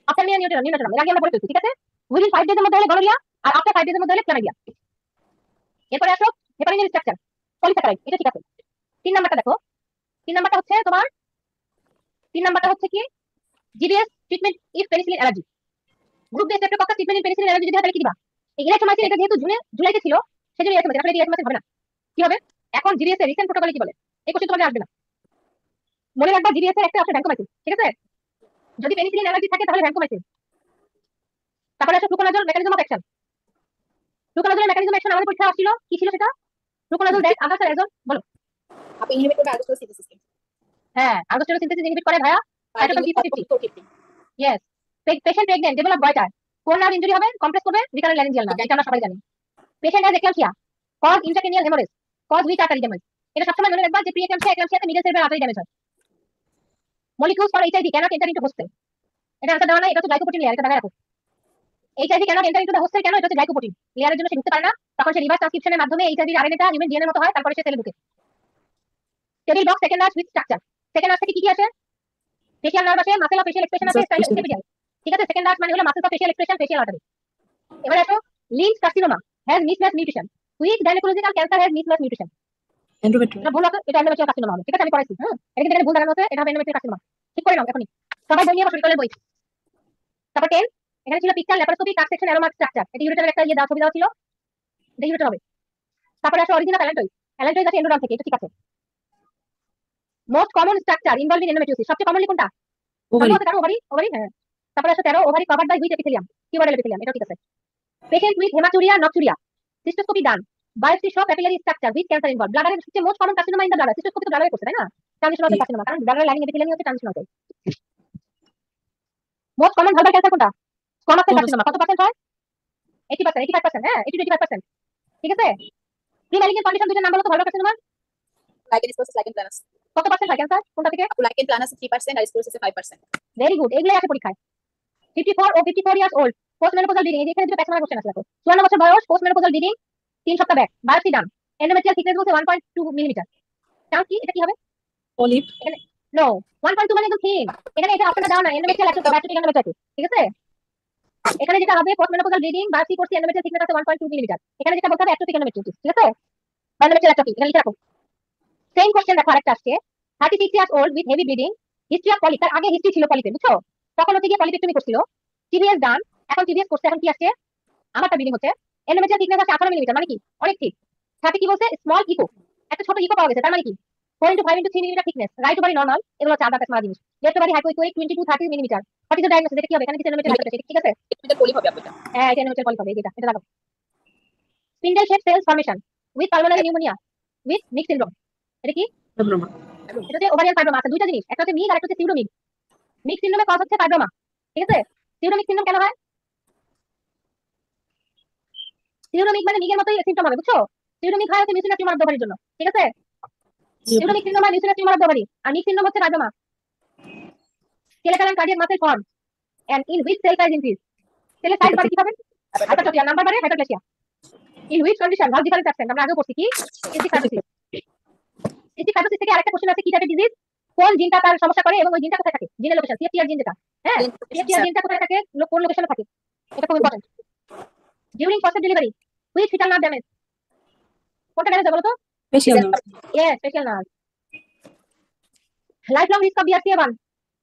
after pneumonia, এর আগে আমরা বলে ফেলছি, ঠিক আছে? উইদিন 5 ডেজের মধ্যে হলে গনোরিয়া, আর আফটার 5 ডেজের মধ্যে হলে ক্লামাইডিয়া। এরপরে আসো হেপারিনের স্ট্রাকচার, পলিস্যাকারাইড, এটা ঠিক আছে। 3 নাম্বারটা দেখো, 3 নাম্বারটা হচ্ছে তোমার, 3 নাম্বারটা হচ্ছে কি, GBS treatment if penicillin allergy, group B streptococcus treatment in penicillin allergy যদি হয় তাহলে কি দিবা? এই ইরাইথ্রোমাইসিন এটা যেহেতু জুলাইতে ছিল সেজন্য ইরাইথ্রোমাইসিন, আসলে ইরাইথ্রোমাইসিন হবে না, কি হবে? এখন জিবিএস এর রিসেন্ট প্রোটোকলে কি বলে, এই কোশ্চেন তোমাদের আসবে না। মনে রাখবা জিবিএস এর একটা আছে ভ্যানকোমাইসিন, ঠিক আছে? যদি পেনিসিলিন অ্যালার্জি থাকে তাহলে ভ্যানকোমাইসিন। তারপরে আসো ফ্লুকোনাজল মেকানিজম অফ অ্যাকশন, ফ্লুকোনাজলের মেকানিজম অফ অ্যাকশন আমাদের পরীক্ষা আসছিল, কি ছিল সেটা? ফ্লুকোনাজল দ্যাট আগাস্টার অ্যাজন, বলো। আপু ইনহিবিট করবে আলডোস্টেরল সিনথেসিস। হ্যাঁ, আলডোস্টেরন সিনথেসিস ইনহিবিট করে ভাইয়া, cytochrome P450 yes patient pregnant develop goiter কোন নার্ভ ইনজুরি হবে কমপ্রেস করবে রিকারেন্ট ল্যারিঞ্জিয়াল নার্ভ এটা আমরা সবাই জানি patient has eclampsia cause intracranial haemorrhage cause with artery damage এটা সবসময় মনে রাখবা যে প্রি এক্লাম্পসিয়াতে মিডল সেরেব্রাল আর্টারি ড্যামেজ হয় molecules for HIV cannot enter into host cell এটা আনসার দেওয়া না এটা হচ্ছে গ্লাইকোপ্রোটিন লেয়ার এটা দেখা রাখো HIV cannot enter into the host cell কেন এটা হচ্ছে গ্লাইকোপ্রোটিন লেয়ারের জন্য সে ঢুকতে পারে না তখন সে রিভার্স ট্রান্সক্রিপশনের মাধ্যমে HIV এর আরএনএটা হিউম্যান ডিএনএর মতো হয় তারপরে সে সেলে ঢুকে table box second nerve with structure second nerve থেকে কি আসে ফেশিয়াল নার্ভ আসে মাসেল অফ ফেশিয়াল এক্সপ্রেশন আছে স্টেপিজাল ঠিক আছে সেকেন্ড নার্ভ মানে হলো muscle of facial expression facial artery এবারে আসো Lynch carcinoma has mismatch mutation which gynaecological cancer has mismatch mutation endometrial এটা ভুল আছে এটা এন্ডোমেট্রিয়াল কার্সিনোমা হবে ঠিক আছে আমি পড়াইছি হ্যাঁ এটা কিন্তু এখানে ভুল দাঁড়ানো আছে এটা হবে এন্ডোমেট্রিয়াল কার্সিনোমা ঠিক করে নাও এখনই সবাই বই নিয়ে বসে বই তারপর 10 এখানে ছিল picture laparoscopy cut section অ্যারোমার্ক structure এটা ইউরেটারের একটা ইয়ে দাও ছবি দেওয়া ছিল এটা ইউরেটার হবে তারপরে আসো অরিজিনাল অ্যালান্টয়েড আছে এন্ডোডার্ম থেকে এটা ঠিক আছে most common structure involve in endometriosis সবচেয়ে কমনলি কোনটা ওভারি ওভারি হ্যাঁ তারপরে আসো 13 ovary covered by which epithelium cuboidal epithelium এটা ঠিক আছে patient with haematuria nocturia cystoscopy done biopsy show capillary structure with cancer involve ব্লাডারের সবচেয়ে most common carcinoma in the bladder cystoscopy তো ব্লাডারে করছে তাই না ট্রানজিশনাল কার্সিনোমা কারণ ব্লাডারের লাইনিং এপিথেলিয়াম হচ্ছে transitional most common vulval cancer কোনটা স্কোমাস সেল কার্সিনোমা কত পার্সেন্ট হয় 80% 85% হ্যাঁ 80 to 85% ঠিক আছে প্রি ম্যালিগন্যান্ট কন্ডিশন দুইটার নাম বলো তো vulval carcinoma lichen স্কোরসিস lichen planus কত পার্সেন্ট হয় ক্যান্সার কোনটা থেকে লাইকেন প্লানাস 3% আর স্কোরসিস 5%. ভেরি গুড এগুলাই আছে পরীক্ষায় 54 ও 54 years old post menopausal bleeding এখানে দুটো প্যাসমার কোশ্চেন আছে দেখো 54 বছর বয়স পোস্ট মেনোপজাল ব্লিডিং 3 সপ্তাহ ব্যাক বায়োপসি ডান এন্ডোমেট্রিয়াল থিকনেস বলতে 1.2 মিলিমিটার চান্স কি এটা কি হবে পলিপ নো 1.2 মানে একদম থিন এখানে এটা অপশনটা দাও না এন্ডোমেট্রিয়াল অ্যাট্রোফি এন্ডোমেট্রিয়াল ঠিক আছে এখানে যেটা হবে পোস্ট মেনোপজাল ব্লিডিং বায়োপসি করছি এন্ডোমেট্রিয়াল থিকনেস আছে 1.2 মিলিমিটার এখানে যেটা বলতে হবে অ্যাট্রোফিক এন্ডোমেট্রিয়াল ঠিক আছে এন্ডোমেট্রিয়াল অ্যাট্রোফি এখানে লিখে রাখো সেম কোশ্চেন দেখো আরেকটা আসছে 36 years old with heavy bleeding history of polyp তার আগে হিস্ট্রি ছিল পলিপের বুঝছো তখন হচ্ছে গিয়ে পলিপেক্টমি করছিল টিবিএস ডান এখন টিবিএস করছে এখন কি আসছে আমারটা ব্লিডিং হচ্ছে এন্ডোমেট্রিয়াল থিকনেস আছে 18 মিলিমিটার মানে কি অনেক ঠিক সাথে কি বলছে স্মল ইকো একটা ছোট ইকো পাওয়া গেছে তার মানে কি 4 into 5 into 3 millimetre thickness right ovary normal এগুলো হচ্ছে আদা পেসমারা জিনিস left ovary hypoechoic 20 to 30 millimetre what is the diagnosis এটা কি হবে এখানে কি এন্ডোমেট্রিয়াল হাইপোথিসিস ঠিক আছে এটা পলিপ হবে আপনাদের. হ্যাঁ এটা এন্ডোমেট্রিয়াল পলিপ হবে এটা দেখো spindle shape cells formation with pulmonary pneumonia with Meigs syndrome এটা কি ফাইব্রোমা এটা হচ্ছে ওভারিয়ান ফাইব্রোমা আছে দুইটা জিনিস একটা হচ্ছে মিগ আর একটা হচ্ছে সিউডোমিগ মিক্স সিনড্রোমে কজ হচ্ছে ফাইব্রোমা ঠিক আছে সিউডোমিগ সিনড্রোম কেন হয় সিউডোমিগ মানে মিগের মতোই সিম্পটম হবে বুঝছো সিউডোমিগ হয় হচ্ছে মিউসিনাস টিউমার অফ ওভারির জন্য ঠিক আছে সিউডোমিগ সিনড্রোম হয় মিউসিনাস টিউমার অফ ওভারি আর মিক্স সিনড্রোম হচ্ছে fibroma skeletal and cardiac muscle form and in which cell size increase cell size বাড়ে কি হবে hypertrophy নাম্বার বাড়ে hyperplasia in which condition valve difference absent আমরা আগে পড়ছি কি cystic fibrosis থেকে আরেকটা কোশ্চেন আছে কি টাইপের ডিজিজ কোন জিনটা তার সমস্যা করে এবং ওই জিনটা কোথায় থাকে জিনের লোকেশন CFTR জিন যেটা হ্যাঁ CFTR জিনটা কোথায় থাকে কোন লোকেশনে থাকে এটা খুব important during first delivery which fetal nerve damage কোনটা ড্যামেজ বলো তো facial yes facial nerve life long risk of BRCA1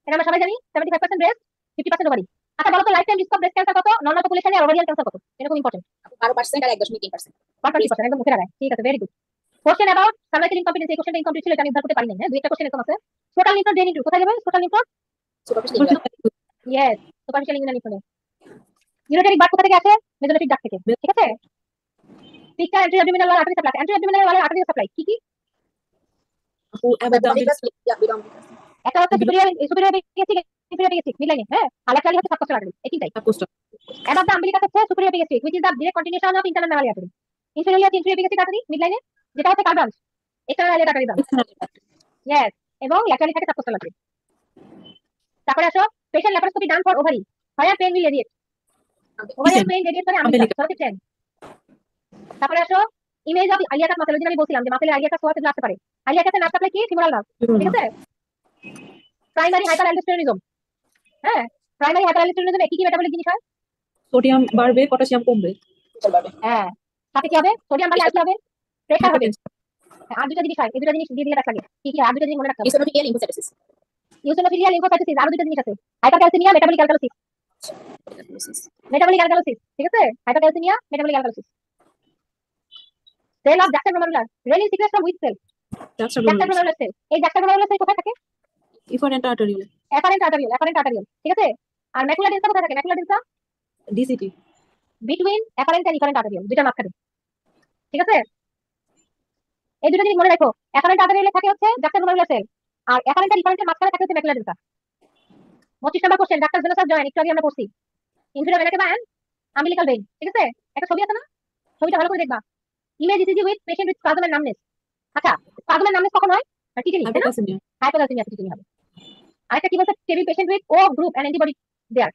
এটা আমরা সবাই জানি 75% ব্রেস্ট 50% ওভারি আচ্ছা বলো তো life time risk of breast cancer কত নর্মাল পপুলেশনে আর ওভারিয়ান ক্যান্সার কত এটা খুব ইম্পর্টেন্ট 12% আর 1.3%. 120% একদম মুখে লাগায় ঠিক আছে very good question about cervical incompetency কোশ্চেনটা ইনকমপ্লিট ছিল এটা আমি উদ্ধার করতে পারি না হ্যাঁ দুই একটা কোশ্চেন এরকম আছে টোটাল লিম্ফ ড্রেন ইনটু কোথায় যাবে total lymph superficial yes superficial inguinal lymph ureteric bud কোথা থেকে আসে মেজোলিথিক ডাক্ট থেকে ঠিক আছে picture anterior abdominal wall artery supply anterior abdominal wall artery supply কি কি আপু অ্যাবাদাম একটা হচ্ছে সুপিরিয়র বেসিক ইনফেরিয়র বেসিক মিডলাইনে হ্যাঁ আলাকালি হচ্ছে সাবকোস্টাল আর্টারি এই তিনটাই সাবকোস্টাল অ্যাবাভ দ্য আম্বিলিকাস হচ্ছে superior epigastric which is the direct continuation of internal mammary artery inferior to inferior epigastric artery মিডলাইনে যেটা হচ্ছে কার branch external iliac artery branch yes এবং ল্যাটারালি থাকে সাবকোস্টাল আর্টারি তারপরে আসো patient laparoscopy done for ovary her pain will radiate ovarian pain radiate করে umbilicus সঠিক চেন তারপরে আসো ইমেজ অফ আলিয়াকাস মাসেল যেটা আমি বলছিলাম যে মাসেলে আলিয়াকাস হওয়াতে আসতে পারে আলিয়াকাসের নার্ভ সাপ্লাই কি ফিমোরাল নার্ভ ঠিক আছে প্রাইমারি হাইপারঅ্যালডোস্টেরনিজম হ্যাঁ প্রাইমারি হাইপারঅ্যালডোস্টেরনিজমে কি কি মেটাবলিক জিনিস হয় সোডিয়াম বাড়বে পটাশিয়াম কমবে হ্যাঁ সাথে কি হবে সোডিয়াম বাড়লে আর কি হবে প্রেসার হবে আর দুটো জিনিস হয় এই দুটো জিনিস দিয়ে দিলে লাগে কি কি আর দুটো জিনিস মনে রাখতে হবে ইসোনোফিলিয়া লিম্ফোসাইটোসিস ইওসিনোফিলিয়া লিম্ফোসাইটোসিস আর দুটো জিনিস আছে হাইপারক্যালসিমিয়া মেটাবলিক অ্যালকালোসিস ঠিক আছে hypercalcaemia metabolic alkalosis cell of juxtaglomerular renin secretes from which cell juxtaglomerular cell এই জাক্সাগ্লোমেরুলার সেল কোথায় থাকে ইফারেন্ট আর্টারিওলে অ্যাপারেন্ট আর্টারিয়াল ঠিক আছে আর ম্যাকুলা ডেন্সা কোথায় থাকে macula densa DCT between afferent and efferent arteriole দুটো মাঝখানে ঠিক আছে এই দুটো জিনিস মনে রাখো অ্যাপারেন্ট আর্টারিয়ালে থাকে হচ্ছে জাক্সাগ্লোমেরুলার সেল আর অ্যাপারেন্ট আর ইফারেন্টের মাঝখানে থাকে হচ্ছে ম্যাকুলা ডেন্সা 25 নম্বর কোশ্চেন, ডাক্তার জেনোসাস জয়েন্ট, একটু আগে আমরা পড়ছি। Inferior vena cava and umbilical vein, ঠিক আছে? একটা ছবি আছে না? ছবিটা ভালো করে দেখবা। Image ECG with patient with spasm and numbness. আচ্ছা, স্পাজম এন্ড নামনেস কখন হয়? টিটেনি, তাই না? হাইপোক্যালসেমিয়া। হাইপোক্যালসেমিয়া টিটেনি হবে। আরেকটা কি বলছে? Table patient with O group and antibody there.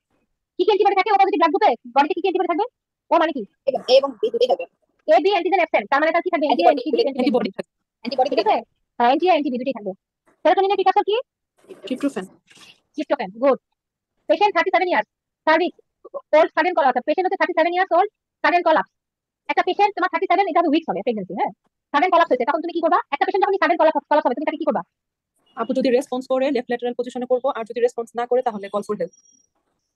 কি কি অ্যান্টিবডি থাকে ও পজিটিভ ব্লাড গ্রুপে? বডিতে কি কি অ্যান্টিবডি থাকবে? ও মানে কি? এবং এ এবং বি দুটোই থাকবে। এ বি অ্যান্টিজেন অ্যাবসেন্ট, তার মানে তার কি থাকবে? এনটি অ্যান্টিবডি অ্যান্টিবডি থাকে। অ্যান্টিবডি ঠিক আছে? হ্যাঁ, এনটি আর এনটিবি দুটোই থাকবে। সেরোটোনিনের প্রিকাসর কি? Tryptophan. Tryptophan, good. Patient 37 years, cervix old sudden collapse. Patient হচ্ছে 37 ইয়ার্স ওল্ড, সাডেন কলাপস। একটা পেশেন্ট তোমার 37, এটা উইকস হবে প্রেগন্যান্সি, হ্যাঁ? সাডেন কলাপস হয়েছে, তখন তুমি কি করবা? একটা পেশেন্ট যখন সাডেন কলাপস হবে তুমি তাকে কি করবা? আপু যদি রেসপন্স করে লেফট ল্যাটারাল পজিশনে করব, আর যদি রেসপন্স না করে তাহলে কল ফর হেল্প।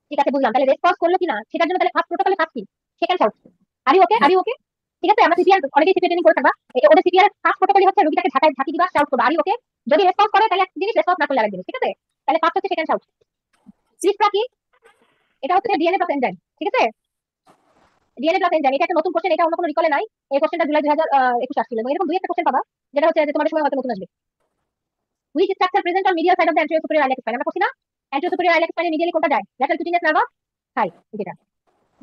ঠিক আছে, বুঝলাম। তাহলে রেসপন্স করলো কিনা সেটার জন্য তাহলে ফার্স্ট প্রোটোকলে ফার্স্ট কি? Second shout. Are you okay? Are you okay? ঠিক আছে, আমরা সিপিআর অনেকেই সিপিআর ট্রেনিং করে থাকবা। ওদের সিপিআর ফার্স্ট প্রোটোকলই হচ্ছে রোগীটাকে ঝাঁকায় ঝাঁকি দিবা, শাউট করবা আর ইউ ওকে। যদি রেসপন্স করে তাহলে এক জিনিস, রেসপন্স না করলে আরেক জিনিস, ঠিক আছে? তাহলে ফার্স্ট হচ্ছে সেকেন্ড শাউট। সিস্প্রা কি? এটা হচ্ছে ডিএনএ প্লাস এনজাইম, ঠিক আছে? ডিএনএ প্লাস এনজাইম, এটা একটা নতুন কোশ্চেন, এটা অন্য কোনো রিকলে নাই। এই কোশ্চেনটা জুলাই 2021 আসছিল। এরকম দুই একটা কোশ্চেন পাবা যেটা হচ্ছে যে তোমাদের সময় হয়তো নতুন আসবে। Which structure present on medial side of the anterior superior iliac spine? আমরা করছি না? anterior superior iliac spine medially কোনটা যায়? lateral cutaneous nervous side, যেটা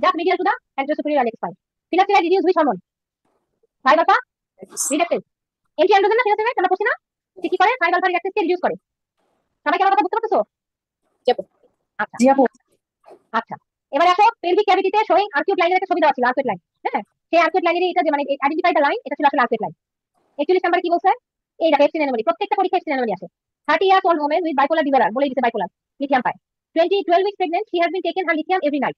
just medial to the anterior superior iliac spine. Finasteride reduce which hormone? 5 alpha reductase. anti androgen না finasteride, আমরা করছি না? ঠিক কি করে? 5 alpha reductase কে রিডিউস করে। সবাই কি আমার কথা বুঝতে পারতেছো? আচ্ছা জি আপু। আচ্ছা, এবারে আসো পেলভিক ক্যাভিটিতে শোয়িং আর্কিউট লাইনের একটা ছবি দেওয়া ছিল, আর্কিউট লাইন, হ্যাঁ? সেই আর্কিউট লাইনের এটা যে মানে আইডেন্টিফাই দ্য লাইন, এটা ছিল আসলে আর্কিউট লাইন। 41 নাম্বার কি বলছে? এই দেখো এক্সিন অ্যানোমালি, প্রত্যেকটা পরীক্ষায় এক্সিন অ্যানোমালি আসে। 30 years old women with bipolar disorder, বলেই দিছে বাইপোলার, লিথিয়াম পায়। 12 weeks pregnant, she has been taken her lithium every night.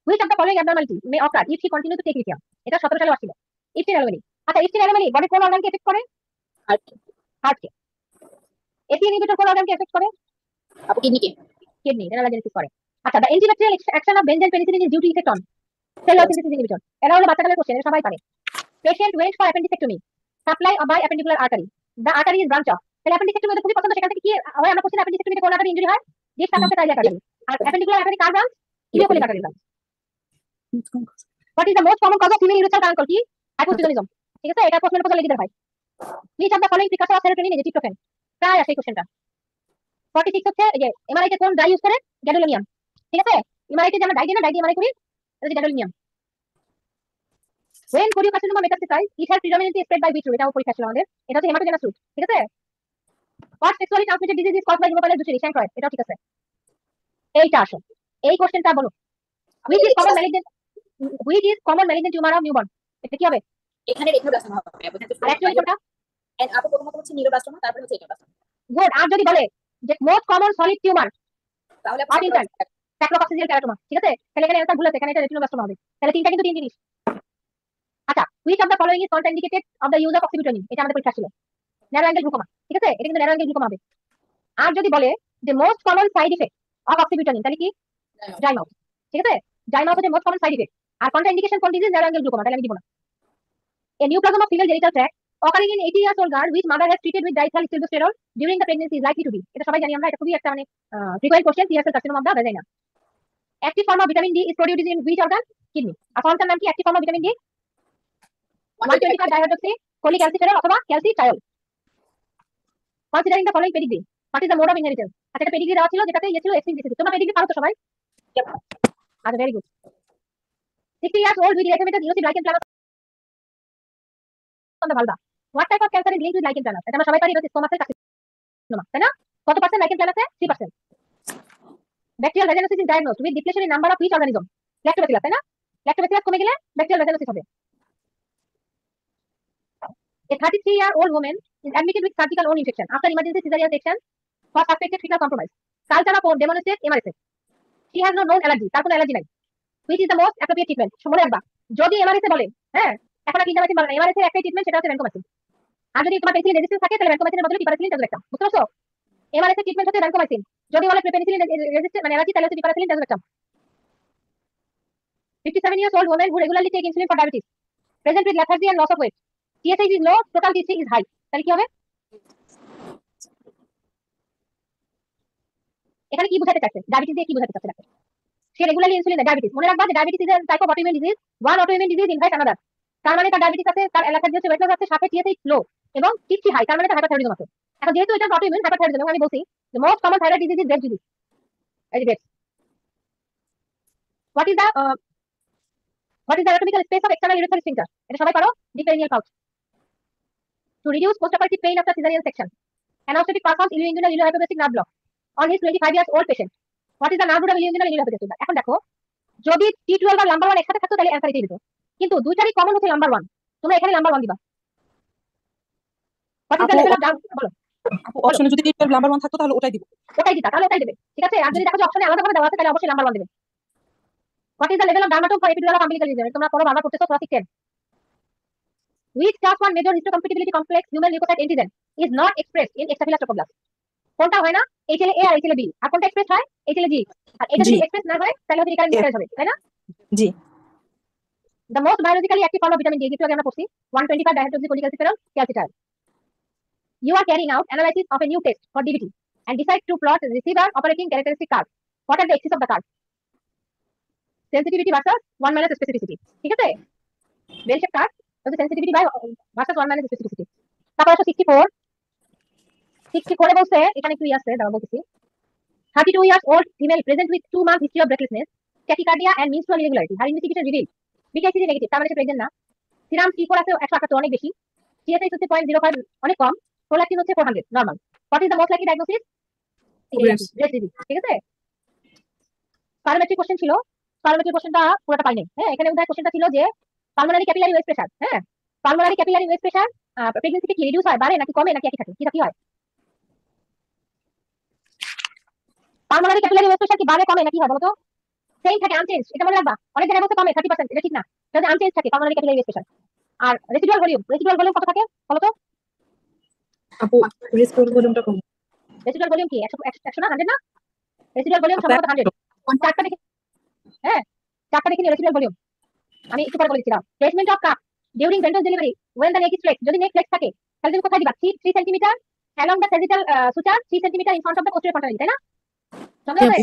Which of the following abnormality may occur if she continue to take lithium? এটা 17 সালে আসছিল। এক্সিন anomaly. আচ্ছা, এক্সিন anomaly বডির কোন অর্গানকে effect করে? হার্টকে। এসি ইনহিবিটর কোন অর্গানকে এফেক্ট করে? আপু কিডনিকে। কিডনি, রেনাল জেনেসিস করে। আচ্ছা, the antibacterial action of benzyl penicillin is due to effect on cellular synthesis inhibitor. এরা হলো বাচ্চাকালের কোশ্চেন, এটা সবাই পারে। Patient went for appendectomy. Supply by appendicular artery. The artery is branch off. তাহলে appendectomy ওদের খুবই পছন্দ, সেখান থেকে কি হয়? আমরা কোশ্চেন appendectomy কোন আর্টারি ইনজুরি হয়? ডিপ সাবডাক্টাল ইলিয়াক আর্টারি। আর appendicular artery কার branch? Ileocolic artery branch. What is the most common cause of female urethral cancer? কি? Hypohidronism, ঠিক আছে? এটা প্রশ্নের প্রশ্ন লিখে দেন ভাই। Which of the following precursor of serotonin is tryptophan? প্রায় আসে এই কোশ্চেনটা। 46 হচ্ছে এই যে এমআরআই তে কোন ডাই ইউজ করে? গ্যাডোলিনিয়াম, ঠিক আছে? এমআরআই তে যে আমরা ডাই দিই না, ডাই দিয়ে এমআরআই করি, এটা হচ্ছে gadolinium. When choriocarcinoma metastasize, it has predominantly spread by which route? এটাও পরীক্ষা ছিল আমাদের। এটা হচ্ছে হেমাটোজেনাস রুট, ঠিক আছে? What sexually transmitted disease is caused by hemophilus duchenne? Chancroid, এটাও ঠিক আছে। এইটা আসো, এই কোশ্চেনটা বলো। Which is common malignant tumor of newborn? এটা কি হবে? এখানে রেটিনোব্লাস্টোমা হবে আপু। আর অ্যাকচুয়ালি কোনটা? এন্ড আপু প্রথমত হচ্ছে নিউরোব্লাস্টোমা, তারপরে হচ্ছে রেটিনোব্লাস্টোমা। গুড। আর যদি বলে যে মোস্ট কমন সলিড টিউমার, তাহলে আপু পার্কিনসন, স্যাক্রোকক্সিজিয়াল কেরাটোমা, ঠিক আছে? তাহলে এখানে অ্যান্সার ভুল আছে, এখানে এটা রেটিনোব্লাস্টোমা হবে। তাহলে তিনটা কিন্তু তিন জিনিস। আচ্ছা, which of the following is contraindicated of the use of oxybutynin? এটা আমাদের পরীক্ষা ছিল। ন্যারো অ্যাঙ্গেল গ্লুকোমা, ঠিক আছে? এটা কিন্তু ন্যারো অ্যাঙ্গেল গ্লুকোমা হবে। আর যদি বলে যে most common side effect of oxybutynin, তাহলে কি? ড্রাই মাউথ, ঠিক আছে? ড্রাই মাউথ হচ্ছে মোস্ট কমন সাইড ইফেক্ট। আর কন্ট্রাইন্ডিকেশন কোন ডিজিজ? ন্যারো অ্যাঙ্গেল গ্লুকোমা, তাহলে আমি দিব না। A new plasm of female genital tract occurring in 80 years old girl which mother has treated with diethyl silbusterol during the pregnancy is likely to be, এটা সবাই জানি আমরা, এটা খুবই একটা মানে frequent question, clear cell carcinoma of the vagina. Active form of vitamin D is produced in which organ? Kidney. আর ফর্মটার নাম কি? active form of vitamin D 125 dihydroxy cholecalciferol অথবা calcitriol. Considering the following pedigree, what is the mode of inheritance? আচ্ছা, এটা pedigree দেওয়া ছিল যেটাতে ছিল X linked disease। তোমরা pedigree পারো তো সবাই? আচ্ছা, very good. 60 years old with estimated elusive lichen planus on the vulva. What type of cancer is linked with lichen planus? এটা আমরা সবাই পারি, এটা হচ্ছে squamous cell carcinoma, তাই না? কত percent lichen planus A? 3%. Bacterial vaginosis is diagnosed with depletion in number of which organism? Lactobacillus, তাই না? Lactobacillus কমে গেলে bacterial vaginosis হবে। A 33-year-old woman is admitted with surgical wound infection after emergency cesarean section for suspected fecal compromise. Culture of wound demonstrates MRSA. She has no known allergy, তার কোনো allergy নাই। Which is the most appropriate treatment? মনে রাখবা, যদি MRSA বলে, হ্যাঁ, এখন আর clindamycin বলে না, MRSA এর একটাই ট্রিটমেন্ট, সেটা হচ্ছে ভ্যানকোমাইসিন। আর যদি তোমার পেনিসিলিন রেজিস্ট্যান্স থাকে তাহলে ভ্যানকোমাইসিনের বদলে পিপারাসিলিন ট্যাবলেটটা, বুঝতে পারছো? MRSA ট্রিটমেন্ট হচ্ছে ভ্যানকোমাইসিন। যদি বলে পেনিসিলিন রেজিস্ট্যান্স মানে অ্যালার্জি, তাহলে হচ্ছে পিপারাসিলিন ট্যাবলেটটা। 57 years old woman who regularly take insulin for diabetes, present with lethargy and loss of weight. TSH is low, total T3 is high. তাহলে কি হবে? এখানে কি বোঝাতে চাচ্ছে? ডায়াবেটিস দিয়ে কি বোঝাতে চাচ্ছে ডাক্তার? সে রেগুলারলি ইনসুলিন দেয়। ডায়াবেটিস মনে রাখবা যে diabetes is a type of autoimmune disease, one autoimmune disease invite another. তার মানে তার ডায়াবেটিস আছে, তার এলাকার যে ওয়েট লস আছে, সাথে TSH লো এবং T3 হাই, তার মানে তার হাইপারথাইরয়েডিজম আছে। এখন যেহেতু এটা অটোইমিউন হাইপারথাইরয়েডিজম, আমি বলছি যে most common thyroid disease is breast disease. এই যে what is the anatomical space of external urethral sphincter? এটা সবাই পারো, deep perineal pouch. To reduce postoperative pain after cesarean section, an obstetric performs ileoinguinal ileohypoglossal nerve block on his 25 years old patient. What is the nerve root of ileoinguinal ileohypoglossal sphincter? এখন দেখো, যদি T12 আর number 1 একসাথে থাকতো তাহলে answer এটাই দিত, কিন্তু দুইটারই কমন হচ্ছে নাম্বার 1, তোমরা এখানে নাম্বার 1 দিবা। What is the level of down? বলো, অপশনে যদি নাম্বার 1 থাকতো তাহলে ওটাই দিব। ওটাই দিতা, তাহলে ওটাই দেবে, ঠিক আছে। আর যদি দেখো যে অপশনে আলাদা করে দেওয়া আছে তাহলে অবশ্যই নাম্বার 1 দেবে। What is the level of dermatome for epidural of umbilical region? তোমরা পড়ো, বারবার পড়তেছো, class 10। Which class 1 major histocompatibility complex human leukocyte antigen is not expressed in extracellular trophoblast? কোনটা হয় না? HLA A R HLA B, আর কোনটা express হয়? HLA G। আর এটা যদি এক্সপ্রেস না হয় তাহলে হচ্ছে রিকারেন্ট মিসক্যারেজ হবে, তাই না? জি। The most biologically active form of vitamin D, যেটা আমরা পড়ছি, 125 dihydroxycholecalciferol calcitriol. You are carrying out analysis of a new test for DVT and decide to plot receiver operating characteristic curve. What are the axes of the curve? Sensitivity versus 1 minus specificity, ঠিক আছে? Bell shape curve হচ্ছে sensitivity by versus 1 minus specificity। তারপর আসো 64 এ বলছে, এখানে একটু আছে দাও বলতেছি। 32 years old female present with 2 month history of breathlessness, tachycardia and menstrual irregularity. Her investigation revealed BKCG negative, তার মানে সে প্রেগন্যান্ট না। সিরাম T4 আছে 178, অনেক বেশি। TSH হচ্ছে 0.05, অনেক কম। প্রোল্যাকটিন হচ্ছে 400, normal. What is the most likely diagnosis? Breast disease, ঠিক আছে। পারমেট্রিক কোশ্চেন ছিল, পারমেট্রিক কোশ্চেনটা পুরোটা পাই নাই। হ্যাঁ, এখানে উদাহরণ কোশ্চেনটা ছিল যে পালমোনারি ক্যাপিলারি ওয়েজ প্রেসার, হ্যাঁ, পালমোনারি ক্যাপিলারি ওয়েজ প্রেসার প্রেগন্যান্সিতে কি রিডিউস হয়, বাড়ে নাকি কমে নাকি একই থাকে, কি হয়? পালমোনারি ক্যাপিলারি ওয়েজ প্রেসার কি বাড়ে কমে নাকি হয় বলো তো? সেম থাকে, আনচেঞ্জ, এটা মনে রাখবা। অনেক জায়গায় বলতে কমে 30%, এটা ঠিক না। যদি আনচেঞ্জ থাকে পালমোনারি ক্যাপিলারি ওয়েজ প্রেসার। আর রেসিডুয়াল ভলিউম কত থাকে বলো তো? আপু রেসপিরেটরি ভলিউমটা কম। রেসিডুয়াল ভলিউম কি 100 না 100 না? রেসিডুয়াল ভলিউম সম্ভবত 100। চারটা দেখে, হ্যাঁ, চারটা দেখে নিও রেসিডুয়াল ভলিউম। আমি একটু পরে বলেছিলাম placement of cup during ventral delivery when the neck is flexed, যদি নেক ফ্লেক্স থাকে তাহলে তুমি কোথায় দিবা? 3 centimetre along the sagittal suture, 3 centimetre in front of the posterior frontal, তাই না? সম্ভব হবে?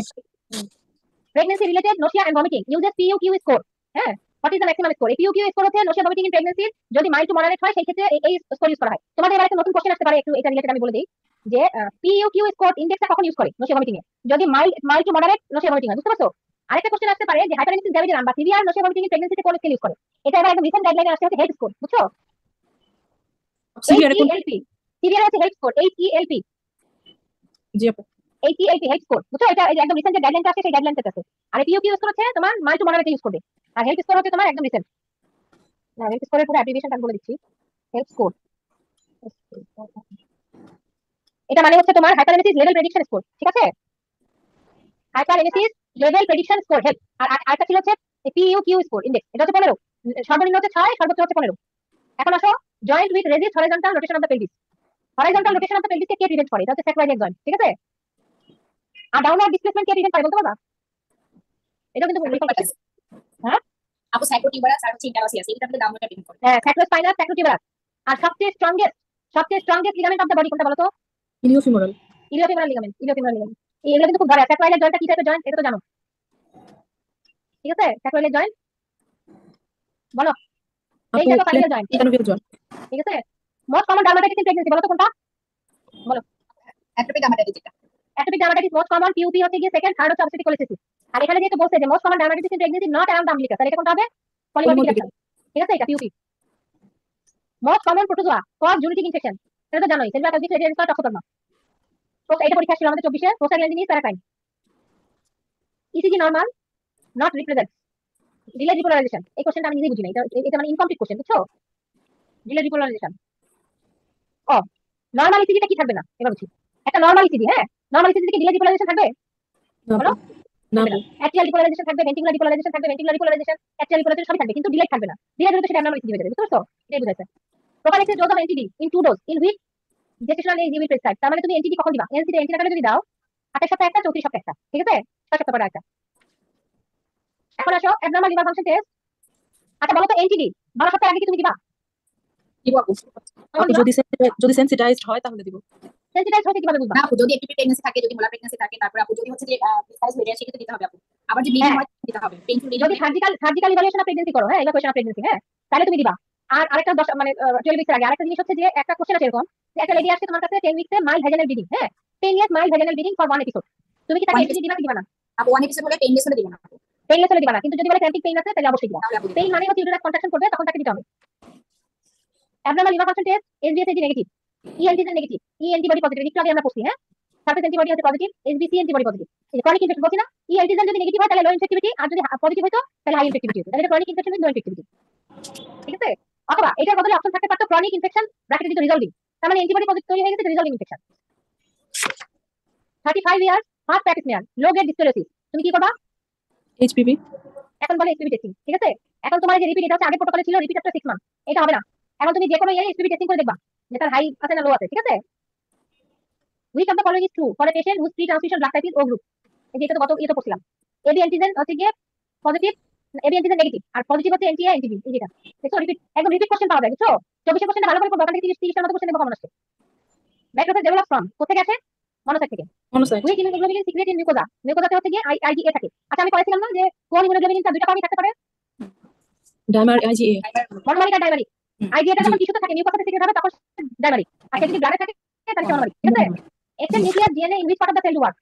Pregnancy related nausea and vomiting uses PUQ score, হ্যাঁ। What is the maximum score? PUQ score হচ্ছে nausea vomiting in pregnancy, যদি mild to moderate হয় সেই ক্ষেত্রে এই স্কোর ইউজ করা হয়। তোমাদের এবার একটা নতুন কোশ্চেন আসতে পারে, একটু এটা রিলেটেড আমি বলে দেই যে PUQ স্কোর ইনডেক্সটা কখন ইউজ করে nausea vomiting এ? যদি mild to moderate nausea vomiting হয়, বুঝতে পারছো? আরেকটা কোশ্চেন আসতে পারে যে হাইপারএনসিস গ্র্যাভিটি বা severe nausea vomiting in pregnancy তে কোন স্কেল ইউজ করে? এটা এবার একদম রিসেন্ট গাইডলাইনে আসছে, হচ্ছে হেলথ স্কোর, বুঝছো? সিভিয়ার এখন HELP, সিভিয়ার হচ্ছে হেলথ স্কোর, HELP, জি আপু। HELP হেলথ স্কোর, বুঝছো? এটা একদম রিসেন্ট যে গাইডলাইনটা আছে সেই গাইডলাইনটা আছে। আর PUQ স্কোর হচ্ছে তোমার মাইল্ড টু মডারেট ইউজ করবে, আর হেলথ স্কোর হচ্ছে তোমার একদম রিসেন্ট। না, হেলথ স্কোরের পুরো অ্যাব্রিভিয়েশনটা আমি বলে দিচ্ছি। হেলথ স্কোর এটা মানে হচ্ছে তোমার হাইপারএনসিস লেভেল প্রেডিকশন স্কোর, ঠিক আছে? হাইপারএনসিস লেভেল প্রেডিকশন স্কোর হেলথ। আর আরেকটা ছিল হচ্ছে PUQ স্কোর ইনডেক্স, এটা হচ্ছে 15, সর্বনিম্ন হচ্ছে 6, সর্বোচ্চ হচ্ছে 15। এখন আসো joint with resist horizontal rotation of the pelvis. Horizontal rotation of the pelvis K prevent করে? এটা হচ্ছে স্যাক্রোইলিয়াক জয়েন্ট, ঠিক আছে। আর ডাউনওয়ার্ড ডিসপ্লেসমেন্ট কে প্রিভেন্ট করে বলতে পারবা? এটা কিন্তু হ্যাঁ আপু সাইকোটিউবারাস আর হচ্ছে ইন্টারোসিয়াস, এটা আমাদের ডাউনওয়ার্ড ডিপেন্ড করে। হ্যাঁ, স্যাক্রোস্পাইনাস, স্যাক্রোটিউবারাস। আর সবচেয়ে strongest ligament of the body কোনটা বলো তো? ইলিওফিমোরাল লিগামেন্ট। এগুলো কিন্তু খুব ধরে। স্যাক্রোইলিয়াক জয়েন্টটা কি টাইপের জয়েন্ট এটা তো জানো, ঠিক আছে? স্যাক্রোইলিয়াক জয়েন্ট বলো, এই আপু স্যাক্রোইলিয়াক জয়েন্ট, ইটানোভিয়াল জয়েন্ট। ঠিক আছে। Most common dermatitis in pregnancy বলো তো কোনটা? অ্যাট্রোপিক ডার্মাটাইটিস, এটা atopic dermatitis most common, PUP হচ্ছে গিয়ে সেকেন্ড, থার্ড হচ্ছে অবস্টেটিক কোলিসিস। আর এখানে যেহেতু বলছে যে most common dermatitis in pregnancy not around the umbilicus, তাহলে এটা কোনটা হবে? পলিমরফিক রিয়াকশন, ঠিক আছে? এটা PUP। Most common protozoa cause জুরিটিক ইনফেকশন, এটা তো জানোই, সেলুলার কালচিক রেডিয়েন্স বা টক্সোপ্লাজমা। তো এটা পরীক্ষা ছিল আমাদের 24 এ, prostaglandins paracrine. ECG normal, not represent delayed repolarisation. এই কোশ্চেনটা আমি নিজেই বুঝি না, এটা মানে ইনকমপ্লিট কোশ্চেন, বুঝছো? Delayed repolarisation. ও, নরমাল ইসিজিটা কি থাকবে না এবার বুঝি। একটা নরমাল ইসিজি, হ্যাঁ, নরমাল ইসিজি থেকে ডিলেড রিপোলারাইজেশন থাকবে বলো? না থাকবে না। অ্যাট্রিয়াল রিপোলারাইজেশন থাকবে, ভেন্ট্রিকুলার রিপোলারাইজেশন থাকবে, ভেন্ট্রিকুলার রিপোলারাইজেশন, অ্যাট্রিয়াল রিপোলারাইজেশন সবই থাকবে, কিন্তু ডিলেড থাকবে না। ডিলেড হলে তো সেটা অ্যাবনর্মাল ইসিজি হয়ে যাবে, বুঝতে পারছো? এটাই বুঝাইছে। Prophylaxis dose of NTD in 2 dose in which gestational age you will prescribe. তার মানে তুমি এনটিডি কখন দিবা? এনসিডি এন্টিনাটালে যদি দাও 28 সপ্তাহে একটা, 34 সপ্তাহে একটা, ঠিক আছে? 6 সপ্তাহ পরে একটা। এখন আসো অ্যাবনর্মাল লিভার ফাংশন টেস্ট। আচ্ছা বলো তো এনটিডি 12 সপ্তাহ আগে কি তুমি দিবা? দিব আপু। আপু যদি সেনসিটাইজড হয় তাহলে দিব। সেনসিটাইজ হতে কিভাবে বুঝবা? না আপু, যদি একটিভ প্রেগন্যান্সি থাকে, যদি মোলার প্রেগন্যান্সি থাকে, তারপর আপু যদি হচ্ছে যে মিসক্যারেজ হয়ে যায় সেক্ষেত্রে দিতে হবে আপু। আবার যদি ব্লিডিং হয় দিতে হবে, পেইনফুল যদি bleeding. Surgical evaluation of pregnancy করো, হ্যাঁ, ইভালুয়েশন অফ প্রেগন্যান্সি, হ্যাঁ, তাহলে তুমি দিবা। আর আরেকটা 10 মানে 12 উইকস আগে আরেকটা জিনিস হচ্ছে যে একটা কোশ্চেন আছে এরকম যে একটা লেডি আসছে তোমার কাছে 10 উইকসে মাইল্ড ভ্যাজানাল ব্লিডিং, হ্যাঁ, 10 years mild vaginal bleeding for 1 episode. তুমি কি তাকে এনটিডি দিবা কি দিবা না? আপু 1 এপিসোড হলে পেইনলেস হলে দিবেন আপু, পেইনলেস হলে দিবা না, কিন্তু যদি বলে ক্র্যাম্পিং পেইন আছে তাহলে অবশ্যই দিবা। তাহলে আপু দিবেন। পেইন মানে হচ্ছে ইউটেরাস কন্ট্রাকশন করবে, তখন তাকে দিতে হবে। অ্যাবনর্মাল লিভার ফাংশন টেস্ট, এসবিএসএজি নেগেটিভ, ইএনটিজেড নেগেটিভ, ই অ্যান্টিবডি পজিটিভ, একটু আগে আমরা পড়ছি, হ্যাঁ, সারফেস অ্যান্টিবডি হচ্ছে পজিটিভ, এসবিসি অ্যান্টিবডি পজিটিভ। এই যে ক্রনিক ইনফেকশন বলছি না, ই অ্যান্টিজেন যদি নেগেটিভ হয় তাহলে লো ইনফেক্টিভিটি, আর যদি পজিটিভ হতো তাহলে হাই ইনফেক্টিভিটি হতো, তাহলে chronic infection with low infectivity, ঠিক আছে। অথবা এটার বদলে অপশন থাকতে পারতো ক্রনিক ইনফেকশন ব্র্যাকেটে দিত রিজলভিং, তার মানে অ্যান্টিবডি পজিটিভ তৈরি হয়ে গেছে, resolving infection. 35 years, first practice মেয়ার, লো গ্রেড ডিসপ্লেসিস, তুমি কি করবা? এইচপিভি। এখন বলে এসপিভি টেস্টিং, ঠিক আছে। এখন তোমার যে রিপিট, এটা হচ্ছে আগে প্রোটোকলে ছিল রিপিট আফটার 6 মান্থ, এটা হবে না। এখন তুমি যে কোনো এসপিভি টেস্টিং করে দেখবা যে তার হাই আছে না লো আছে, ঠিক আছে। Which of the following is true for a patient whose pre transmission blood type is O group. এই যে এটা তো গত ইয়ে তো পড়ছিলাম, এবি অ্যান্টিজেন হচ্ছে গিয়ে পজিটিভ, এবি অ্যান্টিজেন নেগেটিভ, আর পজিটিভ হচ্ছে এনটি এনটিভি, এই যেটা দেখো রিপিট, একদম রিপিট কোশ্চেন পাওয়া যায়, বুঝছো। 24 কোশ্চেন ভালো করে পড়বা, ওখান থেকে 30 এর মতো কোশ্চেন নেবো কমন আসছে। ব্যাকগ্রাউন্ড ডেভেলপ ফ্রম কোথা থেকে আসে? মনোসাইট থেকে। Monocyte. Which immunoglobulin secret in mucosa, মিউকোজাতে হচ্ছে গিয়ে আইজিএ থাকে। আচ্ছা আমি করেছিলাম না যে কোন ইমিউনোগ্লোবিলিনটা দুইটা ফর্মই থাকতে পারে, ডাইমার আইজিএ। মনোমারিক আর ডাইমারিক। হুম। আইজিএটা জি। যখন টিস্যুতে থাকে মিউকোসাতে সিক্রেট হবে তখন ডাইমারিক, আর সে যদি ব্লাডে থাকে তাহলে সে মনোমারিক, ঠিক আছে। Excel nucleus DNA in which part of the cell do work.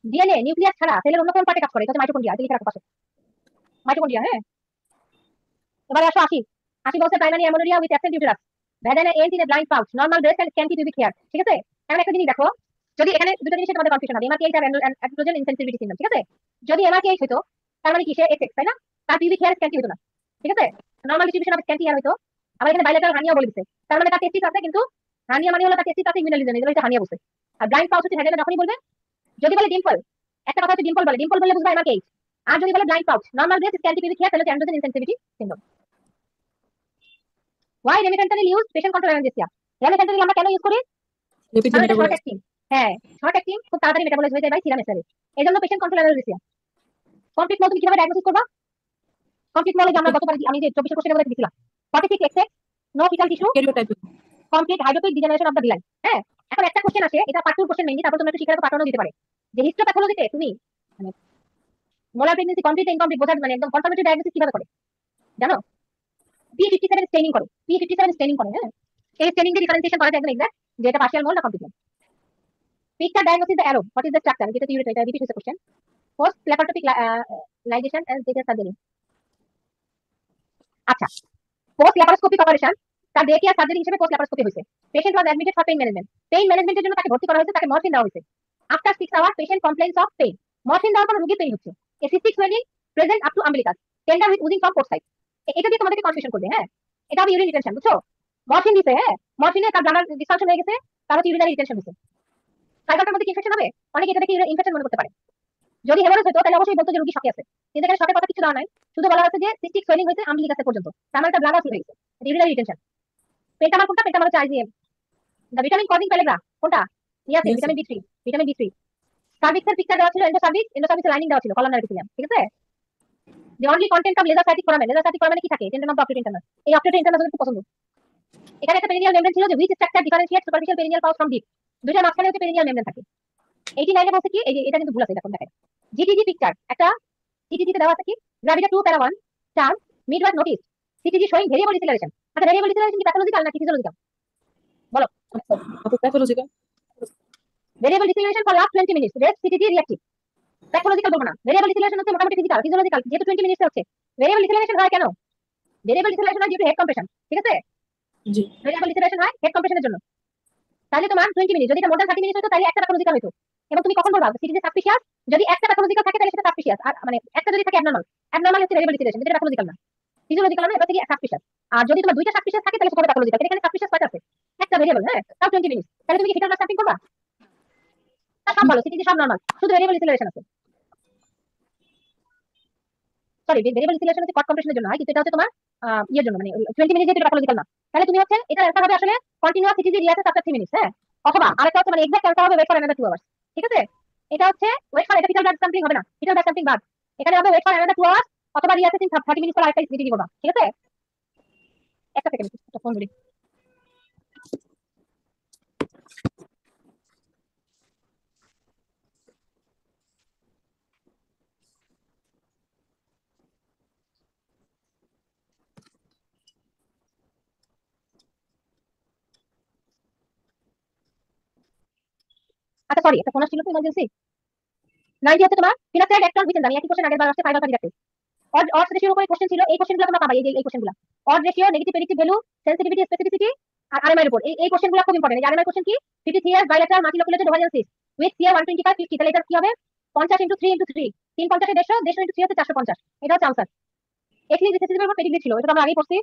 DNA nucleus ছাড়া সেলের অন্য কোন পার্টে কাজ করে? এটা হচ্ছে মাইটোকন্ড্রিয়া, এটা লিখে রাখো পাশে, মাইটোকন্ড্রিয়া, হ্যাঁ। এবারে আসো 80, 80 বলছে primary amenorrhoea with absent uterus, vagina and in a blind pouch, normal breast and scanty pubic hair, ঠিক আছে। এখন একটা জিনিস দেখো, যদি এখানে দুটো জিনিসের মধ্যে কনফিউশন হবে, এমআরকে আর অ্যান্ড্রোজেন ইনসেনসিটিভিটি সিনড্রোম, ঠিক আছে। যদি এমআরকে হইতো তার মানে কি সে এক্সএক্স, তাই না, তার পিউবিক হেয়ার স্ক্যান্টি হতো না, ঠিক আছে। Normal distribution of scanty hair হইতো। আবার এখানে বাইলেটারাল হার্নিয়া বলে দিচ্ছে, তার মানে তার টেস্টিস আছে, কিন্তু হার্নিয়া মানে হলো তার টেস্টিস আছে ইমিউনালিজম, এগুলো এটা হার্নিয়া বলছে। আর ব্লাইন্ড পাউচ হচ্ছে ভ্যাজাইনা যখনই বলবে, যদি বলে ডিম্পল, একটা কথা হচ্ছে ডিম্পল বলে, ডিম্পল বললে বুঝবা এমআরকে। আর যদি বলে blind pouch, normal breast scanty pubic hair, তাহলে androgen insensitivity syndrome. Why remifentanil used patient control analgesia? remifentanil আমরা কেন ইউজ করি? রেপিড কারণ এটা শর্ট মেটাবলাইজ। অ্যাক্টিং, হ্যাঁ শর্ট অ্যাক্টিং, খুব তাড়াতাড়ি মেটাবলাইজ হয়ে যায় বাই সিরাম এসএলএ, এজন্য পেশেন্ট কন্ট্রোল অ্যানালজেসিয়া। কমপ্লিট মল তুমি কিভাবে ডায়াগনোসিস করবা? কমপ্লিট মলে যে আমরা গতবার আমি যে 24 কোশ্চেনের মধ্যে দিছিলাম, 46 XX, no fetal tissue, karyotyping. Complete hydropic degeneration of the বিলাইন, হ্যাঁ। এখন একটা কোশ্চেন আসে, এটা পার্ট 2 কোশ্চেন মেইনলি, তারপর তোমরা একটু শিখে রাখো, পার্ট 1 দিতে পারে, যে হিস্টোপ্যাথোলজিতে তুমি মানে মোলার প্রেগন্যান্সি কমপ্লিট ইনকমপ্লিট বোঝার মানে একদম কনফার্মেটরি ডায়াগনোসিস কিভাবে করে জানো? P57 স্টেইনিং করে, P57 স্টেইনিং করে, হ্যাঁ। এই স্টেইনিং দিয়ে ডিফারেন্সিয়েশন করা যায় একদম এক্সাক্ট যে এটা পার্শিয়াল মোল না complete mole. Picture diagnosis the arrow. What is the structure? This is the repeat is the question. Post laparoscopic ligation and data surgery. আচ্ছা, পোস্ট ল্যাপারোস্কোপিক অপারেশন, তার ডে কেয়ার সার্জারি হিসেবে post laparoscopy হয়েছে। Patient was admitted for pain management, pain ম্যানেজমেন্টের জন্য তাকে ভর্তি করা হয়েছে, তাকে মরফিন দেওয়া হয়েছে। After 6 hour patient complains of pain, morphine দেওয়ার পর রোগীর পেইন হচ্ছে, a cystic swelling present up to umbilicus, tender with oozing from port site. এটা দিয়ে তোমাদেরকে কনফিউশন করবে, হ্যাঁ। এটা হবে ইউরিন রিটেনশন, বুঝছো। মরফিন দিছে, হ্যাঁ, মরফিনে তার ব্লাডার ডিসফাংশন হয়ে গেছে, তার হচ্ছে ইউরিনারি রিটেনশন হয়েছে। সাইকালটার মধ্যে কি ইনফেকশন হবে? অনেকে এটা দেখে ইনফেকশন মনে করতে পারে। যদি হেমোরেজ হতো তাহলে অবশ্যই বলতো যে রোগী শকে আছে, কিন্তু এখানে শকের কথা কিছু দেওয়া নাই, শুধু বলা হয়েছে যে সিস্টিক সোয়েলিং হয়েছে আম্বিলিকাসে পর্যন্ত, তার মানে তার ব্লাডার ফুল হয়েছে, ইউরিনারি রিটেনশন। পেন্টামাল কোনটা? পেন্টামাল হচ্ছে আইজিএম। দা ভিটামিন কজিং প্যালেগ্রা কোনটা? Yasin, Yes, vitamin বি3, vitamin বি3। সার্ভিক্সের picture দেওয়া ছিল, এন্ডোসার্ভিক্স লাইনিং দেওয়া ছিল, কলামনার এপিথেলিয়াম, ঠিক আছে। The only content of lesser sciatic foramen, lesser sciatic ফোরামেনে কি থাকে? Tendon of the optic internal. এই অপটিক ইন্টারনাল খুব পছন্দ। এখানে একটা পেরিনিয়াল মেমব্রেন ছিল, যে which structure differentiate superficial perineal pouch from deep, দুইটার মাঝখানে হচ্ছে পেরিনিয়াল মেমব্রেন থাকে। 89 এ বলছে কি, এই যে এটা কিন্তু ভুল আছে, দেখুন দেখেন জিটিজি পিকচার, একটা জিটিজি তে দেওয়া আছে কি, Gravita 2 para 1 charge mid was notice, CTG showing variable deceleration. আচ্ছা ভেরিয়েবল ডিসেলারেশন কি প্যাথোলজিক্যাল নাকি ফিজিওলজিক্যাল? বলো। আপু pathological. Variable deceleration for last 20 minutes, rest CTG reactive. Pathological বলবো না, ভেরিয়েবল ডিসেলারেশন হচ্ছে মোটামুটি ফিজিক্যাল, ফিজিওলজিক্যাল, যেহেতু 20 মিনিটস হচ্ছে। ভেরিয়েবল ডিসেলারেশন হয় কেন? ভেরিয়েবল ডিসেলারেশন হয় ডিউ টু হেড কম্প্রেশন, ঠিক আছে। জি। ভেরিয়েবল ডিসেলারেশন হয় হেড কম্প্রেশনের জন্য। তাহলে তোমার 20 মিনিট, যদি এটা মোর দ্যান 30 মিনিট হতো তাহলে একটা প্যাথোলজিক্যাল হতো। এবং তুমি কখন বলবা সিটিজি সাসপিশিয়াস? যদি একটা প্যাথোলজিক্যাল থাকে তাহলে সেটা সাসপিশিয়াস, আর মানে একটা যদি থাকে অ্যাবনরমাল, অ্যাবনরমাল হচ্ছে ভেরিয়েবল ডিসেলারেশন, যেটা প্যাথোলজিক্যাল না, ফিজিওলজিক্যাল না, এটা হচ্ছে সাসপিশিয়াস। আর যদি তোমার দুইটা সাসপিশিয়াস থাকে তাহলে সেটা হবে প্যাথোলজিক্যাল। এখানে সাসপিশিয়াস কয়টা আছে? একটা ভেরিয়েবল, হ্যাঁ, তাও 20 মিনিট। তাহলে তুমি কি হিটার স্ট্যাম্পিং করবা? সব ভালো, সিটিজি সব নরমাল, শুধু ভেরিয়েবল ডিসেলারেশন আছে। সরি, ভেরিয়েবল ডিসেলারেশন হচ্ছে কট কম্প্রেশনের জন্য হয়, কিন্তু এটা হচ্ছে তোমার ইয়ের জন্য, মানে 20 মিনিট যেটা প্যাথোলজিক্যাল না। তাহলে তুমি হচ্ছে এটা অ্যান্সার হবে আসলে কন্টিনিউয়াস সিটিজি রিয়াসেস আফটার 3 মিনিটস, হ্যাঁ। অথবা আরেকটা হচ্ছে মানে এক্সাক্ট অ্যান্সার হবে ওয়েট ফর অ্যানাদার 2 আওয়ার্স, ঠিক আছে। এটা হচ্ছে ওয়েট ফর, এটা ফিটাল ব্লাড স্যাম্পলিং হবে না, ফিটাল ব্লাড স্যাম্পলিং বাদ। এখানে হবে ওয়েট ফর অ্যানাদার 2 আওয়ার্স অথবা রিয়াসেস ইন 30 মিনিটস পর আরেকটা সিটিজি করবা, ঠিক আছে। একটা সেকেন্ড, একটা ফোন ধরি। আচ্ছা সরি, একটা ফোন আসছিল তো ইমার্জেন্সি। 90 হচ্ছে তোমার ফিনাস্টাইড ইলেকট্রন হুইচ এনজাইম, একই কোশ্চেন আগের বার আসছে ফাইবার কার্ডিয়াতে। অড রেশিওর উপরে কোশ্চেন ছিল, এই কোশ্চেনগুলো তোমরা পাবা, এই কোশ্চেনগুলো odd ratio, negative predictive value, sensitivity, specificity আর আরএমআই রিপোর্ট, এই কোশ্চেনগুলো খুব ইম্পর্টেন্ট। এই আরএমআই কোশ্চেন কি 53 years bilateral multiloculated ovarian cyst with CA 125 50, তাহলে এটা কি হবে 50 * 3 * 3, 350 এ 150, 150 * 3 হচ্ছে 450, এটা হচ্ছে आंसर। এক্সলি রিসেসিভের উপর প্রেডিক্ট ছিল, এটা আমরা আগেই পড়ছি।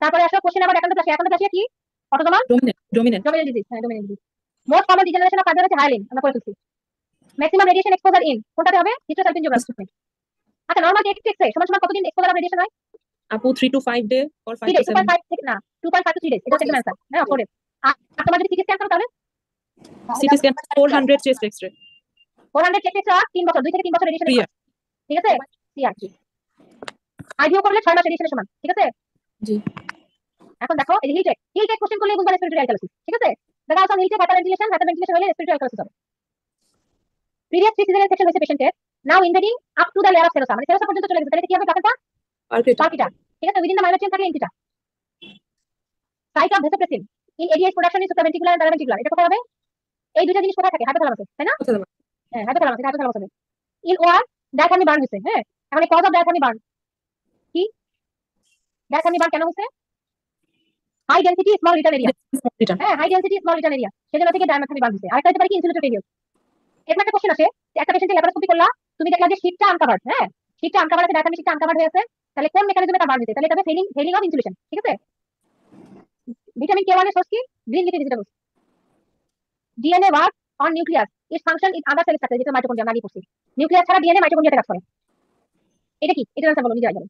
তারপরে আসো কোশ্চেন নাম্বার অ্যাকন্ড্রোপ্লাসিয়া কি অটোজোমাল ডমিনেন্ট ডমিনেন্ট ডিজিজ, হ্যাঁ dominant disease. Most common degeneration of fibre হচ্ছে হায়ালিন, আমরা পড়ে ফেলছি। ম্যাক্সিমাম রেডিয়েশন এক্সপোজার ইন কোনটাতে হবে হিস্টোসালপিন জিওগ্রাফি। আচ্ছা নরমাল টেক্সট সমান সমান কতদিন এক্সপোজার অফ রেডিয়েশন হয়? আপু 3 to 5 day or 5 3 to days, 7 2.5 থেকে না 2.5 to 3 days, এটা হচ্ছে आंसर। হ্যাঁ অক্সফোর্ডে। আর তোমার যদি সিটি স্ক্যান করো তাহলে CT scan 400 chest X ray 400 check test 3 বছর, 2 থেকে 3 বছর রেডিয়েশন, 3 year ঠিক আছে? সিআরটি আইডিও করলে 6 মাস রেডিয়েশনের সমান, ঠিক আছে? জি। এখন দেখো এই হিল টেক কোশ্চেন করলে বুঝবা রেসপিরেটরি অ্যালকালিসিস, ঠিক আছে? দেখো আসলে হিল টেক হাইপারভেন্টিলেশন হলে রেসপিরেটরি অ্যালকালিসিস হবে। প্রিভিয়াস 3 সিজনের সেকশন হইছে পেশেন্টের now invading up to the layer of serosa, মানে সেরোসা পর্যন্ত চলে গেছে, তাহলে কি হবে প্লাসেন্টা পালপিটা, ঠিক আছে? উইদিন দ্য মাইলোর চেইন থাকে এন্টিটা। Site of vasopressin in ADH production is supraventricular and paraventricular, এটা কোথায় হবে? এই দুইটা জিনিস কোথায় থাকে? হাইপোথ্যালামাসে, তাই না? হ্যাঁ হাইপোথ্যালামাস হবে। ইন ওয়ার ডায়াথার্মি বার্ন হইছে, হ্যাঁ এখন কজ অফ ডায়াথার্মি বার্ন কি? ডায়াথার্মি বার্ন কেন হইছে? High density small return area, হ্যাঁ high density small return area, সেজন্য থেকে ডায়াথার্মি বার্ন হইছে। আরেকটা হতে পারে কি ইনসুলেটর রেডিয়াস। এরকম একটা কোশ্চেন আসে যে একটা পেশেন্টের ল্যাপারোস্কোপি করলা, তুমি দেখলা যে শীটটা আনকভার্ড, হ্যাঁ শীটটা আনকভার্ড আছে, ডায়াথার্মি শীটটা আনকভার্ড হয়ে আছে, তাহলে কোন মেকানিজমে এটা বার্ন হইছে? তাহলে এটা হবে ফেলিং অফ ইনসুলেশন, ঠিক আছে? ভিটামিন K1 এর সোর্স কি? Green leafy vegetables. DNA work on nucleus, it's function is other sell structure, যেটা মাইটোকন্ড্রিয়া আমরা আগে পড়ছি। নিউক্লিয়াস ছাড়া ডিএনএ মাইটোকন্ড্রিয়াতে কাজ করে। এটা কি? এটার আনসার বলো নিজে আগে।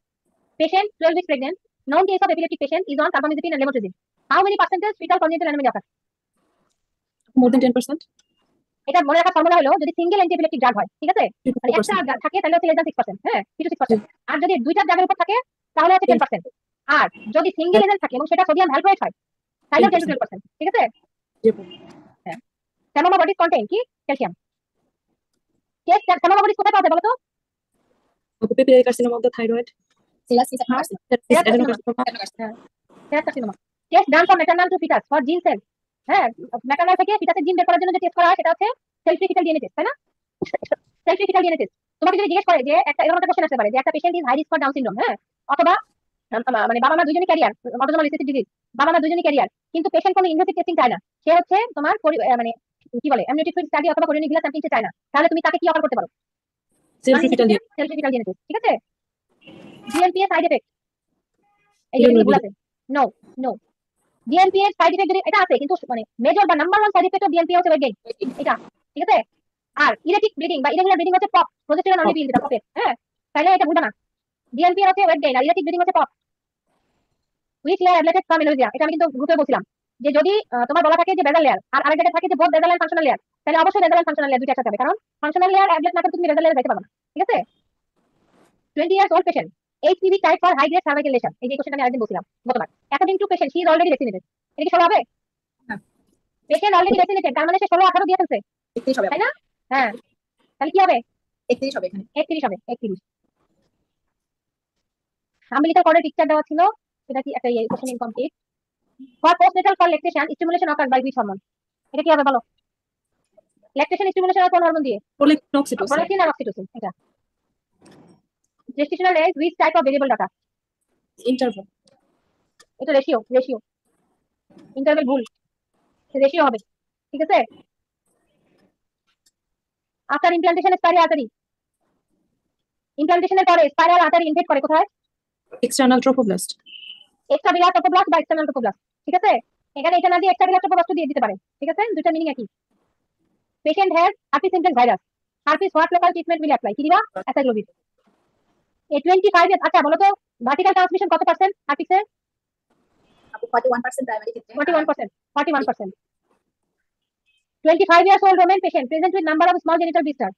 Patient 12 weeks pregnant, known case of epileptic patient is on carbamazepine and levotirizine. How many percentage fetal congenital anemia occurs? more than 10%। এটা মনে রাখার ফর্মুলা হলো যদি সিঙ্গেল অ্যান্টি এপিলেপটিক ড্রাগ হয়, ঠিক আছে? মানে একটা ড্রাগ থাকে তাহলে হচ্ছে less than 6%, হ্যাঁ 3 to 6%। আর যদি দুইটা ড্রাগের উপর থাকে তাহলে হচ্ছে 10%। আর যদি সিঙ্গেল এজেন্ট থাকে এবং সেটা সোডিয়াম ভ্যালপ্রয়েট হয় তাহলে 10 to 12%, ঠিক আছে? হ্যাঁ স্যামোমা বডিজ কন্টেইন কি? ক্যালসিয়াম। স্যামোমা বডিজ কোথায় পাওয়া যায় বলো তো? Papillary carcinoma of the thyroid, serous cyst আর carcinoma. Test done for maternal to fetus for gene cell, হ্যাঁ ম্যাটারনাল থেকে ফিটাসের জিন বের করার জন্য যে টেস্ট করা হয় সেটা হচ্ছে সেলফ ফিটাল ডিএনএ টেস্ট, তাই না? Self fetal DNA test. তোমাকে যদি জিজ্ঞেস করে যে একটা এরকম একটা কোশ্চেন আসতে পারে যে একটা patient is high risk for Down syndrome, হ্যাঁ অথবা মানে বাবা মা দুজনই ক্যারিয়ার অটোজোমাল রিসেসিভ ডিজিজ, বাবা মা দুজনই ক্যারিয়ার, কিন্তু পেশেন্ট কোনো ইনভেসিভ টেস্টিং চায় না, সে হচ্ছে তোমার মানে কি বলে অ্যামনিওটিক ফ্লুইড স্টাডি অথবা কোরিয়ানিক ভিলা স্যাম্পলিং চায় না, তাহলে তুমি তাকে কি অফার করতে পারো? সেলফ ফিটাল ডিএনএ টেস্ট, ঠিক আছে? ডিএনপিএ সাইড এফেক্ট এই যে ভুল আছে, নো নো। ডিএনপিএ সাইড এফেক্ট যদি এটা আছে কিন্তু মানে মেজর বা নাম্বার 1 সাইড এফেক্ট অফ ডিএনপিএ হচ্ছে ওয়েট গেইন, এটা ঠিক আছে? আর ইরেটিক ব্লিডিং বা ইরেগুলার ব্লিডিং হচ্ছে পপ, প্রজেস্টেরন অনলি বিল, যেটা পপের, হ্যাঁ তাহলে এটা ভুলবা না। ডিএনপিএ হচ্ছে ওয়েট গেইন আর ইরেটিক ব্লিডিং হচ্ছে পপ। উইচ লেয়ার অ্যাবলেটেড ফ্রম এলোজিয়া, এটা আমি কিন্তু গ্রুপে বলছিলাম যে যদি তোমার বলা থাকে যে বেজাল লেয়ার আর আরেক জায়গায় থাকে যে বোথ বেজাল এন্ড ফাংশনাল লেয়ার, তাহলে অবশ্যই বেজাল এন্ড ফাংশনাল লেয়ার দুইটা একসাথে হবে, কারণ ফাংশনাল লেয়ার অ্যাবলেট না করে তুমি বেজাল লেয়ারে যেতে পারবে না, ঠিক আছে? 20 years old patient HPV type for high grade cervical lesion, এই যে কোশ্চেনটা আমি আরেকদিন বলছিলাম গতবার। According to patient she is already vaccinated, এটা কি 16 হবে? হ্যাঁ পেশেন্ট অলরেডি ভ্যাকসিনেটেড, তার মানে সে 16 18 দিয়ে ফেলছে, 31 হবে, তাই না? হ্যাঁ তাহলে কি হবে? 31 হবে এখানে। 31 হবে, 31। আম্বিলিকাল কর্ডের পিকচার দেওয়া ছিল, সেটা কি একটা question incomplete. For postnatal for lactation stimulation occurs by which hormone, এটা কি হবে বলো? ল্যাকটেশন স্টিমুলেশন কোন হরমোন দিয়ে? প্রোল্যাক্টিন আর অক্সিটোসিন। এটা gestational age which type of variable data? Interval, এটা রেশিও ইন্টারভেল ভুল, রেশিও হবে, ঠিক আছে? আফটার ইমপ্লান্টেশন স্পাইরাল আর্টারি, ইমপ্লান্টেশনের পরে স্পাইরাল আর্টারি ইনভেট করে কোথায়? এক্সটার্নাল ট্রোফোব্লাস্ট, এক্সট্রাভিলার ট্রোফোব্লাস্ট বা এক্সটার্নাল ট্রোফোব্লাস্ট, ঠিক আছে? এখানে এটা না দিয়ে এক্সট্রাভিলার ট্রোফোব্লাস্ট দিয়ে দিতে পারে, ঠিক আছে? দুটো মিনিং একই। Patient has herpes simplex virus, herpes what local treatment will apply? কি দিবা? অ্যাসাইক্লোভির। এই 25 এর আচ্ছা বলো তো ভার্টিক্যাল ট্রান্সমিশন কত পার্সেন্ট হার্পিসের? আপু 41% প্রাইমারি ক্ষেত্রে, 41%। 25 years old woman patient present with number of small genital blisters.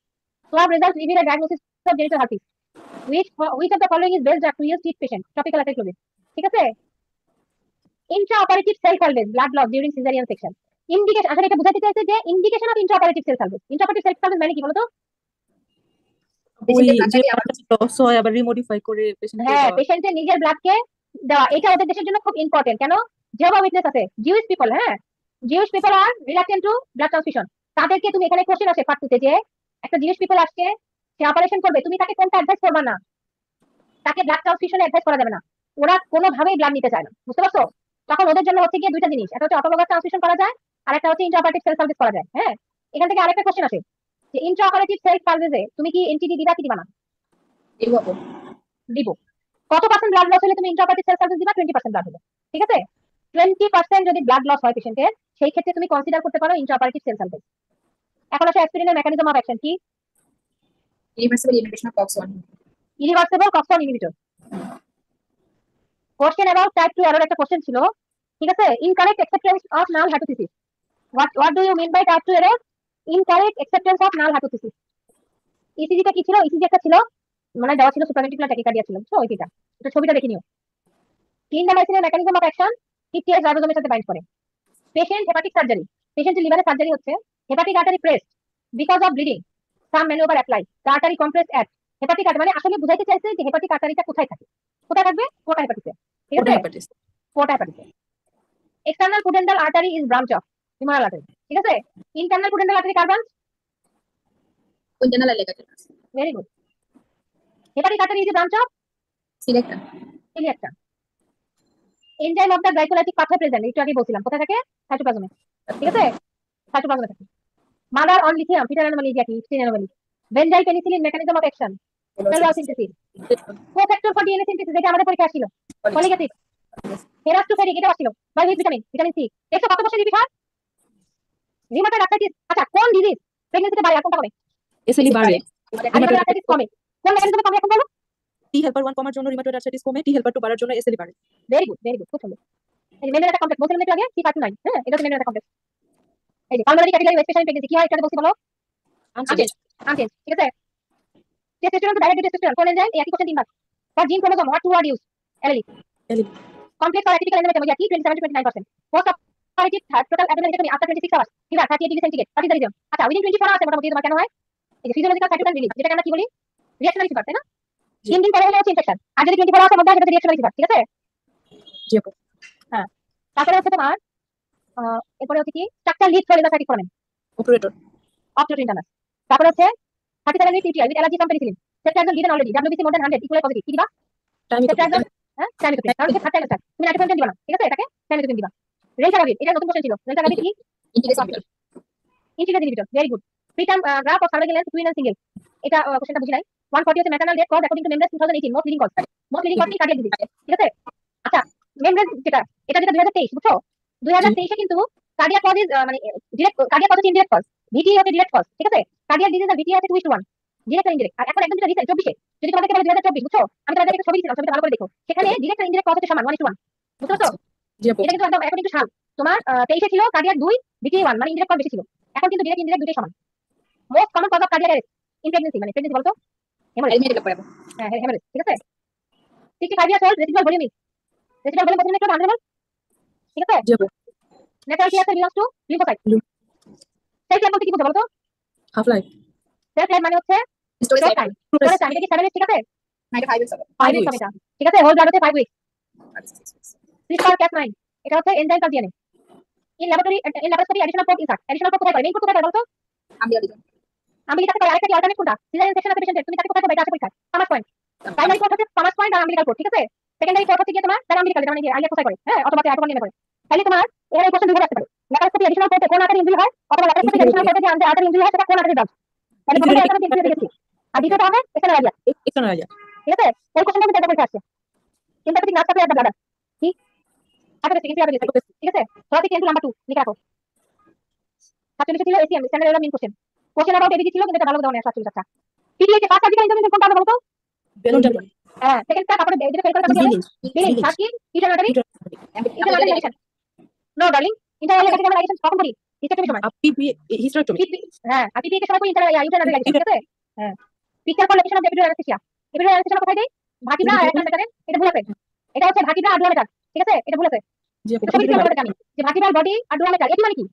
Swab results reveal a diagnosis of genital herpes. Which of the following is best drug to use each patient? Topical acyclovir, ঠিক আছে? Intraoperative cell salvage blood loss during cesarean section. Indication আসলে এটা বোঝাতে চাইছে যে indication of intraoperative cell salvage. Intraoperative cell salvage মানে কি বলতো? ওই যে লস হয় আবার রিমোডিফাই করে পেশেন্টকে হ্যাঁ দেওয়া। পেশেন্টের নিজের ব্লাডকে দেওয়া, এটা ওদের দেশের জন্য খুব ইম্পর্টেন্ট। কেন? যেভাবে উইটনেস আছে জিউস পিপল, হ্যাঁ জিউস পিপল আর রিলাক্টেন্ট টু ব্লাড ট্রান্সফিউশন, তাদেরকে তুমি এখানে কোশ্চেন আসে পার্ট 2 তে যে একটা জিনিস পিপল আসছে, সে অপারেশন করবে, তুমি তাকে কোনটা অ্যাডভাইস করবা না? তাকে ব্লাড ট্রান্সফিউশন অ্যাডভাইস করা যাবে না। ওরা কোনোভাবেই ব্লাড নিতে চায় না, বুঝতে পারছো? তখন ওদের জন্য হচ্ছে গিয়ে দুইটা জিনিস, একটা হচ্ছে অটোলোগাস ট্রান্সফিউশন করা যায়, আর একটা হচ্ছে ইন্ট্রাঅপারেটিভ সেল সার্ভিস করা যায়। হ্যাঁ, এখান থেকে আরেকটা কোশ্চেন আসে যে ইন্ট্রাঅপারেটিভ সেল সার্ভিসে তুমি কি এনটিডি দিবা কি দিবা না? দিব আপু। দিব। কত পার্সেন্ট ব্লাড লস হলে তুমি ইন্ট্রাঅপারেটিভ সেল সার্ভিস দিবা? 20% ব্লাড হলে, ঠিক আছে? 20% যদি ব্লাড লস হয় পেশেন্টের, সেই ক্ষেত্রে তুমি কনসিডার করতে পারো ইন্ট্রাঅপারেটিভ সেল সার্ভিস। এখন আসে অ্যাসপিরিনের মেকানিজম অফ অ্যাকশন কি? Irreversible inhibition of COX-1। Irreversible COX-1 inhibitor. Question about type 2 error একটা কোশ্চেন ছিল, ঠিক আছে? Incorrect acceptance of null hypothesis. What do you mean by type 2 error? Incorrect acceptance of null hypothesis. ইসিজিটা কি ছিল? ECG একটা ছিল, মানে দেওয়া ছিল সুপ্রাভেন্টিকুলার ট্যাকিকার্ডিয়া ছিল, বুঝছো? ওইটা এটা ছবিটা দেখে নিও। ক্লিন্ডামাইসিনের মেকানিজম অফ অ্যাকশন 50S রাইবোজোমের সাথে বাইন্ড করে। পেশেন্ট হেপাটিক সার্জারি, পেশেন্টের লিভারে সার্জারি হচ্ছে, hepatic artery pressed because of bleeding, some manoeuvre apply, the artery compress at. Hepatic artery মানে আসলে বুঝাইতে চাইছে যে হেপাটিক আর্টারিটা কোথায় থাকে, কোথায় থাকবে? পোর্টা হেপাটিসে, ঠিক আছে? হেপাটাইটিস। পোর্টা হেপাটিসে। External pudendal artery is branch of femoral artery, ঠিক আছে? ইন্টারনাল পুডেন্টাল আর্টারি কার ব্রাঞ্চ? ইন্টারনাল এলেকাতে very good. Hepatic artery is branch of selector. ইলিয়াকটা। Enzyme of the glycolytic pathway present, একটু আগে বলছিলাম, কোথায় থাকে? সাইটোপ্লাজমে, ঠিক আছে? সাইটোপ্লাজমে থাকে। Mother on lithium, fetal anomaly কি? Ebstein anomaly. Benzyl penicillin mechanism of action, cellular synthesis. Cofactor for DNA synthesis, যেটা আমাদের পরীক্ষা আসছিল, ফলিক অ্যাসিড। হেরাস্টোফেরিক, এটা আসছিল। By vitamin, vitamin C. দেখছো কত বছর ডিভিশন? Rheumatoid arthritis. আচ্ছা, কোন ডিজিজ প্রেগন্যান্সিতে বাড়ে আর কোনটা কমে? এসএলই বাড়ে। রিমাটয়েড আর্থ্রাইটিস কমে। কোন মেকানিজমে কমে এখন বলো? টি হেল্পার 1 কমার জন্য রিউমাটয়েড আর্থ্রাইটিস কমে, টি হেল্পার 2 বাড়ার জন্য এসএলই বাড়ে। ভেরি গুড, ভেরি গুড, খুব সুন্দর। এই মেন্ডেল কমপ্লেক্স বলছিলাম একটু আগে, C59, হ্যাঁ, এটা হচ্ছে মেন্ডেল কমপ্লেক্স। এই যে পালমোনারি ক্যাপিলারি স্পেশাল প্রেগন্যান্সি কি হয় একটু আগে বলছি, বলো? আনচেঞ্জ, আনচেঞ্জ, ঠিক আছে? টেস্টোস্টেরন টু ডাইরেক্ট টেস্টোস্টেরন, কোন এনজাইম? এই একই কোশ্চেন তিনবার। For gene chromosome, what to word use? Allele. Allele. Complex or atypical enzymatic কি? 27 to 29%. Post operative total abdominal hysterectomy after 26 hours. fever 38 degree centigrade. What is the reason? আচ্ছা, within 24 hours মোটামুটি তোমার কেন হয়? এই যে physiological cytokine release, যেটাকে আমরা কি বলি? রিঅ্যাকশনারি ফিভার, তাই না? 3 দিন পরে হলে হচ্ছে ইনফেকশন, আর যদি 24 আওয়ার্স এর মধ্যে হয় সেটা রিঅ্যাকশনারি ফিভার, ঠিক আছে? জি আপু। হ্যাঁ। তারপরে হচ্ছে তোমার এরপরে হচ্ছে কি? Structure lead for endocytic foramen, operator. Obturator internus. তারপরে হচ্ছে 37 weeks UTI with allergy from penicillin. Ceftriaxone given already. WBC more than 100 equally positive. কি দিবা? Ceftriaxone, হ্যাঁ, টাইমিথোপিন। তাহলে থার্ড টাইম স্টার্ট। তুমি নাইট্রোজেন দিবা না, ঠিক আছে? এটাকে টাইমিথোপিন দিবা। রেলসাগাবিড, এটা নতুন কোশ্চেন ছিল। রেলসাগাবিড কি? Integrase inhibitor. Integrase inhibitor, very good. Preterm graph of cervical length twin and single, এটা কোশ্চেনটা বুঝি নাই। 140 হচ্ছে maternal death cause according to মেমব্রেস 2018, most leading cause. Most leading cause কি? কার্ডিয়াক ডিজিজ, ঠিক আছে? আচ্ছা, মেমব্রেস যেটা, এটা যেটা 2023, বুঝছো? 2023 এ কিন্তু কার্ডিয়াক কজ ইজ মানে ডিরেক্ট, কার্ডিয়াক কজ হচ্ছে ইনডিরেক্ট কজ, ভিটি হচ্ছে ডিরেক্ট কজ, ঠিক আছে? কার্ডিয়াক ডিজিজ আর ভিটি হচ্ছে 2:1, ডিরেক্ট আর ইনডিরেক্ট। আর এখন একদম যেটা রিসেন্ট 24 এ, যদি তোমাদেরকে বলে 2024, বুঝছো? আমি তোমাদেরকে একটা ছবি দিয়েছিলাম, ছবিটা ভালো করে দেখো। সেখানে ডিরেক্ট আর ইনডিরেক্ট কজ হচ্ছে সমান, 1:1, বুঝতে পারছো? জি আপু। এটা কিন্তু একদম অ্যাকর্ডিং টু সাল। তোমার 23 এ ছিল কার্ডিয়াক 2, ভিটি 1, মানে ইনডিরেক্ট কজ বেশি ছিল। এখন কিন্তু ডিরেক্ট ইনডিরেক্ট দুটোই সমান। Most common cause of cardiac arrest in pregnancy, মানে প্রেগন্যান্সি বলতো হেমারেজ, অ্যারিথমিয়া ডেভেলপ করে আপু। হ্যাঁ হেমারেজ, ঠিক আছে? 65 years old, residual volume is, residual volume বলছিলাম একটু আনরেবল, ঠিক আছে? জি আপু। Natural killer cell belongs to lymphocyte. Self life বলতে কি বুঝো বলতো? Half life. সেলফ লাইফ মানে হচ্ছে storage storage time. Time, storage time. এটা কি 7 উইকস, ঠিক আছে? না, এটা 5 উইকস হবে। 5 উইকস হবে এটা, ঠিক আছে? হোল ব্লাড হচ্ছে 5 উইকস। 6 উইকস। CRISPR-Cas9, এটা হচ্ছে enzyme for DNA. In laboratory additional port insert, additional port কোথায় করে? মেইন পোর্ট কোথায় করে বলতো? আমবিলিকা ডিজম। আম্বিলিকাতে করে। আরেকটা কি অল্টারনেট কোনটা? সিজারিয়ান সেকশন আছে পেশেন্টের, তুমি তাকে কোথায় করবে? এটা আছে পরীক্ষায়, থামাস পয়েন্ট। প্রাইমারি পোর্ট হচ্ছে থামাস পয়েন্ট আর আম্বিলিকাল পোর্ট, ঠিক আছে? সেকেন্ডারি পোর্ট হচ্ছে কি তোমার প্যারাম্বিলিকাল, যেটা মানে কি আইএফ কোথায় করে, হ্যাঁ, অথবা আইটোকন নিয়ে করে। তাহলে তোমার এর এই কোশ্চেন দুইভাবে আসতে পারে। ল্যাপারোস্কোপি অ্যাডিশনাল পোর্টে কোন আর্টারি ইনজুরি হয়, অথবা ল্যাপারোস্কোপি অ্যাডিশনাল পোর্টে যে আর্টারি ইনজুরি হয় সেটা কোন আর্টারি দাও। তাহলে প্রথমে আর্টারি ইনজুরি দেখেছি, আর দ্বিতীয়টা হবে এক্সটার্নাল এরিয়া, এক্সটার্নাল এরিয়া। ঠিক আছে? এই কোশ্চেনটা কিন্তু একটা পরীক্ষা আসছে। Sympathetic nerve supply of the bladder কি? হাইপোথেটিক ইনফিয়াবিলিটি, ঠিক আছে? থ্রাটিক এন্ড নাম্বার 2 লিখে রাখো। 47 ছিল ACM, standard error main question. Question about ABG ছিল, কিন্তু এটা ভালো ধরনের 47, আচ্ছা। পিটিএইচ ফার্স্ট সার্জিক্যাল ইন্টারভেনশন কোনটা হবে বলতো? Balloon tamponade. হ্যাঁ, সেকেন্ডটা তারপরে যেটা ফেল করে তারপরে হবে বিলিং, ফার্স্ট কি? Internal artery, internal ligation. No darling, internal ligation কখন করি? হিস্টেক্টমি সময়। PP hysterectomy. হ্যাঁ, আর পিপিএইচ এর সময় করি ইন্টারনাল লাইগেশন, ঠিক আছে? হ্যাঁ। Picture for location of epidural anaesthesia. Epidural anaesthesia কোথায় দেই? ভার্টিব্রা আর অ্যাডাল্ট মেটারে, এটা ভুল আছে। এটা হচ্ছে ভার্টিব্রা আর ডুয়াল মেটার, ঠিক আছে? এটা ভুল আছে। জি আপু। এটা সবই ঠিক আছে জানি যে ভার্টিব্রাল বডি আর ডুয়াল মেটার, এটি মানে কি?